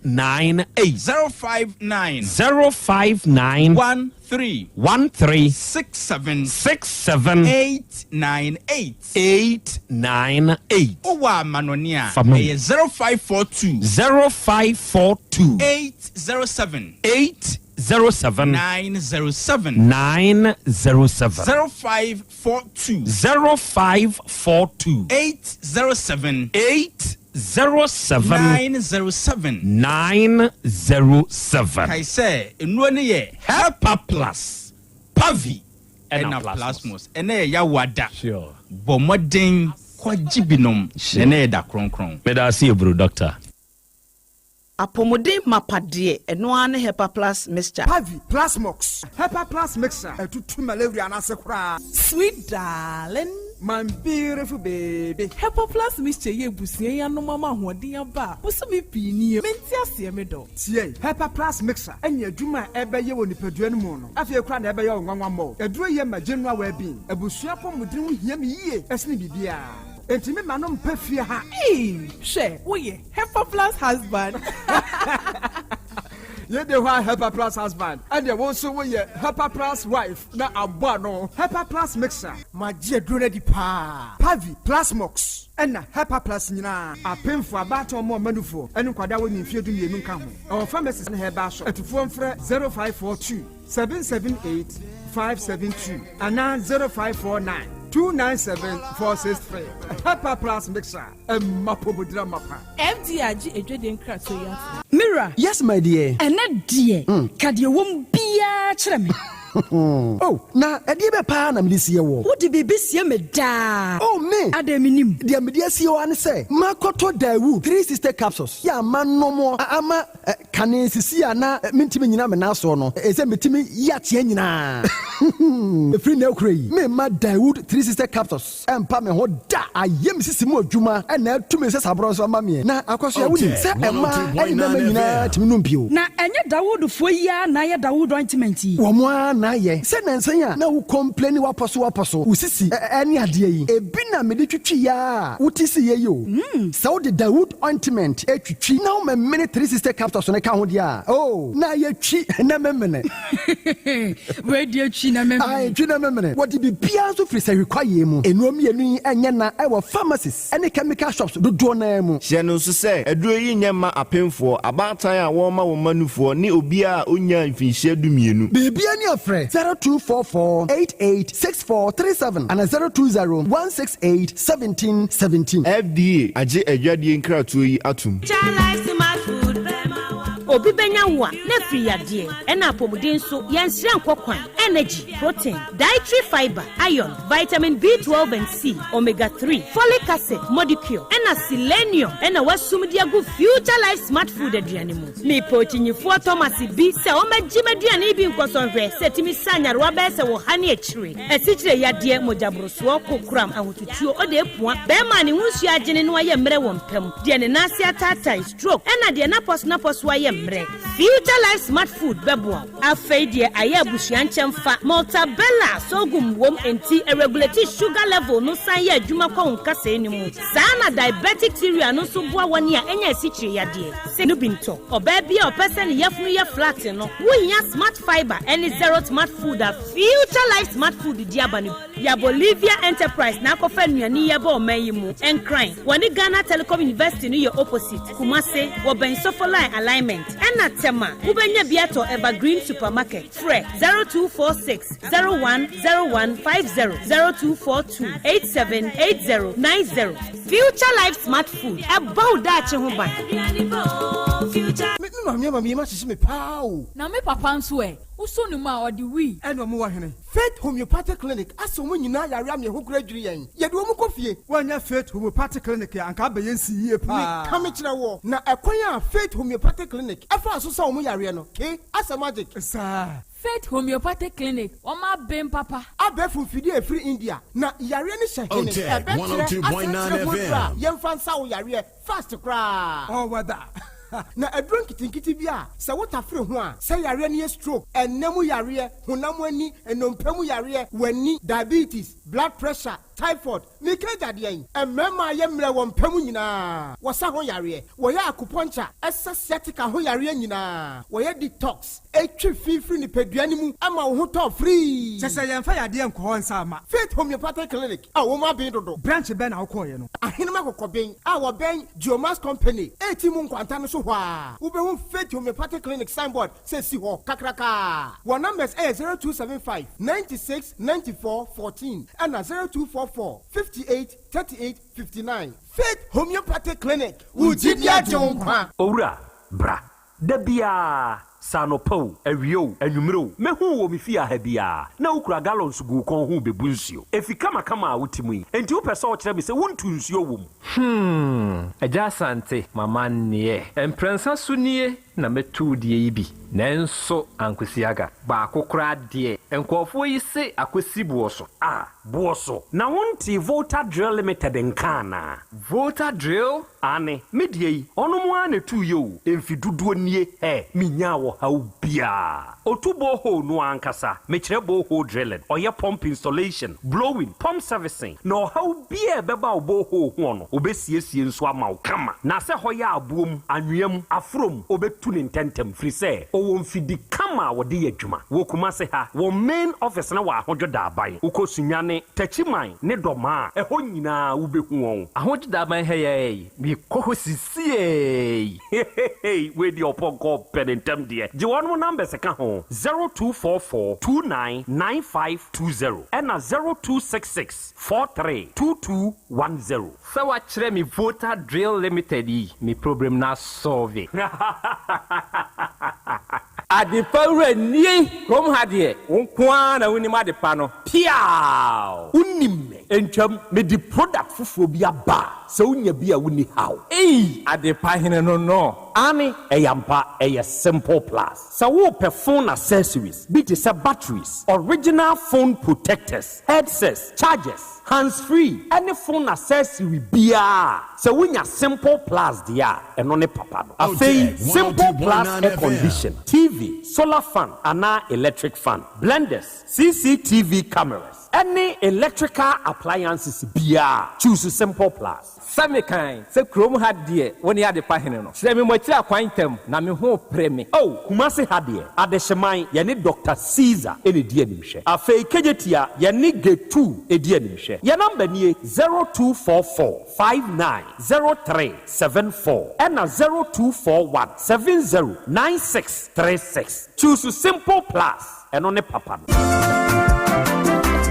059 13 67 898 Owa manonia 0542 807 907 0542 807 907 kai say enu ne ye Hepa Plus Pavi and Plasmos ene ya wada bo modern kwajibinom ene da kronkron me da see bro doctor apomode mapade eno ane Hepa Plus mixture Pavi Plasmox Hepa Plus mixture etutu malaria na sekura sweet darling my beautiful baby Hepa Plus mixture ye busie ya no mama hoden aba usumi pini menti ase me do tie Hepa Plus mixture enya adwuma ebeye woni padua no mu no afie kura na ebeye onwanwa mo eduro ye ma general well-being abusua pomodin hia me yie esne bibia Entimi manom pefia ha. She, oye, Hepa Plus husband. Ye de wa Hepa Plus husband. And ye also we Hepa Plus wife. Na abwa no. Hepa Plus mixer. Ma je drone di pa. Pavi Plasmox. Ena Hepa Plus nyina. Apemfo abato mo manufo. Enu kwada wo ni fie du yenu nka ho. Our pharmacies na heba so. Etufo mfre 0542 778 572 ana 0549 297-463. Pepper Plus Mixer. Mapobudra Mapa. FDRG Edwin Kratoya. Mira. Yes, my dear. And that dear. Kadia won't be a chame. Oh, na edibe pa na me sie wo. Wo de bebe sie me da. Oh me. Ademinim. Dia me dia sie wo an say. Makoto Dawu 3 sister capsules. Ya man no mo ama kane sisi ana mentimi nyina me na so no. Ese metimi ya tie nyina. Free na ukrai. Me ma Dawood 3 sister capsules. Empa me ho da ayem sisi mu adwuma na tumi se sabro so ma me. Na akoso ya wuni se ema eni na nyina timi no mpio. Na enye Dawood fo ya na ya Dawood ointment yi. Wo mo na ye se nansan ya na wo complain waposo usisi eni ade yi ebi na me de twitwi ya wutisi ye yo se wo de Dawood ointment etwitwi na wo me 3 sister capsules ne ka ho dia oh na ye twi na memene we de twi na memene ai twi na memene what be bia so free say require mu enuom yenu enye na e wo pharmacies ene chemical shops do na mu hye no so say aduro yi nyema apemfo abatan a wo ma wo manufo ni obi a onya mfinhye dumienu bibia ni afre 0244886437 and 0201681717 FDA aje adwadie nkratoyi atum obi benya wa na free yade ena apomuden so yansire nkokwan energy protein dietary fiber iron vitamin B12 and C omega 3 folic acid molecule ena selenium ena wasumdi agu future life smart food aduane mu me pochinyifo Thomas bi se o magima aduane bi nkosonhwe setimi sanyare wa be se wo hane akire esichire yade mojabroso kokram ahotutuo o de epua be ma ne hunsu agene no aye mre wo mpam de ne nase atata stroke ena de na pos aye future life smart food bebo afeidie aya busuan chemfa multabella sogum wom enti regulate sugar level no san ya adwuma kwa nkasa enimu sana diabetic theory no so boa wani a enya esichire yade se no binto oba bia opese ne yafunu ya flat no wunya smart fiber any zero smart food a future life smart food diabani ya Bolivia enterprise na akofa nuani ya ba omayimu enkran wani Ghana Telecom University no ye opposite Kumase wo ben sofolai alignment ena tema ubenya biato evergreen supermarket fre 0246 010150 0242 future life smart food about that ho ban me ma sisi me pao na me papa nso usonu ma odi wi eno mo wa hene Faith Homeopathic Clinic aso mo nyina yare am ye ho kura dwiri yen ye de wo mo kofie wanya Faith Homeopathic Clinic anka ba yensi yie pa me kame kire wo na ekwan a Faith Homeopathic Clinic afa aso sa mo yare no ke asa magic sa Faith Homeopathic Clinic oma bem papa abefu fidi e free India na yare ni shehene Otec 1029Fm yemfansa wo yare fast cra oh wada na adron kitinkiti bia se wota free ho a se yare ne stroke enemu yare honam ani enompamu yare wani diabetes blood pressure typhoid mikaja de yen emema ye mre wo mpamu nyina wo sa ho yare wo ya acupuncture sciatica ho yare nyina wo ya detox etwi fifiri ni peduani mu ama wo ho to free se yemfa yade enko nsa ama Faith Homeopathic Clinic a wo ma ben dodo branch ben na wo koye no ahenema kokoben a wo ben Geomas Company etimu nkwanta no so hwa wo be hu Faith Homeopathic Clinic signboard se si ho kakraka wo numbers 0275 96 94 14 and 0244 58 38 59 Faith Homeopathic Clinic Ujidia Jonkwa Owura bra dabia sanopo awio anwumro mehu wo mefia ha bia na ukura gallons gu kon hu bebu nsuo efika makama wutimu enti wo pese wo kire me se wontu nsuo wom Yaw Asante mama nie emprensa sunie na metu die yi bi nanso ankwesiaga ba akokra de enkofo yi se akwesi buoso buoso na wonti Volta Drill Limited nkana Volta Drill ane medie yi ono mo ane tu yo emfiduduo nie minya wo haubia otubo ho no ankasa mekire bo ho drilling oye pump installation blowing pump servicing no haubia beba obo ho no obesiesie nso ama kama na se hoya abuom anwem afrom obetu ne ntentem free se o mfidi kama wode yadwuma wo kuma se ha wo main office na wa ahojoda aban ukosunyane tachiman ne doma eho nyina wo behu won ahojoda aban heye bi kohosie we di oponko penentem de je wonu number se ka ho ho 0244299520 ɛna 0266432210 sɛ wakyerɛ me voter drill limited yi me problem na solve adepa wura nie kom ha de wonkwa na wonim adepa no piaw wonim entwam me di product fufuo bi aba sɛ wonya bi a woni haw adepa hene no ane ɛyampa ɛyɛ simple plus sɛ wo pɛ phone accessories bi te sɛ batteries original phone protectors headsets chargers hands-free any phone accessory bia so wonya simple plus dia eno ne papa no afei simple plus air condition TV solar fan ana electric fan blenders CCTV cameras any electrical appliances bia choose simple plus Samikan, se Chrome had dear when he had the pahino. Semi motia quantum, na me ho preme. Oh, Kumasi had dear. At the Shemai, yani Dr. Caesar, any dear nimshe. A fake kejetia, yani get 2, a dear nimshe. Your number near 0244-590374 and a 0241-709636. Choose simple plus and on a papa.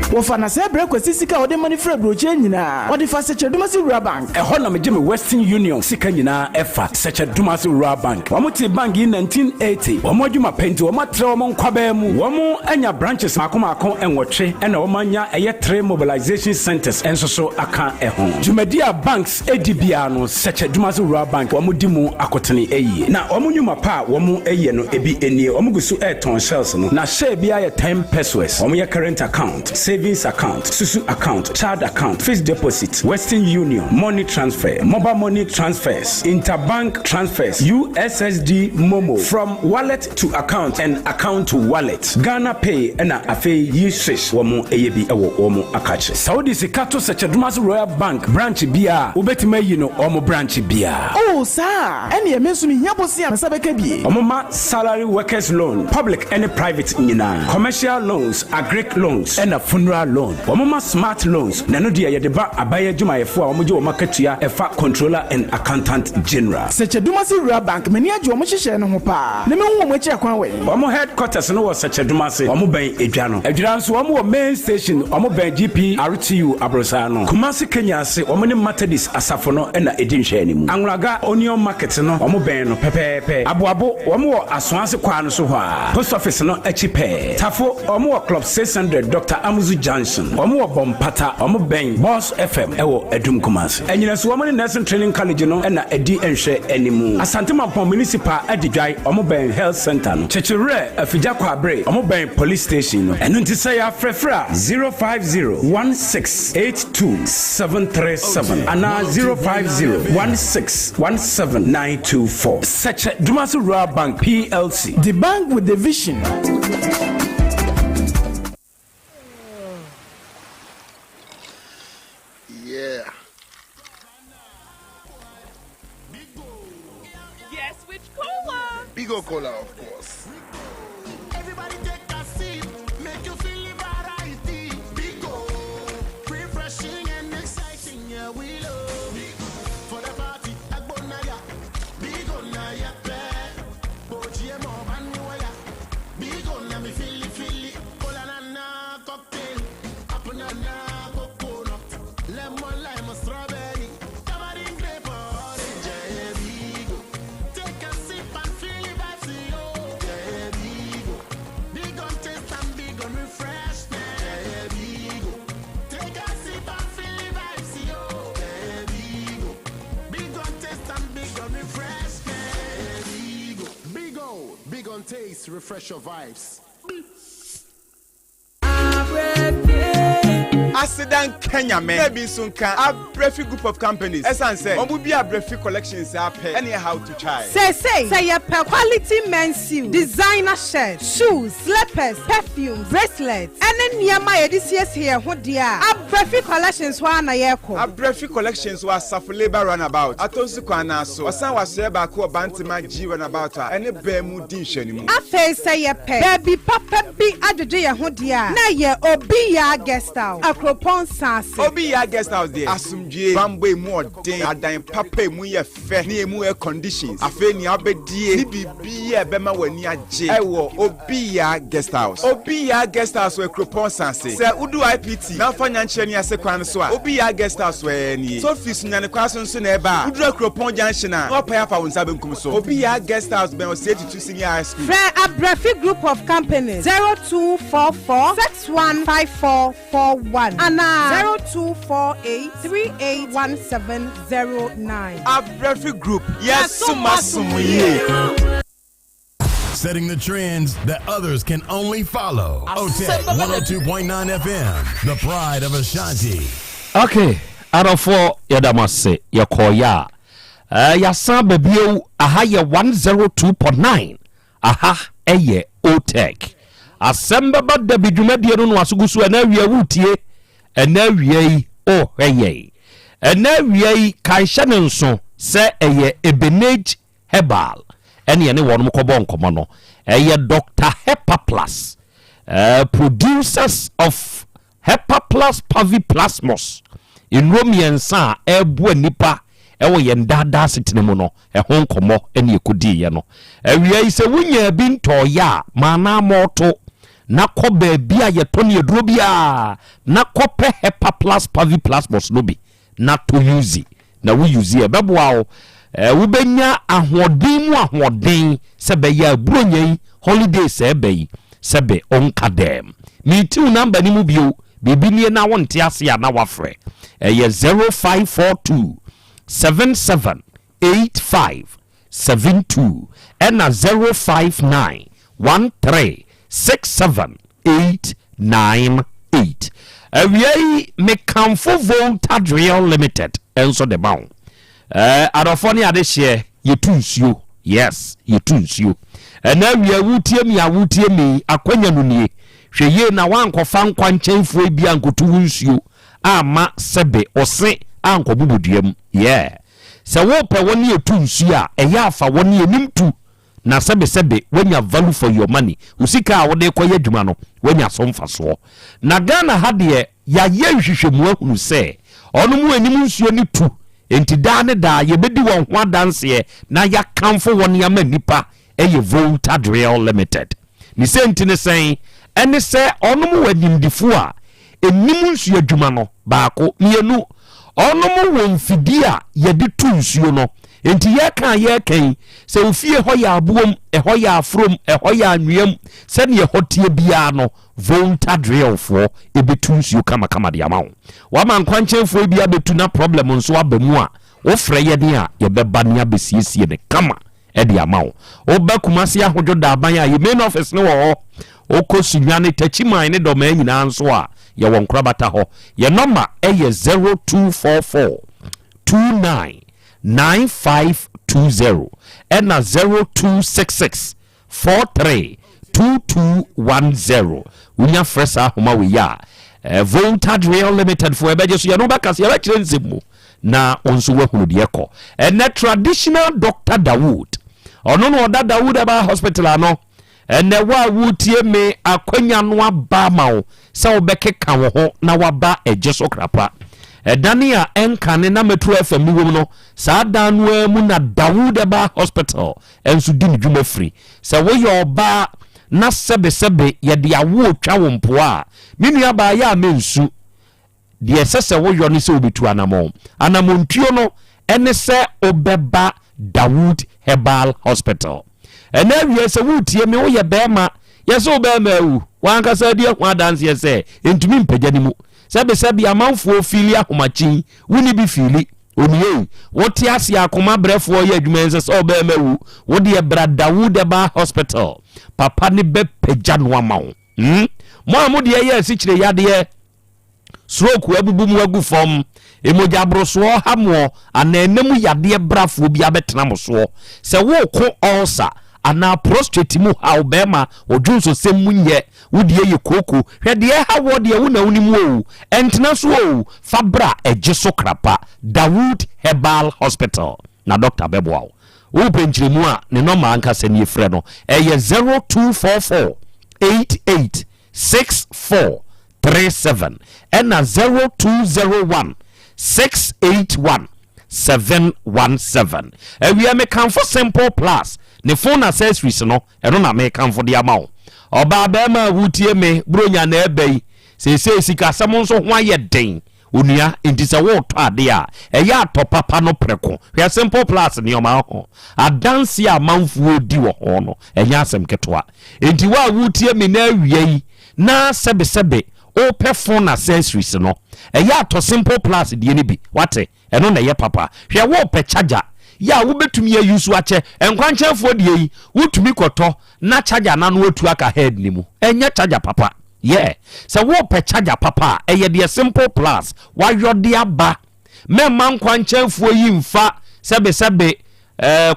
Wofana se breko sika ode money fra broche nyina ode fa seche dumasi rural bank e ho na me geme Western Union sika nyina efa seche dumasi rural bank wo ti bank in 1980 wo modwuma penti wo matre wo nkwaba mu wo anya branches makomako enwotwe na wo manya eye 3 mobilization centers enso so aka ho Jumedia banks edibia no seche dumasi rural bank wo di mu akotene eyi na wo nyuma pa wo eye no ebi enie wo gusu ton shells no na share bia ye 10 pesos wo ye current account savings account, Susu account, child account, fixed deposit, Western Union, money transfer, mobile money transfers, interbank transfers, USSD Momo, from wallet to account and account to wallet, Ghana Pay, and Afe Yishish, Womo Eyebi Ewo Womo Akache. Saudi Sikato Sachadmas Royal Bank, branch Bia, Ubetime Yino, Omo branch Bia. Oh, sir, and ye mention Yabosi and Sabekebi. Omoma salary workers loan, public and private nina, commercial loans, agric loans, and a funeral loan. Wamama smart loans. Nano dia ya deba abaya juma efo a omoje omaketua efa controller and accountant general. Seche Dumasi Rural Bank meni ajo omohihye no ho pa. Ne me hu omochi akwan we. Wamo headquarters no was Seche Dumasi. Wamo ben edwa no. Edwa nso wamo main station wamo ben GP RTU Abrosa no. Kumasi Kenya se wamo ne Methodist asafo no na edi nhwe animu. Anwraga Onion Market no wamo ben no pepepe. Aboabo wamo asonase kwa no so ho a. Post office no echipe. Tafo wamo club 600 Dr. Amuzu Johnson, Omo Bompata, Omo Ben, Boss FM, Ewo Edum Kumasi. And you know, so woman in nursing training college, no, and a D and share anymore. Asantema Municipal Edijai, Omo Ben Health Center, Chechere, a Fijakwa Bray, Omo Ben Police Station, and Untisaya Frefra 050-1682-737, and now 050-1617-924. Such a Dumasu Rural Bank PLC, the bank with the vision. Yeah. Yes, which cola? Bigo Cola, of course. Everybody take a seat, make you feel the variety. Bigo, refreshing and exciting, yeah, we love Bigo. For the party, Agbonaya, Bigo Naya, Bojiemo, Manuaya, Bigo, let me feel it, Cola Nana, cocktail, Apunana, coconut, lemon, lime, strawberry, tamarind, grape, orange, yeah, Bigo. Take a sip and feel the vibes, yo, yeah, Bigo. Big on taste and big on refreshment, yeah, Bigo. Take a sip and feel the vibes, yo, yeah, Bigo. Big on taste and big on refreshment, yeah, Bigo. Big on taste, refresh your vibes. Accident Kenya men maybe soon can a brefi group of companies esan say omu bi a brefi collections ape anyhow to try say your quality men's shoes, designer shirts, shoes, slippers, perfumes, bracelets and then niama edisies here ho dia Abrefi collections wa na yeko. Abrefi collections wa Safuleba runabout. Atonsu kwana so. Osan wasye ba ko Bantima G runabout a ene bemu din hwanimu. Afe say ye pe. Baby papa bi adwede ye ho dia. Na ye obi ya guest house. Akropon sanse. Obi ya guest house there. Asumdue bambo emu odin adan papa emu ye fe. Ni emu air conditions. Afe ni abedie. Ni bibi ye bema wani agye. Ewo obi ya guest house. Obi ya guest house we Akropon sanse. Se udu IPT na fanya nche ni ase kwan so a. Obi ya guest house we ni. So fees nyane kwa so nso na eba. Udu Akropon junction a. No pay for unsa benkum so. Obi ya guest house ben o say to senior high school. Fre Abrefi group of companies 0244 615441 and 0248381709. Abrefi group. Yes, sumasuye. Setting the trends that others can only follow. Otec 1029 FM, the pride of Ashanti. Okay, arafo yadamase yakoya. Yasan Beba aha ye 102.9. Aha eye Otec. Asem Beba Dabi dwumadie no asugusu anawie wutie anawie ohweye. Anawie kansha ne nso se eye Ebenage Herbal. Ene ne wonum kobon komo no. Eye Dr. Hepa Plus. Producers of Hepa Plus Paviplasmos. In Romiensa ebu nipa ewo ye ndada sitinemu no ho nkomo ene ekodi ye no. Ewia ise wunya bi nto ya mana moto na ko ba bia ye to ne eduro bia na ko pe Hepa Plus Paviplasmos no bi na to use na we use e beboa wo wo benya ahoden mu ahoden se be ya buronyen holiday se be se be onka dem meeting number ni mu bio bibi nie na wonte ase ya na wafre ye 0542 778572 and 059 13678898. We Mekamfo Voltage Real Limited enso de bound. Adofoni adehye yetunsuo. Yes, yetunsuo. Na we wutie mi akwanya no nie. Hweye na wankofa nkwa nkyemfo ebia nkotu nsuo ama sebe ose ankobubuduam. Yeah. Se wo pe woni yetunsuo a eya afa woni enimtu na sebe wanya value for your money. Usika a wode koye adwuma no wanya somfa so. Na Ghana ha de ya ye hwehwemu ahunu se onu mu enim nsuo ni tu enti da ne da ye bedi won ho adanse na ya kamfo won ya manipa eye Voltage Real Limited. Ni senti ne sen ene se onu mu wadimdifo a enim nsuo adwuma no baako mienu onu mu won fidi a ye de tu nsuo no enti ye kan se ofie ho ya abuom ho ya afrom ho ya anwem se ne hotie bia no Voltage Real for ebetu nsuo kama de amawo wa man kwanchenfo bia betu na problem nso abamu a wo frɛ ye de a ye beba ne abesiesie ne kama e de amawo wo ba kumase ahodwo da aban a ye main office ne wo ho okosunyane tachiman ne doma nyina nso a ye won krabata ho ye number e ye 0244 29 9520 and 0266 43 2210 unya fresa homa we ya Voltage Real Limited for ebeje so ya no baka se ya kire nzemu na onso wahunu de ekọ and traditional Dr. Dawood ono no oda Dawood aba hospital ano and wa wutie me akwanya no aba mawo se obekeka wo ho na waba ejeso krapa Dania enkane na Metro FM wom no saa danwa mu na Dawood aba hospital enso di ne dwuma free se wo ye oba na sebe ye de awo twa wo mpo a minu aba ya mensu de sese wo yo ne se obetu anamontuo no ene se obeba Dawood Herbal Hospital ene wie se wutie me wo ye bema ye se obema wu wanka sa die kwa dance ye se entumi mpagya mu sebe amanfo fili akomachi wuni bi fili oniye wote ase akoma brefo ye adwuma ense se obema wu wo de bra Dawood Herbal Hospital papa ne be pagya no amawo mo amode ye sikire yade stroke abubu mu agu fom emoja broso hamo ananemu yade brafo bi abetena mo so se wo ko ulcer ana prostate mu ha obema odwunso sem munye wodie ye koko hwede ha wode wona wonimu o entena so o fabra ejeso krapa Dawood Herbal Hospital na Dr. Beboa wo penchiremu a ne number anka se ne frɛ no eye 0244 886437 and 0201 681 717 we are making for Simple Plus ne phone accessories no eno na making for the amount oba ba ma wutie me bronya na ebei se sika samo nso ho aye den onua entisa wo to ade a eya atopapa no preko hwe Simple Plus ne oma ho adanse a manfuo di wo ho no enya asem ketwa enti wa wutie me na awiei na sebe o pe phone accessories no eya to Simple Plus die ne bi wate eno na ye papa hwe wo pe charger ya wo betumi ya use ache enkwanchenfo die yi wotumi koto na charger na no otu aka head ni mu enya charger papa yeah so wo pe charger papa eye de Simple Plus wa yode aba me man kwanchenfo yi mfa sebe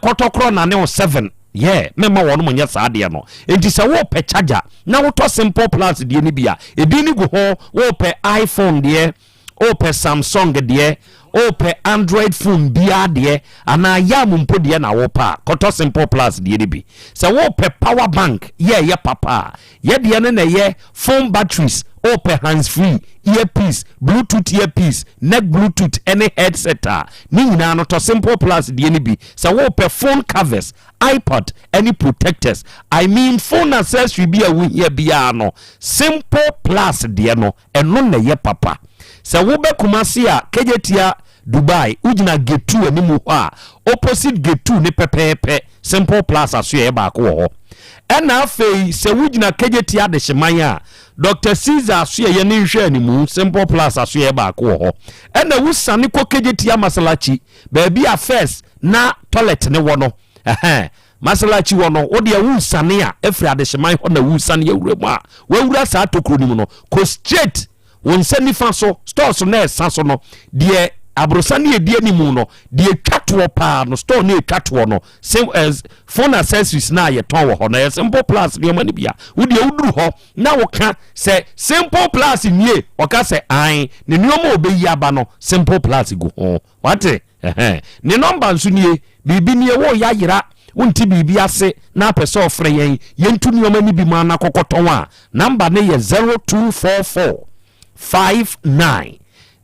kotokro na ne 7 yeah mema wono munye saade no enti se wo pe charger na wo to Simple Plus die ni bia ebi ni go ho wo pe iPhone die o pe Samsung die o pe Android phone bia de ana ya mumpo de na wo pa koto Simple Plus de bi se wo pe power bank ye papa ye de ne ye phone batteries o pe hands free earpiece bluetooth earpiece neck bluetooth any headset ni nyina no to Simple Plus de bi se wo pe phone covers iPod any protectors I mean phone accessory bia wo here bia no Simple Plus de no eno na ye papa se wo be kumasi a kejetia Dubai ujina gate 2 ani mu ho opposite gate 2 ne pepepe Simple Plus aso ye ba ko ho ena afei se wujina kejetia de hyeman a Dr. Caesar aso ye ne hwe ani mu Simple Plus aso ye ba ko ho ena wusane ko kejetia masalachi ba bi a first na toilet ne wo no masalachi wo no wo de wusane a efri ade hyeman ho na wusane ye wura mu a wawura sa tokro ni mu no ko straight won sani fa so stores na esa so no de abrosani edie ni mu no de twatwo pa no store na twatwo no same as phone accessories na ye ton wo ho na Simple Plus de mani bia wo de wuduru ho na wo ka se Simple Plus nie wo ka se an ne nuoma obeyi aba no Simple Plus go ho wate ne number nso nie bibi nie wo ya yira wonti bibi ase na pese ofre yentu nuoma ni bi ma na kokoton a number ne ye 0244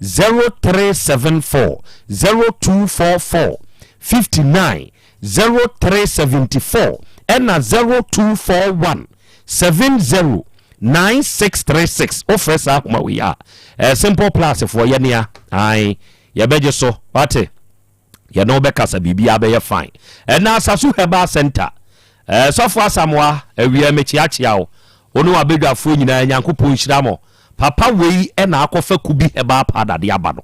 590374 0244 59 0374 and 0241 70 9636 offers up my we are Simple Plus for yenia ai ya beje so wate ya no be kasa bibia be fine and na Asasu Herbal Center so for Samoa ewia mechiachia o onu abedwafo nyina Nyankopon hyiramo papa wei na akofa kubi heba pada de aba no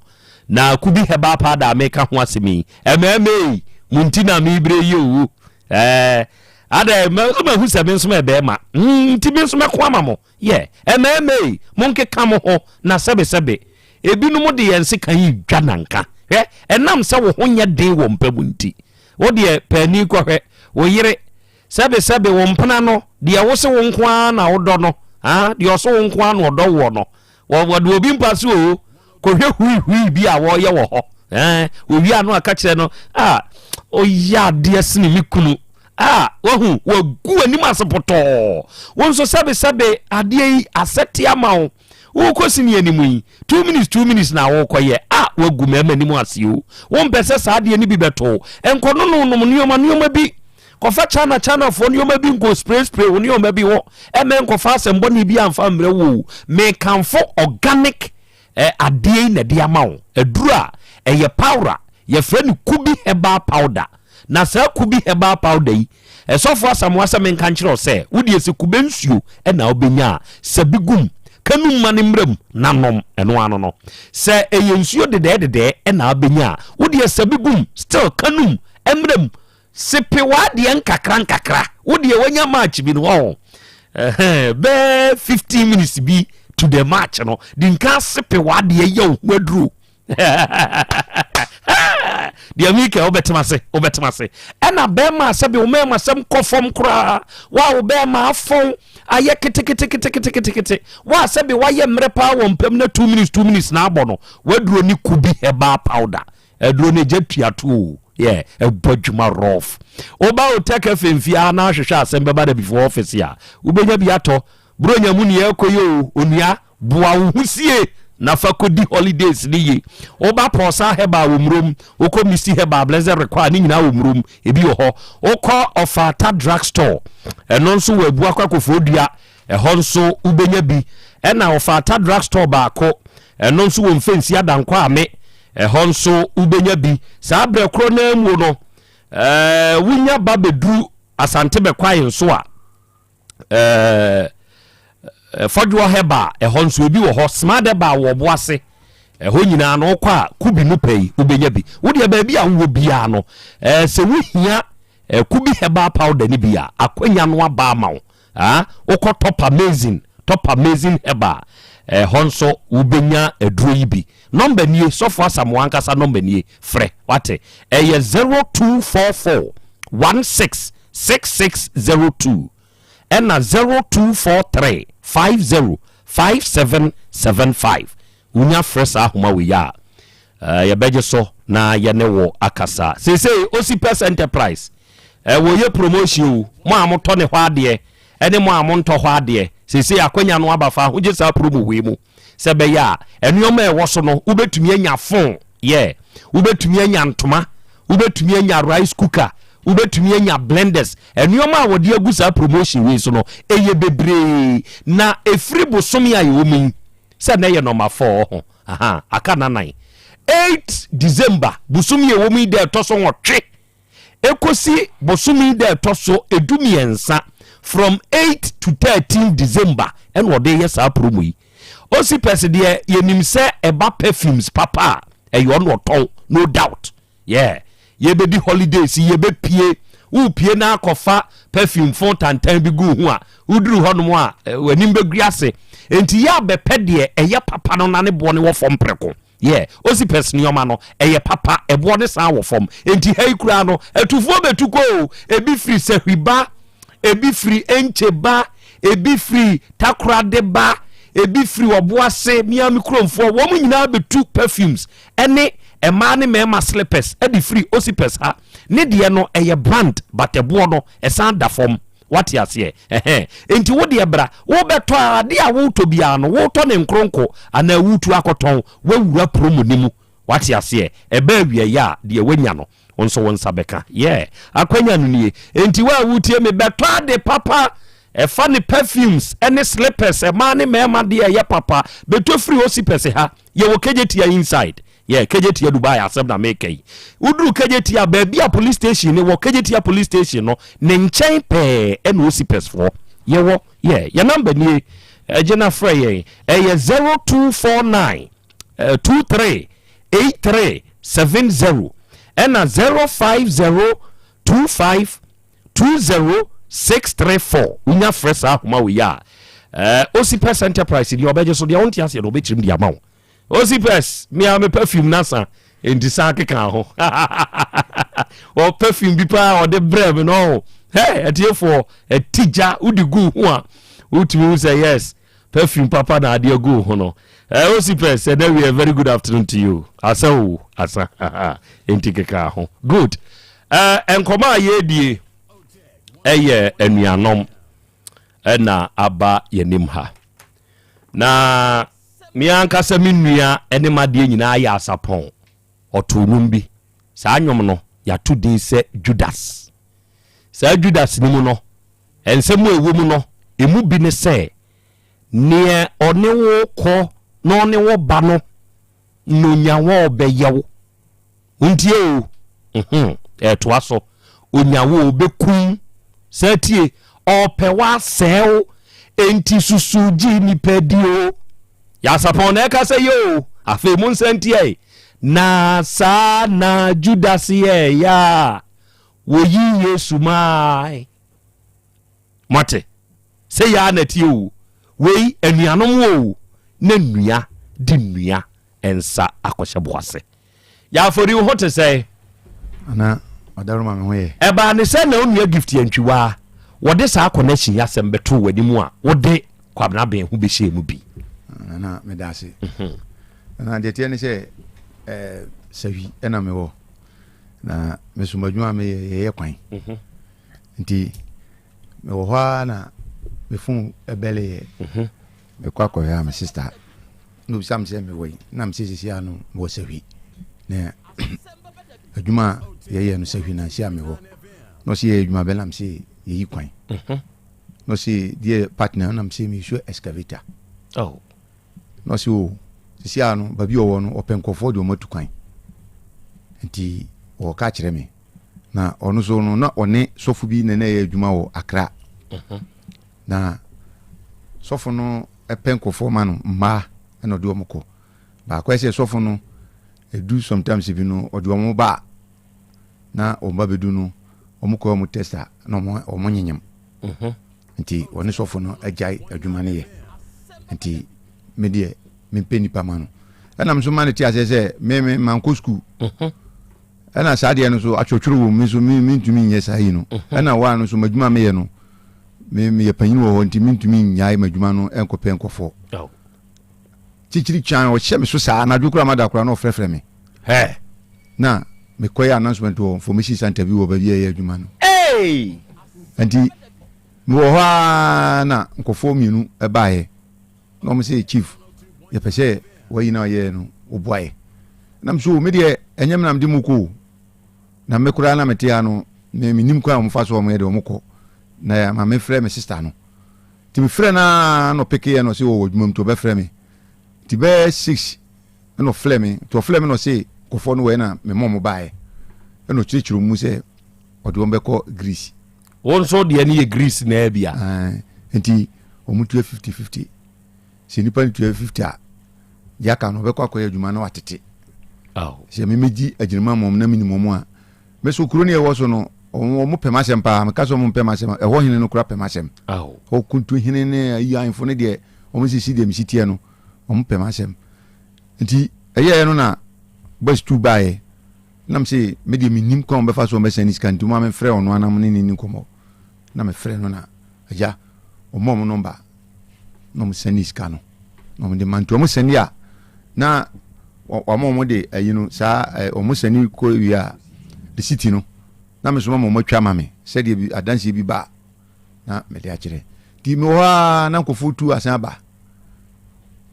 na kubi heba pada meka ho asemi ememe muntina mi bre yewu ada me hu se benso me be ma nti benso me kwa mamo ye ememe monke kamo ho na sebe ebinu de yense kan yi dwananka enam se wo ho nya den wo mpabu nti wo de pani kwahwe wo yire sebe wo mpana no de wo se wo nkwa na wo do no de oso wo nkwa na odo wo no wo de obi mpase o ko hwe bi a wo ye wo ho owi anu aka kire no o ya de sini mikunu wo gu anim asepoto wonso sebe ade yi asete ama wo kosini animu yi 2 minutes na wo koye wo gu mema anim ase o wo mpese sa ade ni bi beto enkono no nioma bi kofa chana fo nioma bi nko spray nioma bi wo emen kofa sembo ni bi amfa mre wo me kanfo organic ade na de ama wo edura eye powder ye frani kubi herbal powder na sa kubi herbal powder yi esofo asamwa sa men kan kire se wodi ese kubensuo na obenya sabigum kanum mane mram nanom eno ano no se eye nsuo de na obenya wodi sabigum still kanum emram sepe wade nkakra wodi wanya match bi no ho be 15 minutes bi to the match no di nka sepe wade ye wadru dia mi ke obetima se ena be ma se be o me ma sem kofom kra wa o be ma afon aye kete wa se be wa ye mrepa wo mpem na 2 minutes na abo no waduro ni kubi heba powder eduro ne jatuato yeah ebodwuma rough oba Otec FM fia na hwehwe Asem Beba Dabi before office ya ubenya bi ato bronya mu ne ekoyo onua boa wo husie na fakodi holidays ni ye oba prosa heba womrom oko misi heba blazer require ni nyina womrom ebi ho oko ofata drug store eno nso wabu akakofodua eho nso ubenya bi ena ofata drug store baako eno nso wo mfensi adankwa ame eho nso ubenya bi sa abre kro na mu no wunya babedru asante bekwaye nso a fodwo heba eho nso obi wo ho smart heba wo boase eho nyina no kwa kubi no pay ubenya bi wode ba bi a wo bia no se wuhia kubi heba powder ni bia akwanya no aba ma wo ukọ top amazing heba honso ubenya eduro yibi number nie sofo Asam wankasa number nie frɛ wate 0244 166602 ena 0243 505775 unya fresh ahoma we ya ya beje so na ye ne wo akasa say Osipes Enterprise wo ye promotion mo amoto ne hwade ene mo amonto hwade say akwanya no abafa ho je sa promo we mu se be ya enuoma e wo so no ubetumi anya phone yeah ubetumi anya ntoma ubetumi anya rice cooker ubetumi anya blenders enuoma a wode agu sa promotion we so no eye bebre na efiri bosomi aye wo min se na ye number 4 ho aha aka na 9 8 December bosomi ye wo min de toso nwotwe ekosi bosomi de toso edumiensa from 8 to 13 December and what day yes promo yi Osipes de yenim se eba perfumes papa you on what no doubt yeah ye be di holidays ye be pie u pie na akofa perfume fontantan bi gu hu a uduru honom a wanim be guase enti ya be pede eye papa no na ne bo ne wo fom preko yeah Osipes nioma no eye papa ebo ne san wo fom enti hei kura no etufuo betuko ebi free sehwiba ebi free encheba ebi free takrade ba ebi free oboase miami kromfo wo mu nyina betu perfumes ene ema ne mema slippers edi free Osipes ha ne de no eye brand but ebo no esan da fom what ya se enti wo de bra wo beto ade a wo to bia no wo to ne nkronko ana wutu akoton wo wura promo nimu what ya se eba awie ya de wanya no onso wonsa beka yeah akwanya no nie enti wa wutie me beto ade papa funny perfumes any slippers man ne mema de ye papa beto free Osipes ha ye wo kejetia inside yeah kejetia Dubai Asem na make uduru kejetia baabi a police station ne wo kejetia police station no ne nchen pe ena Osipes for ye wo yeah your number ni ejena frey ye 0249 238370 ena 0502520634 unya fresh ahoma we ya Osipes Enterprise di obeje so dia wonti ase no bechirim dia mawo Osipes me am perfume nasa enti sa keka ho o perfume bi pa o de brem no hey etiefo etija udigu ho a utimi say yes perfume papa na ade go ho no Osipes and we a very good afternoon to you asa enti keka ho good enkoma ye die eye enuanom na aba yenim ha na mianka se minua ene made nyina ya asapon otonum bi sa anyom no ya to din se Judas sa Judas ni mu no ensemu ewo mu no emu bi ne se ne one wo ko no ne wo ba no no nyawo obeyewo untie o to aso onyawo obekun satie opewa sew enti susuji ni pedio ya sapon e ka se yo afi mun sentie na sa na Judas ye ya wo yi Yesu mai mate se ya na tie o wei anuanom wo na nua di nua ensa akohye boase ya fori ho te se ana adaroma me hoye eba ne se na onua gift yantwiwa wode saa connection yasem beto wani mu a wode kwabna ben hu be hye mu bi ana me dase ana de tie ne se sawi ena me wo na me sumadwuma me ye kwan nti me wo ha na me fun ebele me kwa ya me sister no sam se me we na me sisi anu wo sawi na adwuma ye no sawi na sia me wo no si adwuma be na me si ye kwan no si die partner na me si me show excavator oh no si o sisi anu babi o wo no open kofo de o matu kwan nti o ka kire me na onu so no na one sofu bi na ye adwuma wo Accra na sofu no pen kofo ma no ma na odi omko ba kwa se sofu no edu sometimes bi no odi omo ba na o ba bedu no omko omo testa na omo nyenyem nti one sofu no ajai adwuma ne ye nti me die me peni pa ma no na mso ma ne ti asese me manko school ana saade no so atwotworo wo mi so mi ntumi nye sahi no ana wa no so madwuma me ye no me ye panyin wo nti mi ntumi nyae madwuma no enkope enkofo chichiri chan o hye me so saa na dwukura madakura no frefre me he na me koya announcement wo information center bi wo ba bi ye adwuma no nti me wo ha na nkofo mienu e baaye no me say chief ye pese wo yina ye no oboaye na mso me de enyem na mde muko na mekura na metia no me minim kwa mfa so mo ye de omko na ma me frɛ me sister no ti me frɛ na no peke ye no se wo dwumam to be frɛ me ti be 6 no frɛ me to frɛ me no se kofo no we na me mom baaye no chirichiru mu se ode wo beko Greece won so de ne ye Greece na bia enti omutu 50-50 se nipa ni 50 a ya ka no beko akoya dwuma na watete se me meji agirima mom na minimum a me so kuro ne e wo so no omo pemasem pa me ka so mo pemasem e ho hene no kura pemasem o kuntu hene ne ayi info ne de omo sisi de misitie no omo pemasem nti eye no na bus tu bae nam se me de minim kon be fa so be sanis kan tu ma me frɛ ono anam ne ni komo na me frɛ no na aja omo mo number no mo sanis kan no mo de mantu omo sania na omo de ayi no sa omo sani ko wia the city no na me so mo twa ma me se de adanse bi ba na me de akire di me wa na ko futu asan ba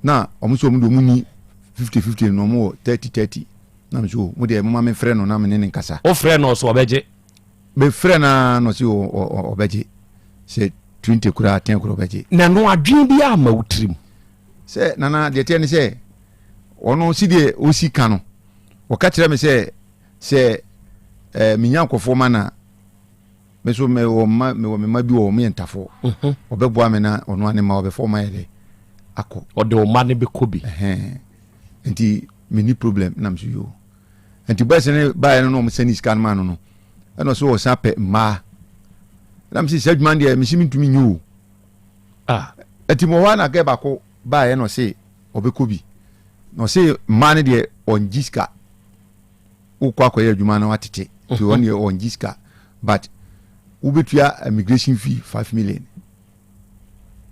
na omo so mo do mu ni 50-50 no mo 30-30 na me so mo de mo ma me frɛ no na me ne nkasa o frɛ no so obeje be frɛ na no si obeje se 20 kura 10 kura obeje na no adwen bi ama wutrim se nana de te ne se ono si de o si ka no o ka kire me se minyan kofo mana me so me ma bi wo me ntafo obebo ame na ono ane ma obefo ma yede akọ ode o ma ne be kobi enti me ni problem na mso yo enti ba se ne ba no mo sani scan man no eno so o sape ma na msi se dwuma de me simi ntumi nyu enti mo wa na ge ba ko ba no se obekobi no se ma ne de on jiska ukwa kwa adwuma na watete ti won ye on jiska but ubetua immigration fee 5 million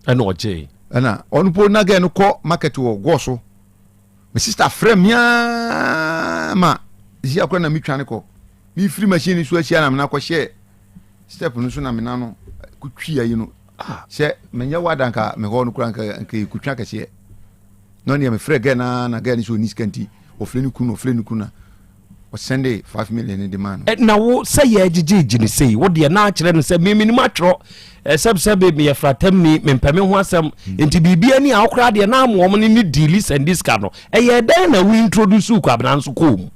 ana oje ana on po na ga no ko market wo go so my sister frame ya ma ji akwa na mitwa ne ko mi free machine so achia na me na ko share step no so na me na no kutwi ayi no se menya wadanka me ho no kura nka kutwa ka se no ne me free ga na ga ni so ni skanti ofreni kuna o sende 5 million in demand na wo say ye gigigi ni say wo de na akire no say me ni matro sebe me yafratam mi mpame ho asem enti bibia ni akora de na amom ni deals and this kind no ye den na we introduce ku abna nso kom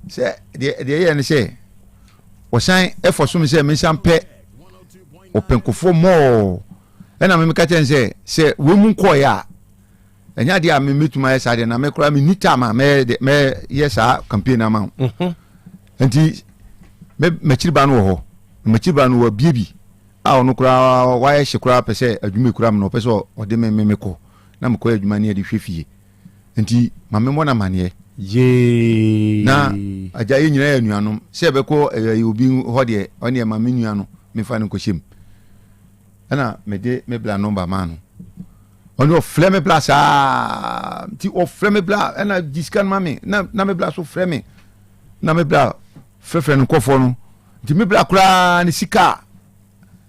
say de ye ne say o san e for so me say me sampe openkofo mo e na me ka chen say we mu ko ya enya dia me metuma ya sade na me kura me nita ma me yesa campaign ama enti me chiriba no ho me chiriba no wa biebi a ono kura wa ya hye pese adwuma kura me no pese o de me ko na me ko adwuma ne de hwefie enti ma me mo na mane ye na agya ye nyina ya nuanom se beko obi ho de one ma me nuano me fa no kohyem ana me de me bla number ma no ono flame place ti o flame bla ana discan mami na me bla so frame na me bla frefre no kofo no ti me bla kura ni sika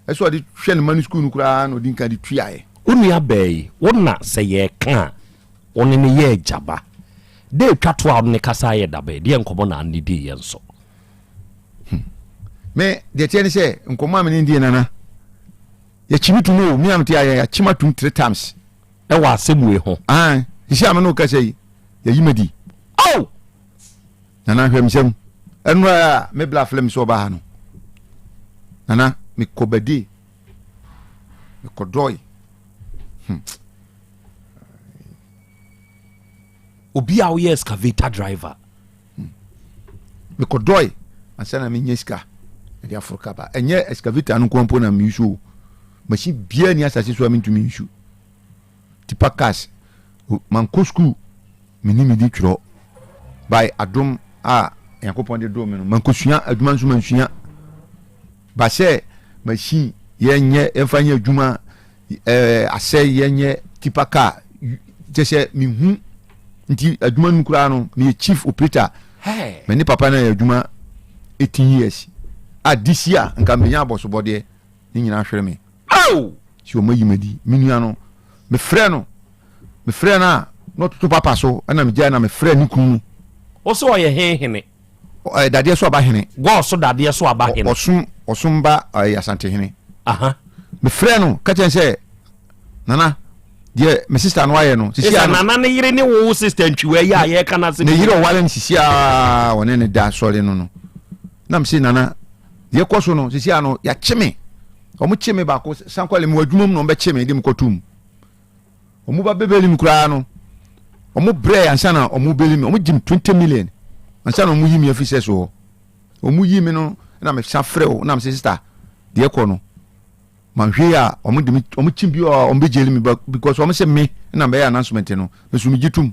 eso de hwe ne manu school no kura no dinka di tuae onu ya bai wona se ye ka one ne ye jaba de twato a ne kasa ye dabe de enkomo na ne di ye nso me de tiene se nkomo amene ndi nana ya chimitu no mi amti ya chimatu 3 times e wa asemwe ho isi amene ka sei ya yimadi oh nana hwem sem enu a me bla flem so ba ha no nana me kobadi me kodoi obi a wo excavator driver me kodoi asana me nyeska e dia forka ba enye excavator no kompo na mi so machine bia ni asase so am ntumi nsu tipa cash man ko school minimi di twro by adom a yakopon de do me no man ko sua aduma nso man sua ba se machine yenye enfanye aduma ase yenye tipa ka jese mi hu nti aduma nkura no me chief operator me ni papa na aduma 18 years a this year nka me nya boso bode ni nyina hwere me si o mayimadi minua no me frɛ na no to papa so ana me gya na me frɛ ni kunu o so ye hene dade so aba hene go so dade so aba hene osum ba Yaw Asante hene me frɛ no ka chen sɛ nana de me sister no aye no sisi nana ne yire ne wo sister ntwiwe ya ye kana se ne yire o wale sisi a wone ne da sole no na me si nana de koso no sisi ano ya cheme omu cheme ba ko sankwale mu adwumom no be cheme dim kotum omu ba bebeli mu kura no omu bre ansa na omu beli mi omu jim 20 million ansa na omu yimi afise so omu yimi no na me sa freo na me sister de ko no man hwe ya omu dim omu chimbi o omu be jeli mi because omu se me na be announcement no me su mi gitum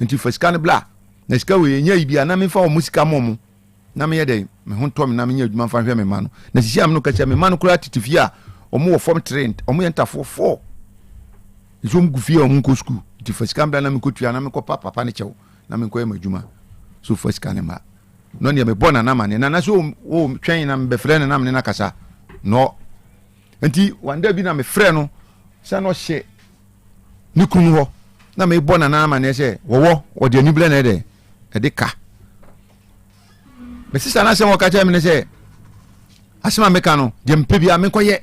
nti fasika ne bla na sika we nya ibia na me fa omu sika momu na me yede me ho tom na me nya adwuma fa hwe me ma no na sisi am no ka cha me ma no kura titifia omu wo form trend omu yenta 4 iso mu gufia omu ko school ti fasika mbla na me ko tua na me ko papa ne chew na me ko e madwuma so fasika ne ma no ne me bona na ma ne na so o twen na me be frɛ ne na me na kasa no enti wanda bi na me frɛ no sa no hye ni kunu ho na me bona na ma ne se wo o de anibele na de e de ka me sister na se mo ka cha me ne se asema me ka no de mpe bia me koye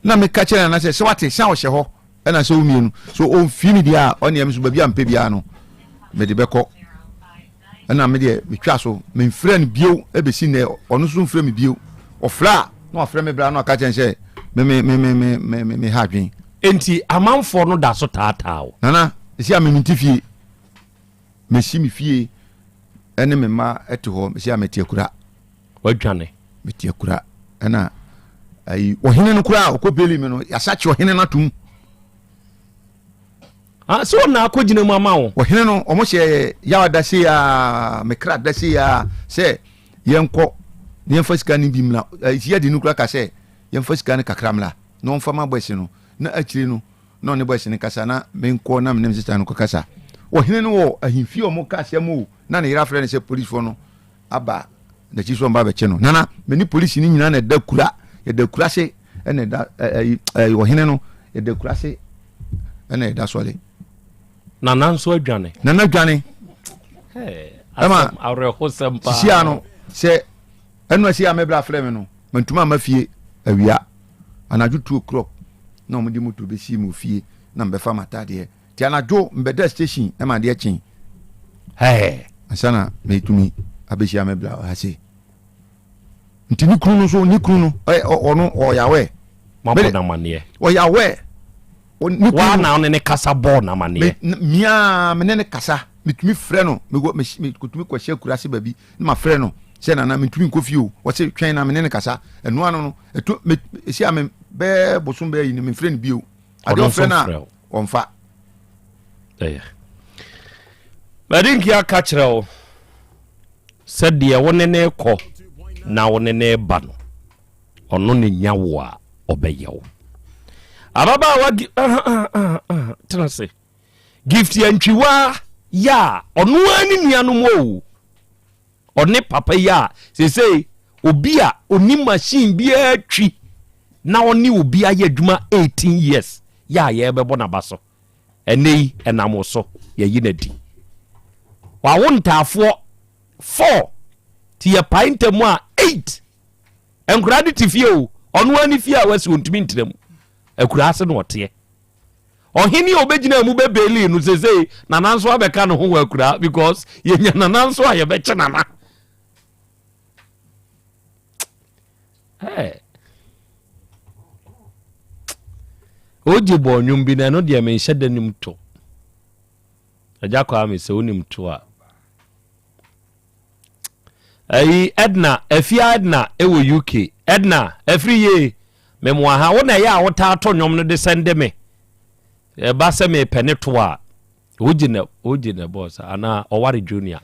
na me ka cha na se se wate san o hye ho e na se o mienu so o mfi mi dia o ne am so ba bia mpe bia no me de beko e na me de me twa so me mfrɛ no bio e be si ne ono so mfrɛ me bio o fra no afrɛ me bra no ka cha se me ha dwen enti amanfo no da so taataa nana esi am mintifie me si mi fie ene me ma ete ho me si am tiakura wadwane me tiakura ana ai ohene no kura okobeli me no yasachi ohene na tum so na akogina mu ama wo ohene no omo hye yaw dase ya me kra dase ya se yenko ne fasika ni bimla isi adi no kura ka se yen fasika ni kakramla no mfama boyse no na akiri no no ne boyse ni kasa na me nko na me nem sister no kasa ohene no wo ahimfi omo ka se mo na ne yira frɛ ne se police fo no aba da chi so mba be che no nana me ni police ni nyina na da kura ye da kura se ene da ohene no ye da kura se ene da sole nana nso adwane nana adwane ama awre hosam pa sia no se enu asia me bla frɛ me no mantuma ma fie awia anadwo 2 o'clock na mo di moto be si mo fie na mbefa matade ti anadwo mbeda station e ma de chen asana me tumi abesia me bla ha se nti ni kunu so ni kunu ono o yawe mabo na mane o yawe wa na ne kasa bo na mane mia me ne kasa mitumi frɛ no me kutumi kwa hye kurase babi na ma frɛ no se na mitumi nkofi o wo se twen na me ne kasa enu ano no etu esi ame be bosum be yi ne me frɛ no bio ade o frɛ na onfa Badinki aka kyerɛ wo sɛ deɛ wone ne kɔ na wone ne ba no ɔno ne nya wo a ɔbɛyɛ wo ababa wagi tena se gift antwiwa ya ɔno ani nuanom o ɔne papa ya sesei obi a oni machine bi atwi na ɔne obi ayɛ adwuma 18 years ya yɛbɛbɔ na ba so ɛnei ɛnam so yɛyi na di wa wontafoɔ 4 ti yɛ paintemu a 8 enkura de tifie o ɔno ani fie a wasi ontumi ntiram akura ase no ɔteɛ ɔhene obegyina mu bebeli no sesei na nanso abɛka no ho akura because yɛnya na nanso a yɛbɛkye nana oje bo nwum bi na no de me nhyɛ danim to agya kwa me sɛ onim to a Edna afia Edna ewo UK Edna afri ye me mo ha wo na ya wota to nwom no de sende me ba se me pene to a oje boss ana oware junior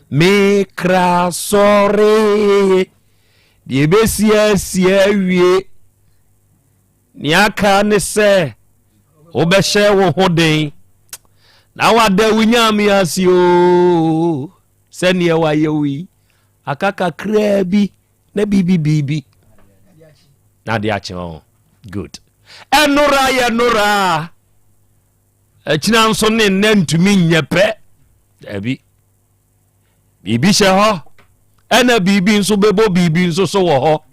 me kra sorry de besia sia wie ni aka ne se obehye wo hoden na wada wunya mi asio se ne wa yewi akaka krabi na bibi na de ache on good enura achina nso ne ntumi nyepe abi bibi hye ho ena bibi nso bebo bibi nso so wo ho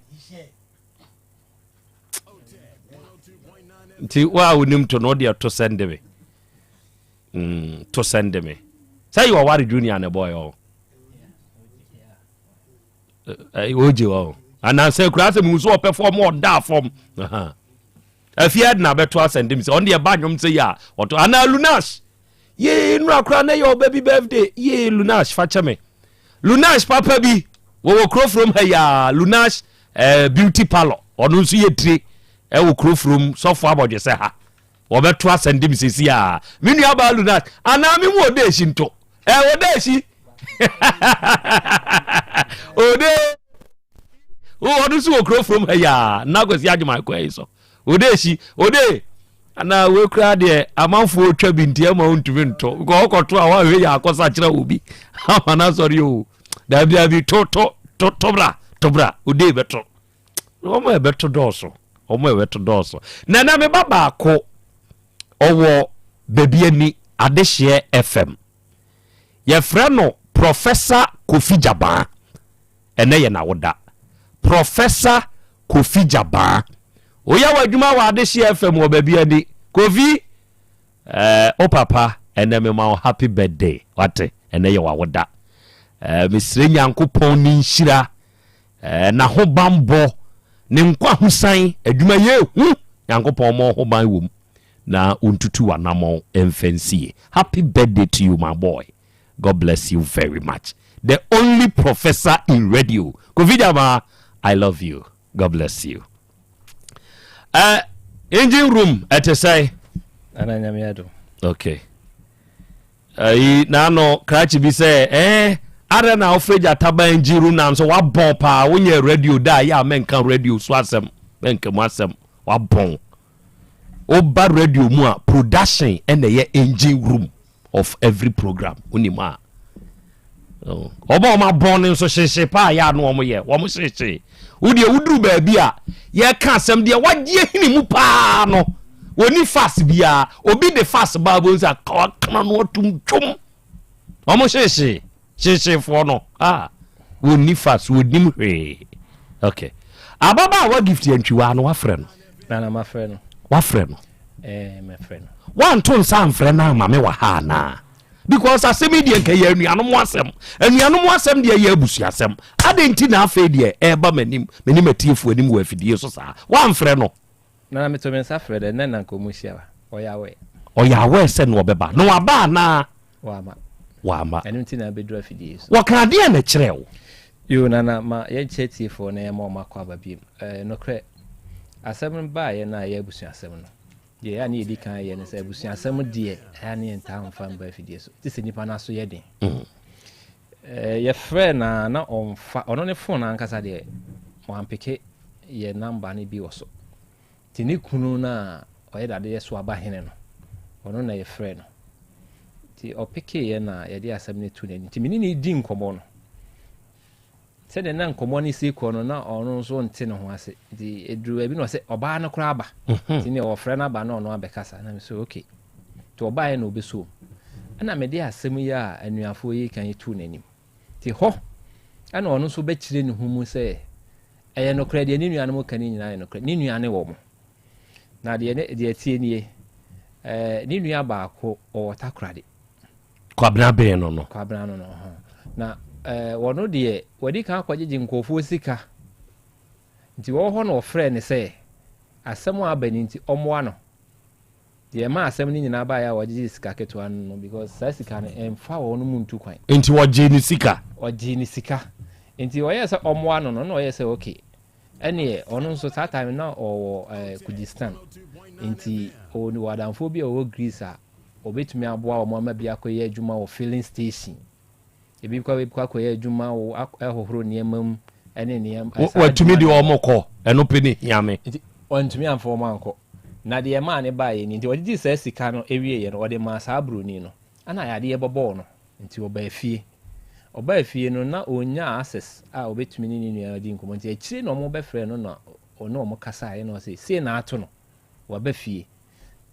nti wa wonim to no de to send me say you are junior na boy o oje o ana say kura se mu so perform or da form afiad na beto send me say on the badwom say ya oto ana lunash ye nu akra na your baby birthday ye lunash fache me lunash papa bi wo kro from her ya lunash beauty parlor onu nso ye tire e wo kro from so far abodwe se ha wo beto send me say ya me nu aba lunash ana me mu odeshi nto odeshi ode onu so wo kro from her ya na gosi ajuma kwa iso odeshi ode ana we kra de amanfo otwa bintia ma ontumi nto go okoto a wa we ya akosa kira obi amana sorry o da bia bi tobra ode beto omo e beto doso na me baba ko owo bebiani adehye FM ye freno Professor Kofi Jaba ene ye na woda Professor Kofi Jaba oya wadwuma wa adehye FM wo bebiani Kofi o papa ene me ma happy birthday wate ene ye wa woda misre nyankopon ni nhira na ho bambo ne nkwa husan adwuma ye hu nyankopon mo ho ban wom na untutu wanamo emfensie. Happy birthday to you my boy. God bless you very much. The only professor in radio. Kovidama, I love you. God bless you. Engine room at a say. Okay. Nano Krachi be say, ada na ofreja taba engine room na so wa bon pa wonye radio da ya men kan radio so asem men kan asem wa bon. Oba radio mu a production and the engine room of every program unima. Oba ma born so sheshe pa ya no omo ye wo mo sheshe udi udru ba bia ye ka asem de wagye hini mu pa no woni fast bia obi de fast ba bo nsa kana no tumtum omo sheshe fo no woni fast wonim hwe. Okay ababa wa gift antwiwa no wa frɛ no na ma frɛ no wa frɛ no my friend one ton sam frɛ na ma me wa ha na because asemi de nka ya anuanom asem de ya abusu asem adenti na afa de e ba manim atiefo anim wa afidie so sa one frɛ no na me to me sa frɛ de na nkomuhia wa oyawe se no beba no aba na wa ma enunti na bedura afidie so wa kan de na kyerɛ wo yo na ma ye chetiefo na e ma ma kwa babiem no kre asem ba ye na ya abusu asem no ye ani edi kan ye ne se abusua asem de ani enta mfa mba afidie so ti se nipa na so ye den ye frɛ na ɔmfa ɔno ne phone ankasa de wampeke ye number ne bi woso ti ne kunu na ɔyɛ dade ye so aba hene no ɔno na ye frɛ no ti ɔpeke ye na ye de asem ne tu n'ani ti mini ne di nkɔmɔ no sɛ de na nkɔmɔ ne se kɔ no na ɔno nso nte ne ho ase ti eduru ebi no sɛ ɔbaa no kora aba ti ne ɔfrɛ na aba na ɔno abɛkasa na me so okay ti ɔbaa ye na obeso ana me de asem yi a anuafo yi kan tu n'anim ti ho ana ɔno nso bɛkyire ne ho mu sɛ ɛyɛ no kora de ne nua no mo kan nyina ɛyɛ no kora ne nua ne wɔ mo na de tie nie ne nua baako ɔwɔ takorade kwabna be no na wɔno de wɔdi kan akɔgyegye nkɔfoɔ sika nti wɔ hɔ na ɔfrɛ ne sɛ asɛm a aba ne nti ɔmmoa no deɛ ma asɛm ne nyinaa baa yɛ a wɔgyegye sika ketewa no because saa sika no ɛmfa wɔ no mu ntu kwan nti wɔgye ne sika nti ɔyɛ sɛ ɔmmoa no na ɔyɛ sɛ okay ɛneɛ ɔno nso saa time na ɔwɔ Kurdistan nti ɔni wadamfoɔ bi a ɔwɔ Greece a ɔbɛtumi aboa wɔn ama bi akɔyɛ adwuma wɔ filling station ebi kwa akɔyɛ adwuma wɔ ɛhohoro nneɛma mu ɛne nneɛma watumi de wɔn kɔ ɛno pɛ ne hiame nti ɔntumi amfa wɔn ankɔ na deɛ maa ne baa yɛ ni nti ɔgyegye saa sika no ewie yɛ no ɔde maa saa buroni no ana yadeɛ bɔbɔɔ no nti ɔbaa fie no na onya access a obetumi ne nua di nkɔmɔ nti akyire na ɔmo bɛfrɛ no na ɔno ɔmo kasa ayɛ na ɔsɛ sie na ato no waba fie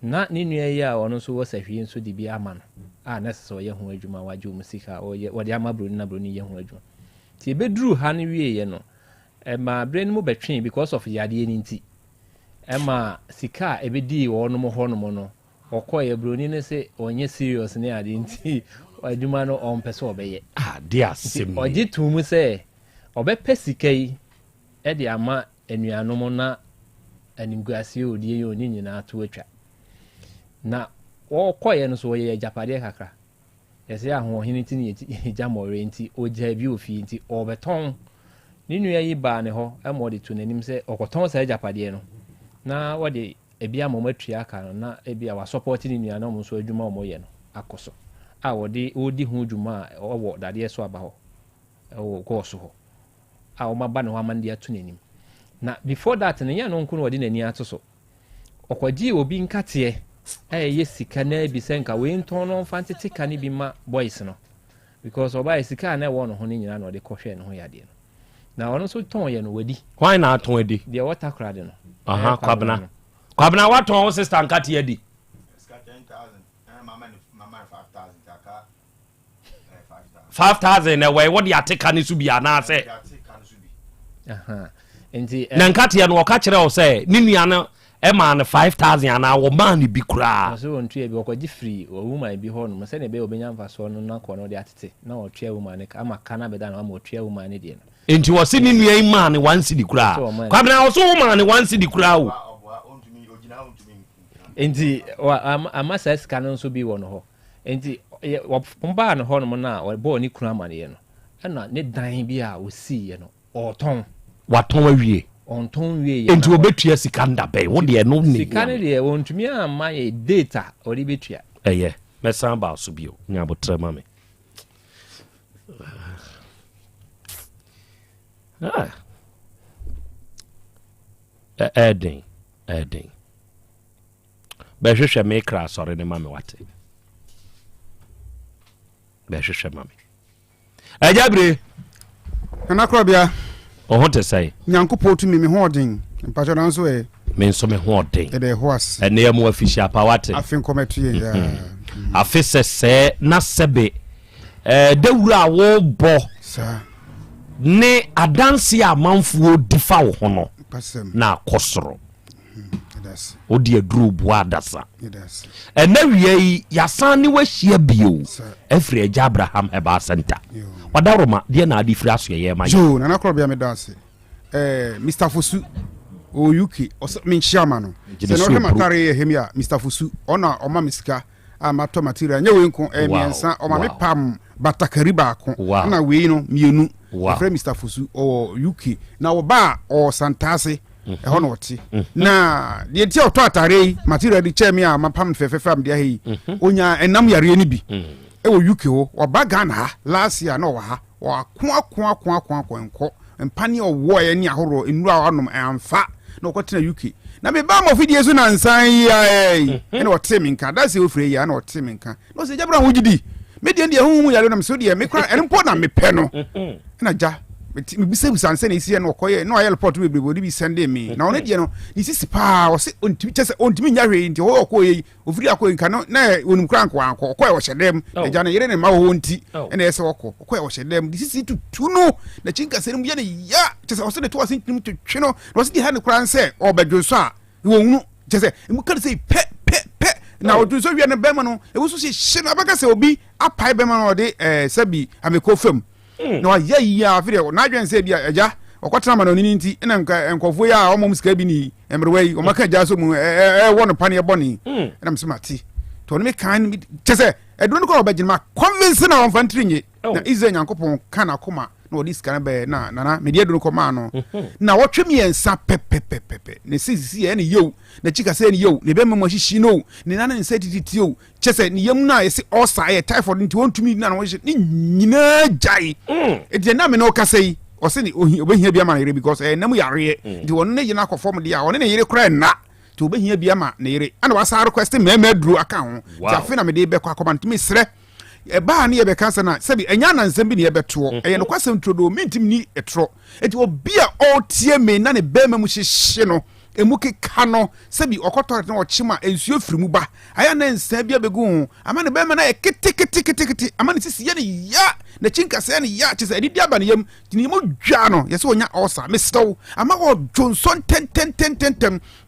na ne nua yi a ɔno nso wɔ sahwie nso de bi ama no a na sɛ ɔyɛ ho adwuma wagye ɔmo sika wɔde ama buroni na buroni yɛ ho adwuma nti ebeduru ha no wie yɛ no ɛma brɛ no mu bɛtwe because of yadeɛ ne nti ɛma sika a ebedi wɔn mo hɔ no mo no ɔkɔyɛ buroni ne sɛ ɔnyɛ serious ne ade nti adwuma no ɔmpɛ sɛ ɔbɛyɛ de asɛm ɔgye to mu sɛ ɔbɛpɛ sika yi ɛde ama anuanom na animguaseɛ odie yɛ ɔne nyinaa to atwa na ɔkɔyɛ no so ɔyɛ agyapadeɛ kakra yɛsɛ ahoɔhene nti ne yɛgya mmɔwerɛ nti ɔgya bi ofie nti ɔbɛtɔn ne nua yi baa ne hɔ ɛma ɔde to n'anim sɛ ɔkɔtɔn saa agyapadeɛ no na wɔde ebi ama ɔmo atua aka no na ebi a wasɔpɔte ne nua na ɔmo nso adwuma ɔmo yɛ no akɔ so a wɔde ho dwuma a ɔwɔ dadeɛ so aba hɔ ɛwɔ kɔɔso hɔ a ɔmo aba ne ho amande ato n'anim na before that ne yɛn no nko no wɔde n'ani ato so ɔkɔgye obi nkateɛ ɛyɛ sika na bi sɛ nka wei ntɔn no mfa ntete ka ne bi ma boys no because ɔbaa sika na ɛwɔ no ho ne nyinaa na ɔde kɔhwɛ ne ho yadeɛ no na ɔno nso tɔn yɛ no wadi hwan na atɔn adi deɛ wɔta korade no kwabena watɔn wo sister nkateɛ adi 5,000 na wɔyɛ wɔde ateka ne so bi anaasɛ na nkateɛ no wɔka kyerɛ wo sɛ ne nua no ɛma no 5,000 anaa wɔmaa no bi koraa so wɔntua bi wɔkɔgye firi woman bi hɔ no sɛne ɛbɛyɛ wɔbɛnya mfasoɔ no na kɔ no de atete na wɔtua woman no ama ka na bɛda no ama wɔtua woman no deɛ no nti wɔse ne nua yi maa ne 1 cedi koraa kwabena wɔ so womaa ne 1 cedi koraa o nti ama saa sika no nso bi wɔ no hɔ nti wɔmbaa no hɔ nom no a wɔbɔɔ ne kunu amaneɛ no ɛna ne dan bi a wɔsiiɛ no watɔn awie ɔntɔn wie nti wɔbɛtua sika ndabɛn wo deɛ no ne sika no deɛ wɔntumi amma yɛ data ɔde bɛtua ɛyɛ mɛsan baa so bio nya abotrɛ ma me ɛden bɛhwehwɛ me kra asɔre ne ma me wate bɛhwehwɛ ma me agya bere nana Krobea ɔho te sɛ nyankopɔn tumi me ho ɔden mpatwɛ no nso ɛ me nso me ho ɔden ɛdɛ ho ase ɛne yɛ mu afihyia pa wate afe nkɔmɛtoyɛ afe sɛ sɛ na sɛbe dawura a wobɔ ne adanse a amanfoɔ di fa wo ho no na akɔ soro wode aduro boa adasa ɛna wia yi yɛasan ne wahyia bio afiri agya Abraham Yaw Asante wada roma deɛ na ade firi aso yɛ ma jo nana Krobea me dase Mr. Fosu o UK menhyia ma no sɛ no hwɛ matare yɛ hemi a Mr. Fosu ɔna ɔma me sika a matɔ material nyɛ wei nko miɛnsa ɔma me pam batakari baako na wei no mienu afrɛ Mr. Fosu ɔwɔ UK na ɔba a ɔwɔ Santase ɛhɔ na ɔte na deɛ nti ɔtɔ atare material de kyɛ me a mapam fɛfɛfɛ am deɛ yi onya enam yare ni bi ɛwɔ UK ho ɔba Ghana ha last year na ɔwɔ ha ɔako nkɔ mpani ɔwɔ yɛ ni ahoro nnura anom amfa na ɔkɔtena UK na me ba mo fidie so na nsan yi ɛna ɔte me nka da se ofre yi na ɔte me nka na ɔse Jabra ho gidi me deɛ hu yare na me so deɛ me kra ɛne mpo na me pɛ no na gya me bisa sanse na isi na ɔkɔyɛ na ɔyɛ report bebree odi bi sende me na ɔne deɛ no ni sisi pa ɔse ontimi kyɛ sɛ ontimi nya hwee nti ɔkɔyɛ ofiri akɔyɛ nka no na onum kra nko ankɔ ɔkɔyɛ ɔhyɛ dɛm agya na yere ne ma wɔ nti ɛna ɛsɛ ɔkɔyɛ ɔhyɛ dɛm di sisi tutu no na chinka sɛ mu yɛ ne ya kyɛ sɛ ɔse de to ase ntim twetwe no na ɔse di ha ne kra nsɛ ɔbɛdwo so a wɔ hunu kyɛ sɛ mu ka sɛ pɛ na ɔdwo so wiɛ ne bɛma no ɛwo so hye no abɛka sɛ obi apae bɛma no ɔde sɛbi amekɔ fam na wayɛ yi a afiri na adwen sɛ bi agya ɔkɔtena ma no nini nti na nkɔfo yi a ɔmɔ sika bi ni mmerwa yi ɔmaka agya so mu ɛwɔ no pane bɔne na msɛ mate to no me kan kyɛ sɛ ɛduro no kɔ ɔbɛgyina ma convince na ɔmfa ntiri nye na Israel Nyankopɔn ka na koma na ɔde sika no bɛɛ na nana mede aduro kɔ maa no na wɔtwe miɛnsa pɛpɛpɛpɛ ne sisi ɛne yew na chika sɛ ne yew ne bɛma mo hyehyɛ no ne nana ne sɛ tititi o kyɛ sɛ ne yam na yɛse ɔsa yɛ typhoid nti wɔntumi na wɔhyɛ ne nyinaa gyae ɛdeɛ na me na ɔkasa yi ɔse ne obɛhia bi ama ne yere because nam yareɛ nti wɔno ne yena akɔ fam deɛ a ɔne ne yere kora nna nti obɛhia bi ama ne yere ana wasa request mɛma aduro aka ho nti afe na mede bɛkɔ akɔma ntumi serɛ ɛbaa ne yɛbɛka sɛ na sɛbi ɛnya nansɛm bi ne yɛbɛtoɔ ɛyɛ no kwasɛm trodo mentim ni ɛtorɔ ɛnti obi a ɔtie me na ne bɛma mu hyehye no emu keka no sɛbi ɔkɔtɔre na ɔkyema ensuo firi mu ba aya na nsa bi abegu ho ama ne bɛma na yɛ kete ama ne sisi yɛ ne ya na chinka sɛ ne ya kyɛ sɛ ɛdidi aba ne yam tini mu dwa no yɛsɛ onya ɔsa mestew ama wɔ Johnson ten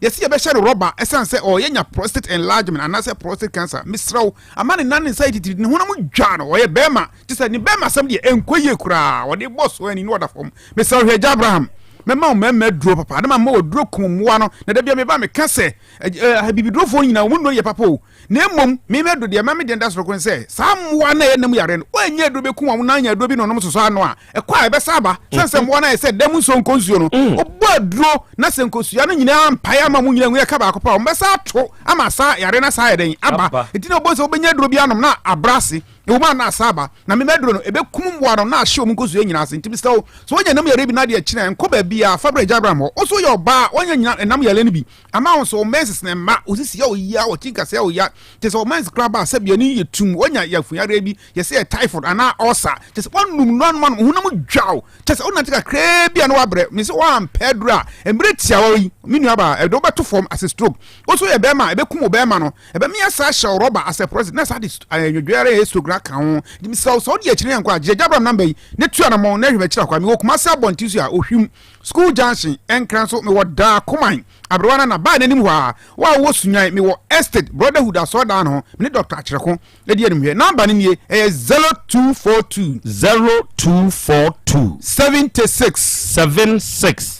yɛsɛ yɛbɛhyɛ no rɔba ɛsan sɛ ɔyɛ nya prostate enlargement anasɛ prostate cancer mestew ama ne nan ne nsa titiri ne honam dwa no ɔyɛ bɛma kyɛ sɛ ne bɛma sɛm deɛ ɛnkɔyie koraa wɔde bɔ so ani no wɔda fam mestew hwɛ Abraham mema mema duro papa na ma duro kumwa no na da bia me ba me ka se bibiduro fo nyina wo no ye papa o na emom me do de ma me de nda soro kon se samwa na ye nam yare no wanya duro be kumwa na anya duro bi no no soso ano a ekwa e be saba sense mwa na ye se dem so nkonsuo no obo duro na se nkonsuo no nyina mpae ama mu nyina nwe ka ba akopa o mbesa ato ama sa yare na sa yeden aba enti na obo se obenya duro bi anom na abrase ewuma na asaba na me medro no ebe kum mwa no na ahye omunkosu nyina ase ntimi so wonya nam yare bi na de akina enko ba bi a fabre Abraham o so ye oba wonya nyina nam yare no bi ama won so menses na ma osisi ya oya o tinka se oya te so mens kraba se bi ani yetum wonya yafunyare bi ye se typhoid ana ulcer te so wonum no man hunam dwaw te so wona tika kra bi na wabre me se wan pedro a embre tia wo yi minu aba edo beto form as a stroke so ye be ma ebe kum obema no ebe me asa show rubber as a president na sa de anwodware histogram ka ho di misal so de akire yankwa je Abraham number yi ne tua na mo na hwe kira kwa me wo kuma sa bonti so a ohwim school junction enkran so me wo da koman abrewana na ba nanim wa wo sunyan me wo estate brotherhood aso da no me Dr. Achireko e die nim hwe number ni nie 0242 76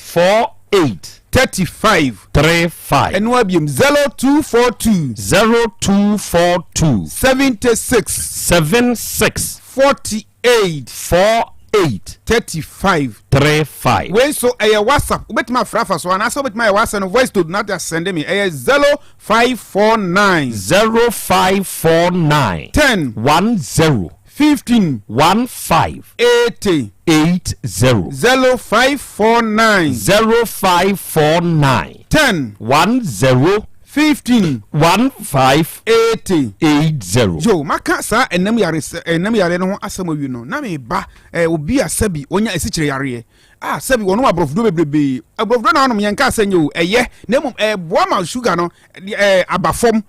48 35 and wabium 0242 76 48 35 when so a WhatsApp bet my frafa so and I saw with my WhatsApp voice to not send me 0549 10 15 80 0549 10 15 80 yo maka sa enam yare no asamo wi no na me ba obi asabi onya esikyire yare sabi wono abrofdo bebrebe abrofdo na wono yenka asanye o eye na mum boa ma sugar no abafom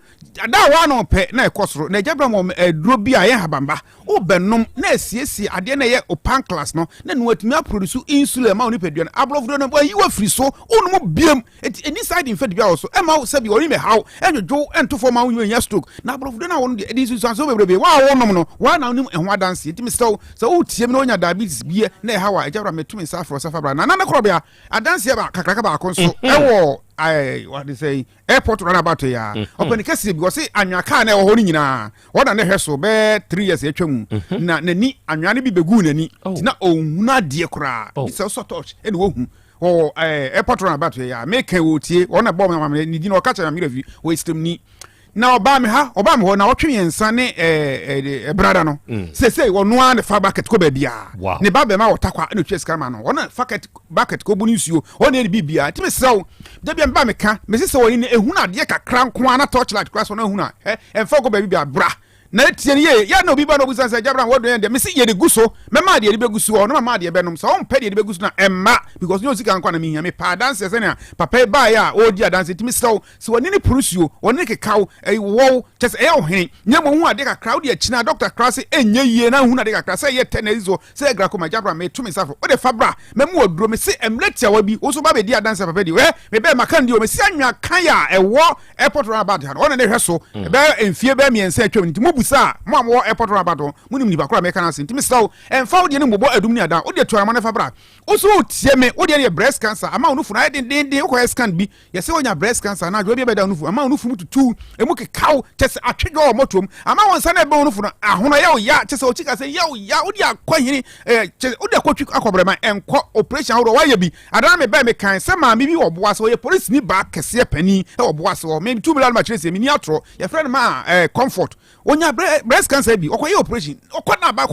ada wa no pe na ekosoro na jabra mo duro bi aye habamba o benum na asiesie ade na ye opan class no na no atumi produce insulin ma oni pedua abrofdo no yi wa firi so onu mo biem any side effect bi also e ma sabi ori me how enjojo entofo ma wo nya stroke na abrofdo na wono de so so bebrebe wa wonom no wa na onim ehwa dance etimi so o tie me no nya diabetes bi na e hawa jabra metumi safro safabra na Krobea adanse ba kakraka ba konso ewo what they say airport runabout ya open kesi because anwaka na ewo ho nyina woda ne hweso be 3 years atwam na nani anwane bi begu nani na ohuna de kora so touch ene wo hu o airport runabout ya make wo tie ona bom na mama ni di na o ka cha me review o system ni na oba me ho na otwe yensa ne brada no say wono an fa bucket ko ba bia ne ba be ma wotakwa na twa sika ma no wona bucket ko bu ni suo wona ni bibia timi sew da bia mba me ka me se wo ni ehuna ade kakra nko ana torchlight class wona ehuna emfa ko ba bibia bra na tie ye ya na obi ba no busan say jabra wodo ye de me se ye de guso me ma de be guso no ma de be no so on pe de be guso na emma because no sika nkwa na me hia me pa dance se na papa ba ya o di dance timi so woni ni prusuo woni ke kaw wo chese e ohene nyamo hu ade ka crowd ye china doctor class enye ye na hu na de ka class ye tenenizo se gra ko ma jabra me tumi safo o de fabra me mu oduro me se emletia wa bi o so ba be di dance papa di we me be makan di o me se anwa kan ya ewo airport runabout ha ona ne hweso be enfie be miensa atwam nti sa mo am wo airport runabout munim ni bakora meka na sin timi saw emfa wo de ne mbobo adum ni ada wo de tuara ma ne fabra wo so tie me wo de ne breast cancer ama wo nufu na den wo scan bi ye se wonya breast cancer na adwo bi be da nufu ama wo nufu mututu emu ke kaw chese atwedwo wo motom ama wo nsa na be wo nufu na ahono ya wo ya chese o chika se ya wo de akwahini chese wo de akotwi akobrema enko operation wo wa ya bi adana me ba me kan se ma mi bi wo boa so ye police ni ba kese pani e wo boa so me 2 million ma chese mi ni atro ye friend ma comfort onya breast cancer bi okoye operation okona ba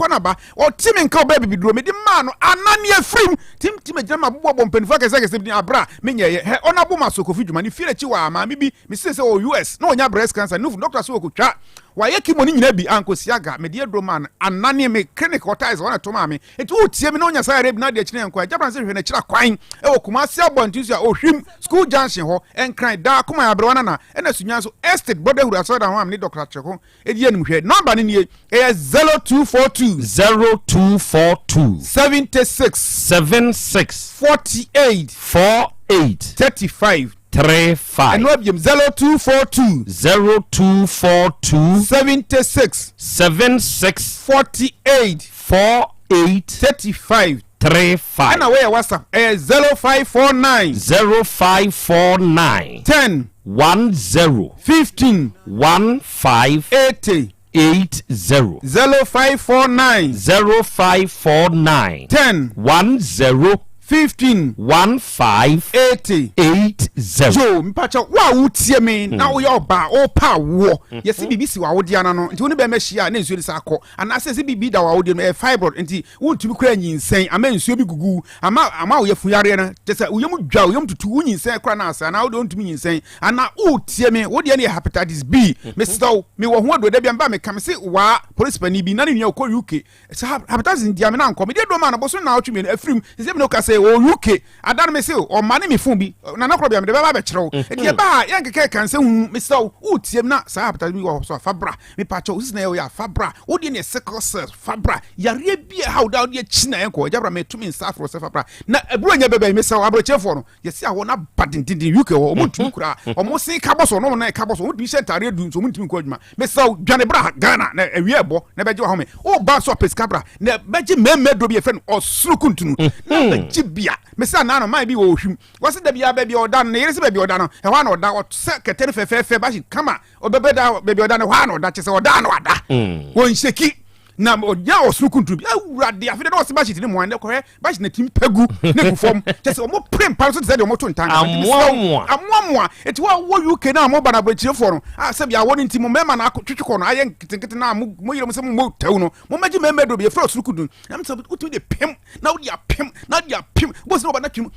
o timi nka oba bi duro me di ma no anani afrim tim agina ma bobo mpanifo kese bi abra menye he ona bo masoko fidwuma ni fire chi wa ma mi bi me se o US na onya breast cancer nufu doctor so okotwa wa yeki moni nyina bi ankosiaga me die duro man anani me clinic hotais ona to ma me etu o tie me na onya sare bi na de chine enko jabran se hwe na chira kwan e wo Kumasi abontusu a ohwim school junction ho enkran da kuma ya brewana na ena sunya so estate brotherhood asoda ho am ni doctor cheko edie nim hwe number ni e 0242 76 48 35 35 and web 0242 76 48 35 35 and away WhatsApp 0549 10 15 80 0549 10 15 80 jo mpacha wa wutie me na wo yo ba o pa wo yesi bibisi wa wo dia na no nti woni be mehia na nsuo lisa akọ ana se bibi da wa wo dia no fibroid nti wontumi kura nyinsen ama nsuo bi gugu ama wo yafu yare na tese wo yemu dwa wo yemu tutu wo nyinsen kura na asa na wo wontumi nyinsen ana wutie me wo dia ne hepatitis B me so me wo ho adoda bia mba me kam se wa police pani bi na ne nua ko UK hepatitis ndia me na nko me dia do ma na boso na wo twi me afrim se me no ka se o UK adan me se o mane me fun bi na na Krobea me de ba kyerɛw enti ba ya nkeke kan se hu me se o tiem na sa hepatitis bi wo so fabra me pa cho usina yo ya fabra wo de ne sickle cell fabra yare bi how da de china enko jabra me tumi nsafro se fabra na eburo nya bebe me se abrochefo no yesi awo na badindin UK wo mo tumi kura o mo sin kaboso no na kaboso wo tumi she tare du so mo tumi ko adwuma me se dwane bra Ghana na ewie ebo na beje ho me o ba so pescabra na beje memme do bi efe no osuru kuntunu na beje bia me se na no mai bi wo hwim wose da bia ba bi odan na yere se ba bi odan no e hwa na oda o se ketere fefe ba shi kama obebe da ba bi odan no hwa na oda che se odan no ada won sheki na onya osuru kuntu bi awurade afede na ose ba shi tini mo ande kore ba shi na tim pegu na kufom che se o mo prem pa so se de o mo to ntanga amwa eti wa wo UK na mo ba na bachire for no a se bia wo ni ntimo mema na twetweko no aye nketenkete na mo yire mo se mo tawu no mo maji mema do bi e fra osuru kuntu na me se utu de pem na wo dia pem bo se no ba na twim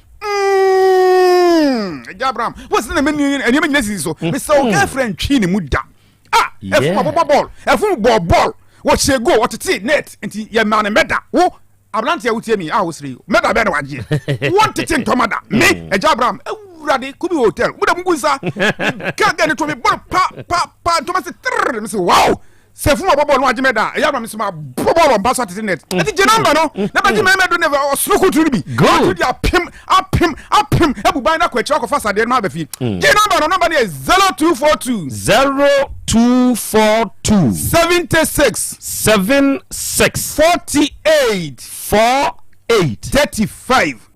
Jabram what's the name and you mean so me so girlfriend twi ni mu da efu ball efu ball what she go what it net enti ye man meda wo ablante wutie mi wo siri meda be na waje want it in tomada me Jabram awurade kubi hotel mu da mungunsa ka ga ne to me ball pa to me se trrr me se wow se fuma bobo no agime da ya me sema bobo mba so net eti je number no na ba je me do never osruku turu bi go to apim ebuban na kwachi akofa sade no abafi je number no number is 0242 76 48 35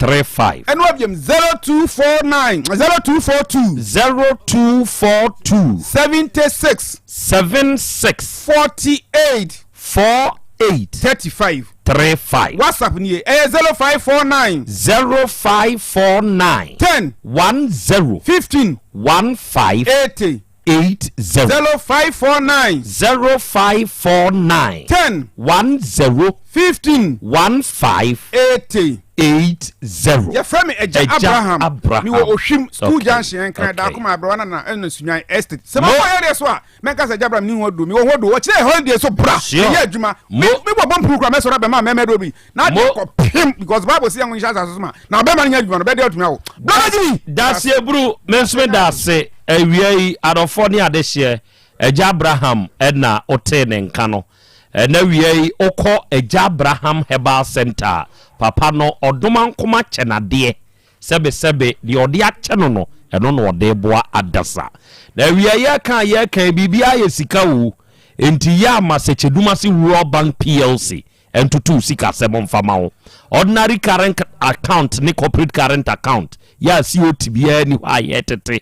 and what 0242 76 48 0835 WhatsApp ni 0549 0549 10 10 15 15 80 80 0549 0549 10 10 15 15 80 80. Your friend Eja Abraham. You were Oshim School Junction, Kanadakuma, Brana, and Sunya Estate. Some of my areas were Mekas Jabram knew what do me, what do watch their holiday so brash. Yeah, Juma. We were one program, so Rabama, Memory. Not him because Bible saying we shall as ma. Now, Beman, you want to bet out now. That's your brew, Mensman, that say, a way out of 40 this year, Eja Abraham, Edna, Oten, and Kano. And now we oko Eja Abraham Herbal Center. Papa no odoman kuma chenade sebe di odi acheno no eno no ode boa adasa na wiye kan bibia ye sika wu enti ya masecheduma si World Bank PLC entutu sika sebo mfama wo ordinary current account ni corporate current account ya COT bia ni ha yetete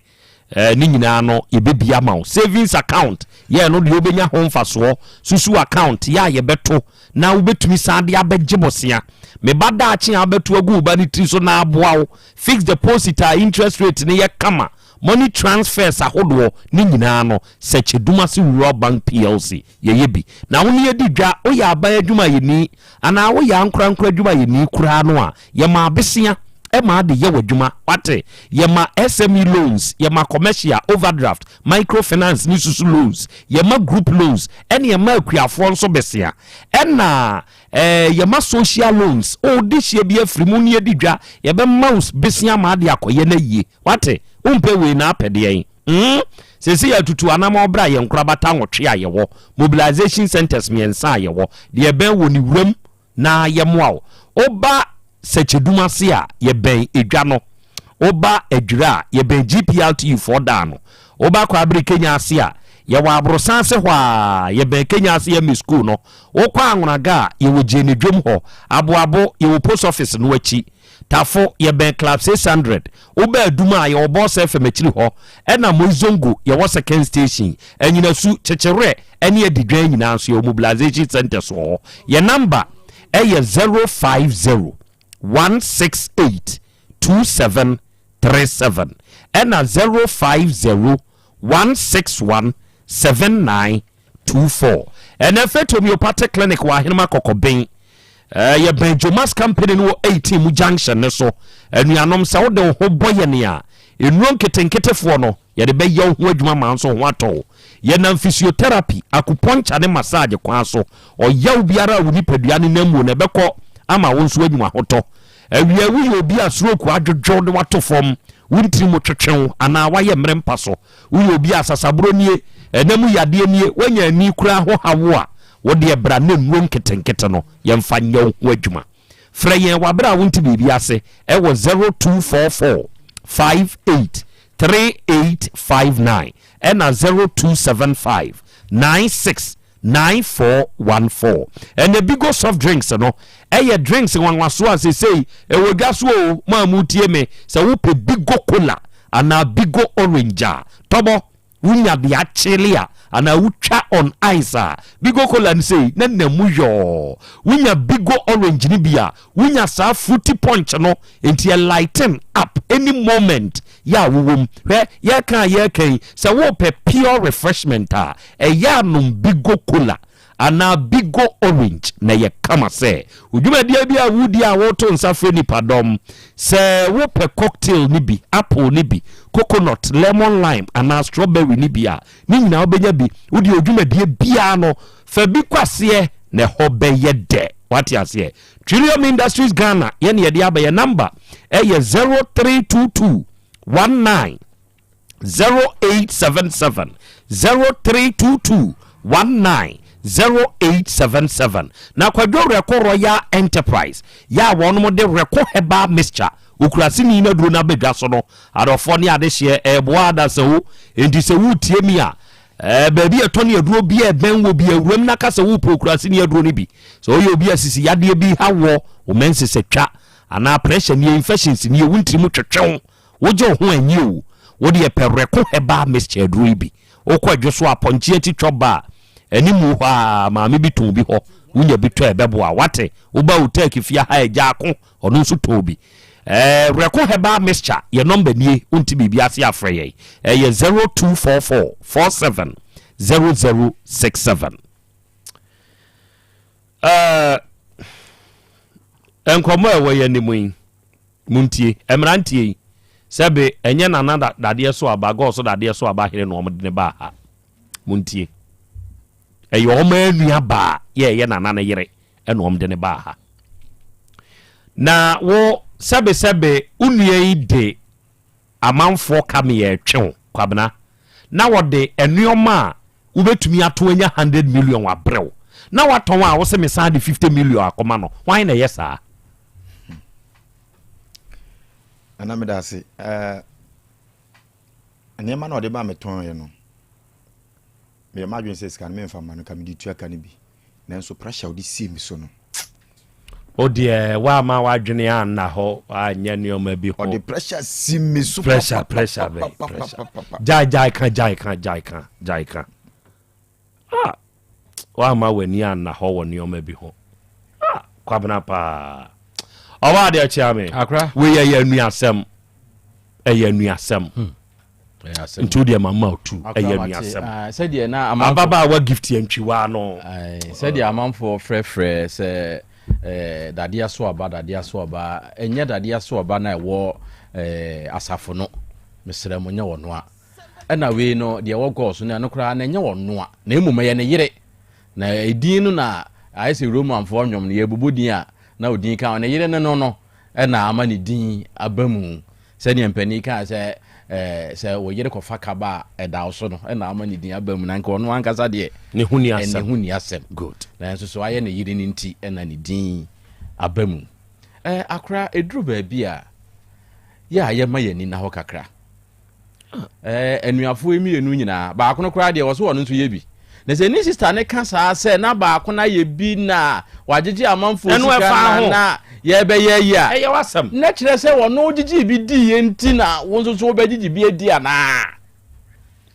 ni nyina no yebebia ma savings account ya no de obenya ho mfaso susu account ya yebeto na ubetumi sade abegebosia me bada achi abeto agu ba ni tri so na aboa fixed deposit interest rate ne ye kama money transfers ahodo ni nyina no secheduma si World Bank PLC yebi na woni yedi dwa o ya aba adwuma yeni ana wo ya nkura adwuma yeni kura no a ye ma besia Emma de yewa juma wate yema SME loans yema commercial overdraft microfinance ni susu loans yema group loans ene yema akuafo nso besia ena yema social loans o this year be afrimu ni edidwa yebe mouse besia ma de akoye na yie wate umpe we na apede yen sesi ya tutu anama obra ye nkura bata nwotwe ayewo mobilization centers miensa ayewo de ben woni wuram na yemwa oba secheduma sia ye ben edwa no oba edwira ye ben GPLT for dano oba kwa abri Kenya asia ye wa abrosanse hwa ye ben Kenya asia mi school no okwa anwonaga ye wo jeni dwom ho aboabo ye wo post office no achi tafo ye ben club 600 oba aduma ye wo boss FM achiri ho ena mozongo ye wo second station enyina su chechere ene edidwan nyina anso ye mobilization center so ye number eye 050 168 2737 and a 050 161 7924 and a fet homeopathic clinic wa hinma kokobin ya Benjomas company no 18 junction so and we anom sa wo de ho boye ne a enuro ketenketefo no ye de be ye ho adwuma man so ho ato ye na physiotherapy acupuncture ne massage kwa so o yaw biara wo nipadua ne namu na beko ama wonso adwuma hoto awia wi obi asroku adwodwo de wato fom wuntiri mo twetwen ana waye mrempa so wi obi asasabro nie enamu yade nie wanya ani kura ho hawo a wode ebra na nwo nketenkete no yemfa nya ho adwuma freyen wabra wonti bibi ase ewo 0244 58 3859 ena 0275 96 9414 and the big soft drinks no drinks wanwaso as say e wogaso ma mutie me se wo pe big cola ana big orange tobo wunya de achelia ana wutwa on ice big cola ni say na namuyo wunya big orange ni bia wunya sa fruity punch no enti lighten up any moment ya wum ya kan se wo pe pure refreshment ya num big cola ana big orange na ye kama se udwuma dia bia wudi a woto nsafre ni padom se wo pe cocktail ni bi apple ni bi coconut lemon lime ana strawberry ni bia ni nyina obenya bi wudi odwuma dia bia no fa bi kwase na ho be ye de what you say Trillium Industries Ghana ye ne dia ba ye number 0322 19 0877 0322 19 0877 na kwadwo record Royal Enterprise ya won mo de record heba mixture ukurasi ni na duro na bedwa so no adofo ne ade hye eboa da sewu enti sewu tie mi a baabi etoni aduro bi e ben wo bi awuram na ka sewu prokurasi ni aduro ni bi so oyo bi asisi yade bi hawo o mense setwa ana pressure ni infections ni ewuntiri mu twetwew woje ho anyi o wo de pe record heba mixture aduro bi okwadwo so aponche ti twoba animu hɔ maame bi ton bi hɔ wonya bi tɔ ɛbɛboa wate woba Otec fia ha agya ko ɔno nso tɔ bi reko heba mixture ye number nie unti bibia ase afrɛ ye 0244 47 0067 enkomo ewo ye ni muin muntie emrantie sebe enye nana dade so aba go so dade so aba here no omde ne ba ha muntie eyo omanu ba ye nana ne yere eno omde ne ba ha na wo sebe unue de amanfo kame twe kwabena na wode enuoma ubetumi ato anya 100 million wa brew na waton a wo se me sa de 50 million akoma no why na yesa ana me da se anema na ode ba me ton ye no me ma dwen se scan me mfa ma no ka me di tu aka ne bi nanso pressure odi sie mi so no odie wa ma wa dwene an na ho anya neoma bi ho odi pressure si mi so pressure jai kan wa ma wani an na ho woni neoma bi ho kwabena pa owa de achi ame akra we ye anuasem ntu de mama otu anuasem said ye na ababa wa gift yantwiwa no said ye amanfo frefre se dadia so aba enye dadia so aba na ewo asafo no mesere mo nya wono a na we no de wo go so na no kra na nya wono a na emuma ye ne yire na edin no na ayese roman fo nwom na ye bubudin a na odin ka na yire no na ama ne din abamu se ne mpani ka se wo yire ko fakaba eda so no na ama ne din abamu na nka ono ankasa de ne huni asem good na so aye ne yire ni nti na ne din abamu akra eduru ba bia ya aye ma yani na ho kakra enuafo emienu nyina ba akono kra de wo so wono nso ye bi na se ni sister ne ka saa se na ba akona ye bi na wagege amanfo sika na ye be ye ya Yaw Asem na kire se wono gigi bi di ye nti na wo nso so be gigi bi edi ana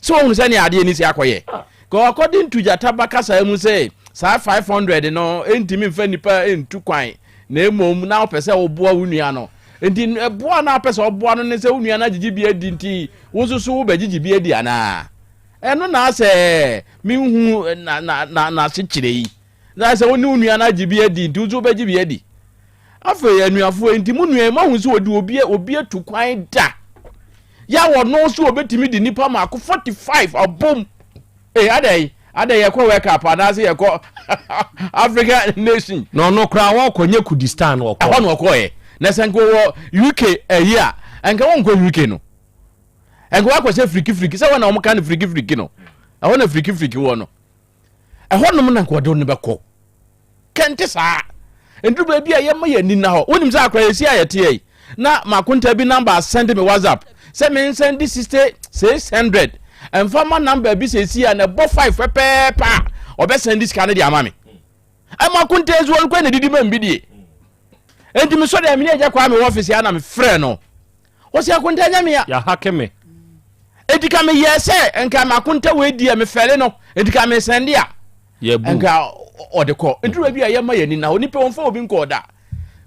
so wo se ne ade ni si akoye go according to Jatabaka sa mu say sa 500 no entimi mfa nipa entu kwan na emom na opese wo boa wunua no enti boa na opese wo boa no ne se wunua na gigi bi edi nti wo nso so wo be gigi bi edi ana eno na se mi hu na chichire yi na se woni wunua na gigi bi edi nti wo so be gigi bi edi afa anuafo enti mu nua ma hu so odi obi etu kwan da ya wo no so obetimi di nipa ma ko 45 abom ade ye ko wake up na se ye ko Africa nation no kra wo konye Kurdistan wo ko no ko ye na se nko wo UK here enka wo nko UK no enko wa ko se friki se wona wo kan friki no ho na friki wo no ho no na nko do ne be ko kente sa endu ba bia ye ma yani na ho wonim se akra ye si ayete na makunta bi number send me WhatsApp se me send 600 and farmer number bi se si na bo 5 pepa obe send this kind de amame amakunta ezu on kwa na didi ma mbidie enti me so de amine eja kwa me office ya na me frɛ no wo se akunta nya me ya hakeme enti ka me yese enka makunta we die me fɛle no enti ka me send ya enka odeko enti ba bia ye ma yani na oni pe won fa obi nko da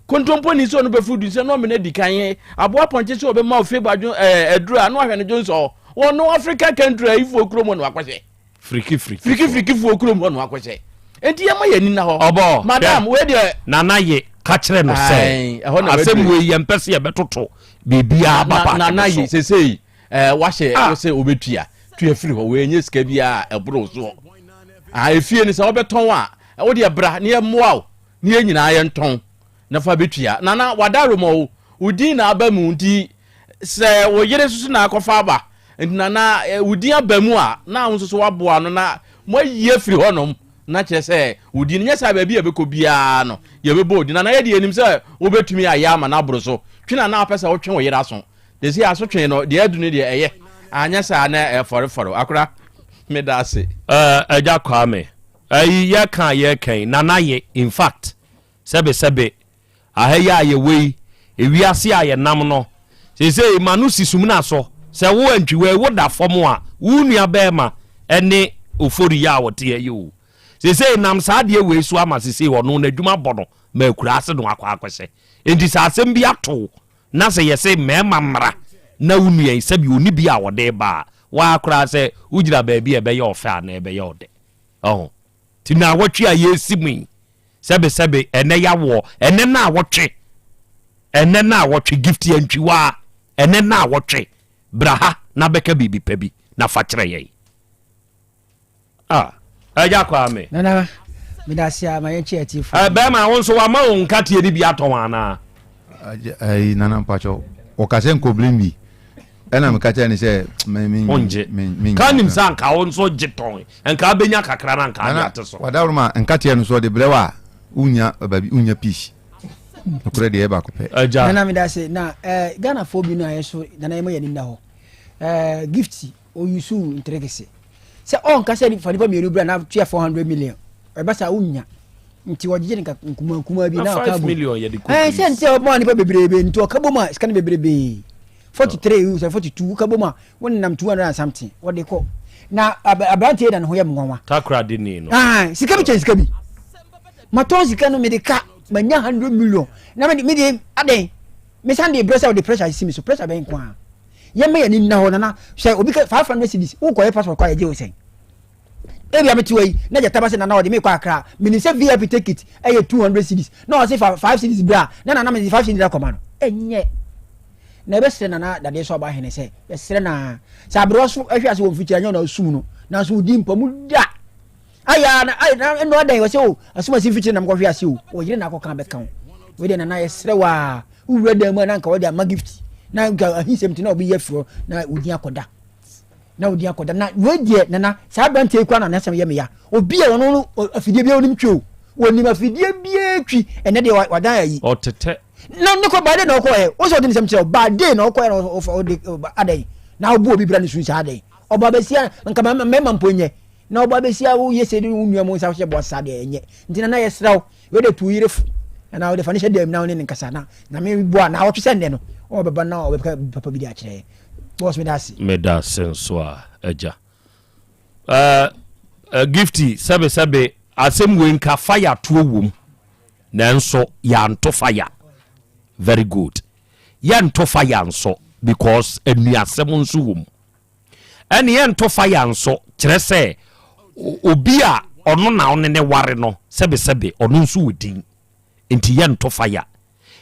kontompo ni so no be fudu se no me na dikan aboa ponche se obe ma ofe gbadwo eduru anu ahwe no jonso wono Africa country ifo kromo no akwese friki fo kromo no akwese enti ye ma yani na ho obo madam we de nana ye ka kire no se asem we ye mpese ye betoto bibia baba nana ye sesei wahye wo se obetua tua firi ho we nye sika bia ebro so efie ni se obeton a wo de bra ne ye moa ne ye nyina ye nton na fa betua nana wadaro mo udin na abamu nti se wo yere susu na akofa aba nana udin abamu a na nso so waboa no na mo ye firi honom na che se udin nya sa ba bia be ko bia no ye be bo udin na ye de anim se wo betumi ayama na abro so twina na apesa wo twen wo yere aso de si aso twen no de adu ne de eye anya sa na foro akora me da se eja kwa me ye kan nana ye in fact sebe ahaya ye wei ewiase aye nam no se manu sisum na so se wo antwi we wo da fom a wo nua be ma ene ofori ya wote ye wo say nam saa de we so ama say wono na adwuma bɔ no ma kura ase no akwa akwese enti sa asem bi ato na say yese mema mra na unuan sabi oni bi a wode ba wa kura se ugira ba bi e be ye ofa na e be ye ode oh ti na wotwe a yesi mu sebe ene ya wo ene na wotwe gift yantwi wa ene na wotwe braha na beka bibi pabi na fa kire ye aja kwa me nana me da sia ma yenchi atifu be ma won so wa ma won katie ni bi aton ana ai nana mpacho o ka sen ko blimbi ena me katie ni se me kanim san ka won so jiton enka benya kakra na nka ya teso wadawro ma enkatie no so de blewa unya babi unya pish okure de eba ko pe nana me da se na Ghana fo bi no ayeso nana yemo yanim da ho gift o yusu intregese se on ka se fa ni pa mienu bra na 400 million e ba sa unya nti wogye nka kuma bi na ka 5 million ye de ko se nti o mo ni pa bebrebe nti o ka bo ma scan bebrebe 43 42 ka bo ma won nam 200 and something wo de ko na abrantie da no ho ye mwanwa takra de ni no sika bi chen sika bi maton sika no me de ka manya 100 million na me de aden me san de pressure the pressure isi me so pressure ben kwa ye me ni na ho na say obi ka 500 cedis wo ko ye passport kwa ye je o sen ebi ameti wey na je tabase na odi me kwa akra mini say VIP ticket e 200 cedis na o say 5 cedis bra na me 5 cedis da koma no enye na be sere na da de so ba hene say be sere na sa bro so ahwa se wo fichi anya na sum no na so di mpa mu da aya na no da yo say o asuma si fichi na mko hwa se o yire na akọ kan be kan we de na ye sere wa uwura da mu na nka wo de ma gift na ga ahisem ti na obi yefro na odi akoda na we die na sa bante kwa na sem ye me ya obi e wono afidie bia onim twa wonim afidie bia twi ene de wadan ayi otete na ne ko ba de na ko e o so de sem twa ba de na ko e o de adai na obo obi bra ne su sa adai oba besia nka mema mponye na oba besia wo yese de nua mo sa hye bo sa de enye ntina na yesraw we de tu yirefu na wo de fanisha dem na woni nkasa na me bo na wo twese ne no o beba na o beba papa bi di akire boss me da senso a eja gifty sebe asem we nka fire to wom nanso ya nto fire very good ya nto fire nso because enu asem nso wom ene ya nto fire nso kire se obi a ono na one ne ware no sebe ono nso wodin enti ya nto fire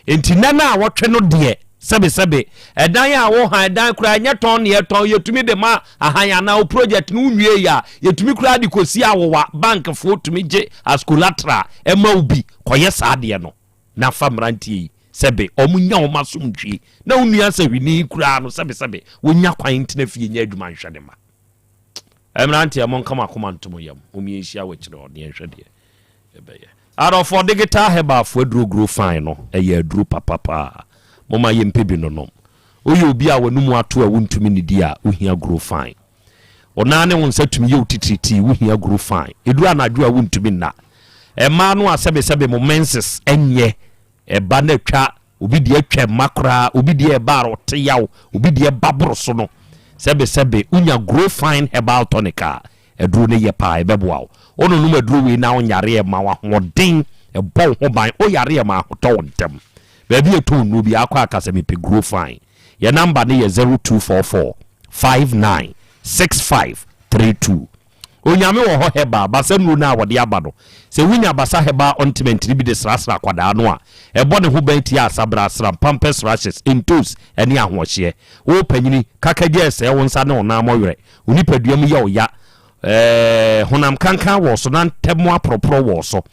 enti nana a wotwe no de sebe edan ya wo han edan kura nya ton ne ton yetumi de ma ahan na o project no nwie ya yetumi kura de kosi awowa bank fo tumi je as collateral e ma obi koye saade no na famrantie sebe omunya o masomdwe na onua se hwini kura no sebe wonya kwan ntena fie nya adwuma nhwede ma emrantie mon kama komantomo yam omi ehia wachire o ne nhwede ebeye for digital heba fo aduro grow fine no eye aduro papa mama yempe bi no no oye obi a wanumu ato a wontumi ne dia ohia grow fine ona ne won satumi ye otitriti ohia grow fine edu anadwo a wontumi na ema no asebe mo menses enye eba na twa obi de atwa makra obi de eba rote yaw obi de babro so no sebe unya grow fine herbal tonica eduro ne ye pa ebeboa ono no maduro we na onyare e ma wa hoden e bon ho ban o yare e ma hoto ntem baby eto no bi akwa akasa me pe grow fine your number ne ye 0244 596532 onyame wo ho heba basa nu na wode aba no se wunya basa heba ointment ni bi de srasra kwada no a e bone ho ban ti asabra sra pampers rashes intos ene ahohye wo panyini kakaje se wo nsa ne ona moyere onipaduam ye oya honam kankan wo so na ntemo apropro wo so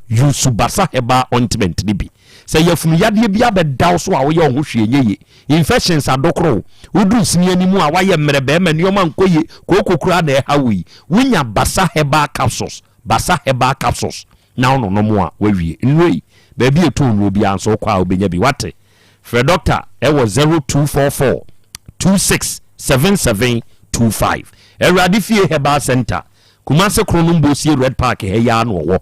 yusu basa heba ointment ni bi se yafunu yade bia bedaw so a wo ye ho hweye infections adokro udu sini animu a waye mrebe ma nioma nkoye kokokura na hawi wunya basa heba capsules na ono no mo a wawie nwe ba bi eto no bi anso kwa obenya bi wate for doctor e was 0244 267725 Eradi fie heba center kumase kronumbo si red park he ya no wo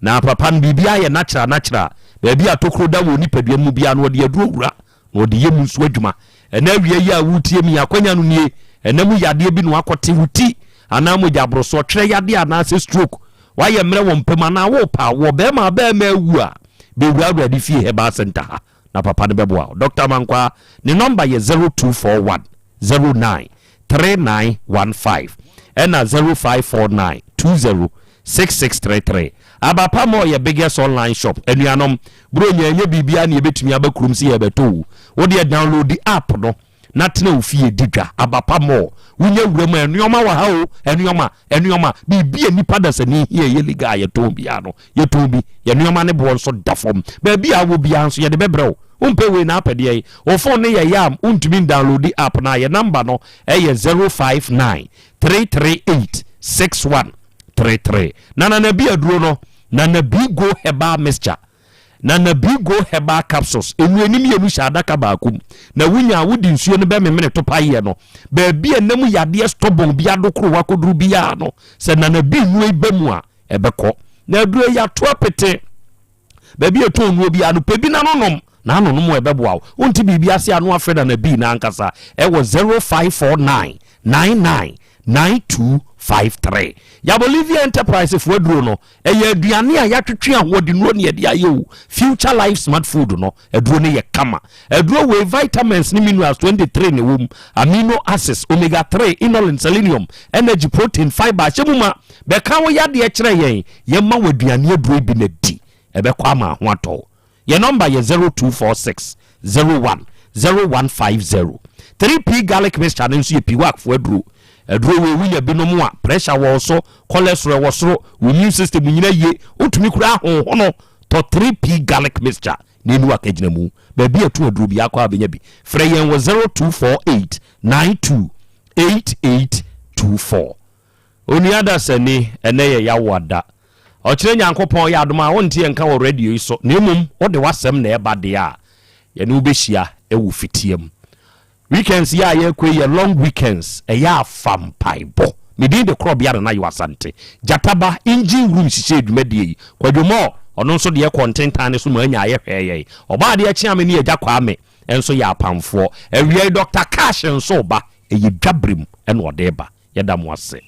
na papa bibia ye natural baby atokro da wo nipadua mu bia no de aduro wura no de yemu nso adwuma ena wie ya wutie mi akwanya no nie ena mu yade bi no akote wuti ana mu jabro so twere yade ana se stroke wayɛ mmerɛ wɔ mpema na wo pa wo bɛma ewu a bewura awurade fie heba center ha na papa ne bɛboa Dr. Mankwa ne number yɛ 0241 09 3915 ɛna 0549 20 6633 abapa mo yɛ biggest online shop anuanom bro nyanya bibia na yɛbɛtumi abakurum si yɛbɛto wo de download the app no na tena ofie didwa abapa mo wunya wurama anuoma wa ha o anuoma bibia nipa da sani hie ye liga yɛto bia no yɛto bi anuoma ne bo nso dafom ba bia wo bia nso yɛde bɛbrɛw umpe we na apɛde yi o phone ne yɛ yam untumi download the app na yɛ number no ɛyɛ 059 338 6133 na bi aduro no na bigo heba mixture na bigo heba capsules enuanim yenu shadaka baakum na wunya wudi nsuo no be memene to paye no ba bi enam yade stobon bi adokro wakoduru bi ya no se na bi nu ebemu a ebekọ na aduro ya to apete ba bi eto nu obi anu pebi na nonom na anonom ebeboa wonti bibia se anu afreda na bi na ankasa e wo 0549 99 9253 ya Bolivia Enterprise for aduro no eye aduane a yatwetwe ahode no ne de ayewu Future Life Smart Food no aduro ne ye kama aduro we vitamins ni minerals 23 ne wom amino acids omega 3 inulin selenium energy protein fiber chemuma be kan wo yade e kire yen ye ma waduane aduro bi na di e be kwa ma ho ato ye number ye 0246 01 0150 3p garlic mixture nso ye piwak for aduro aduro we winya binom a pressure wo so cholesterol wo so immune system nyina ye otumi kura ho no to 3p garlic mixture nenu akagina mu ba bi atu aduro bi akwa abenya bi frɛ yɛn wo 0248 928824 oni ada sani ene ye yawada ɔkyerɛ nyankopɔn yɛ adoma wonte yɛnka wɔ radio yi so na emum wode wasɛm na ɛba de a yɛne wobɛhyia ɛwɔ fitiam weekends ya ye kwe ye long weekends e ya fam paibo medin de Krobea na Yaw Asante jataba engine room sise adwumadie kwadwomo ono nso de content ane so ma anya ye hweye oba de akyi ame ne agya kwa ame enso ya pamfo awie Dr. Cash nso ba e ye dwabrem ene ode ba ye da mo ase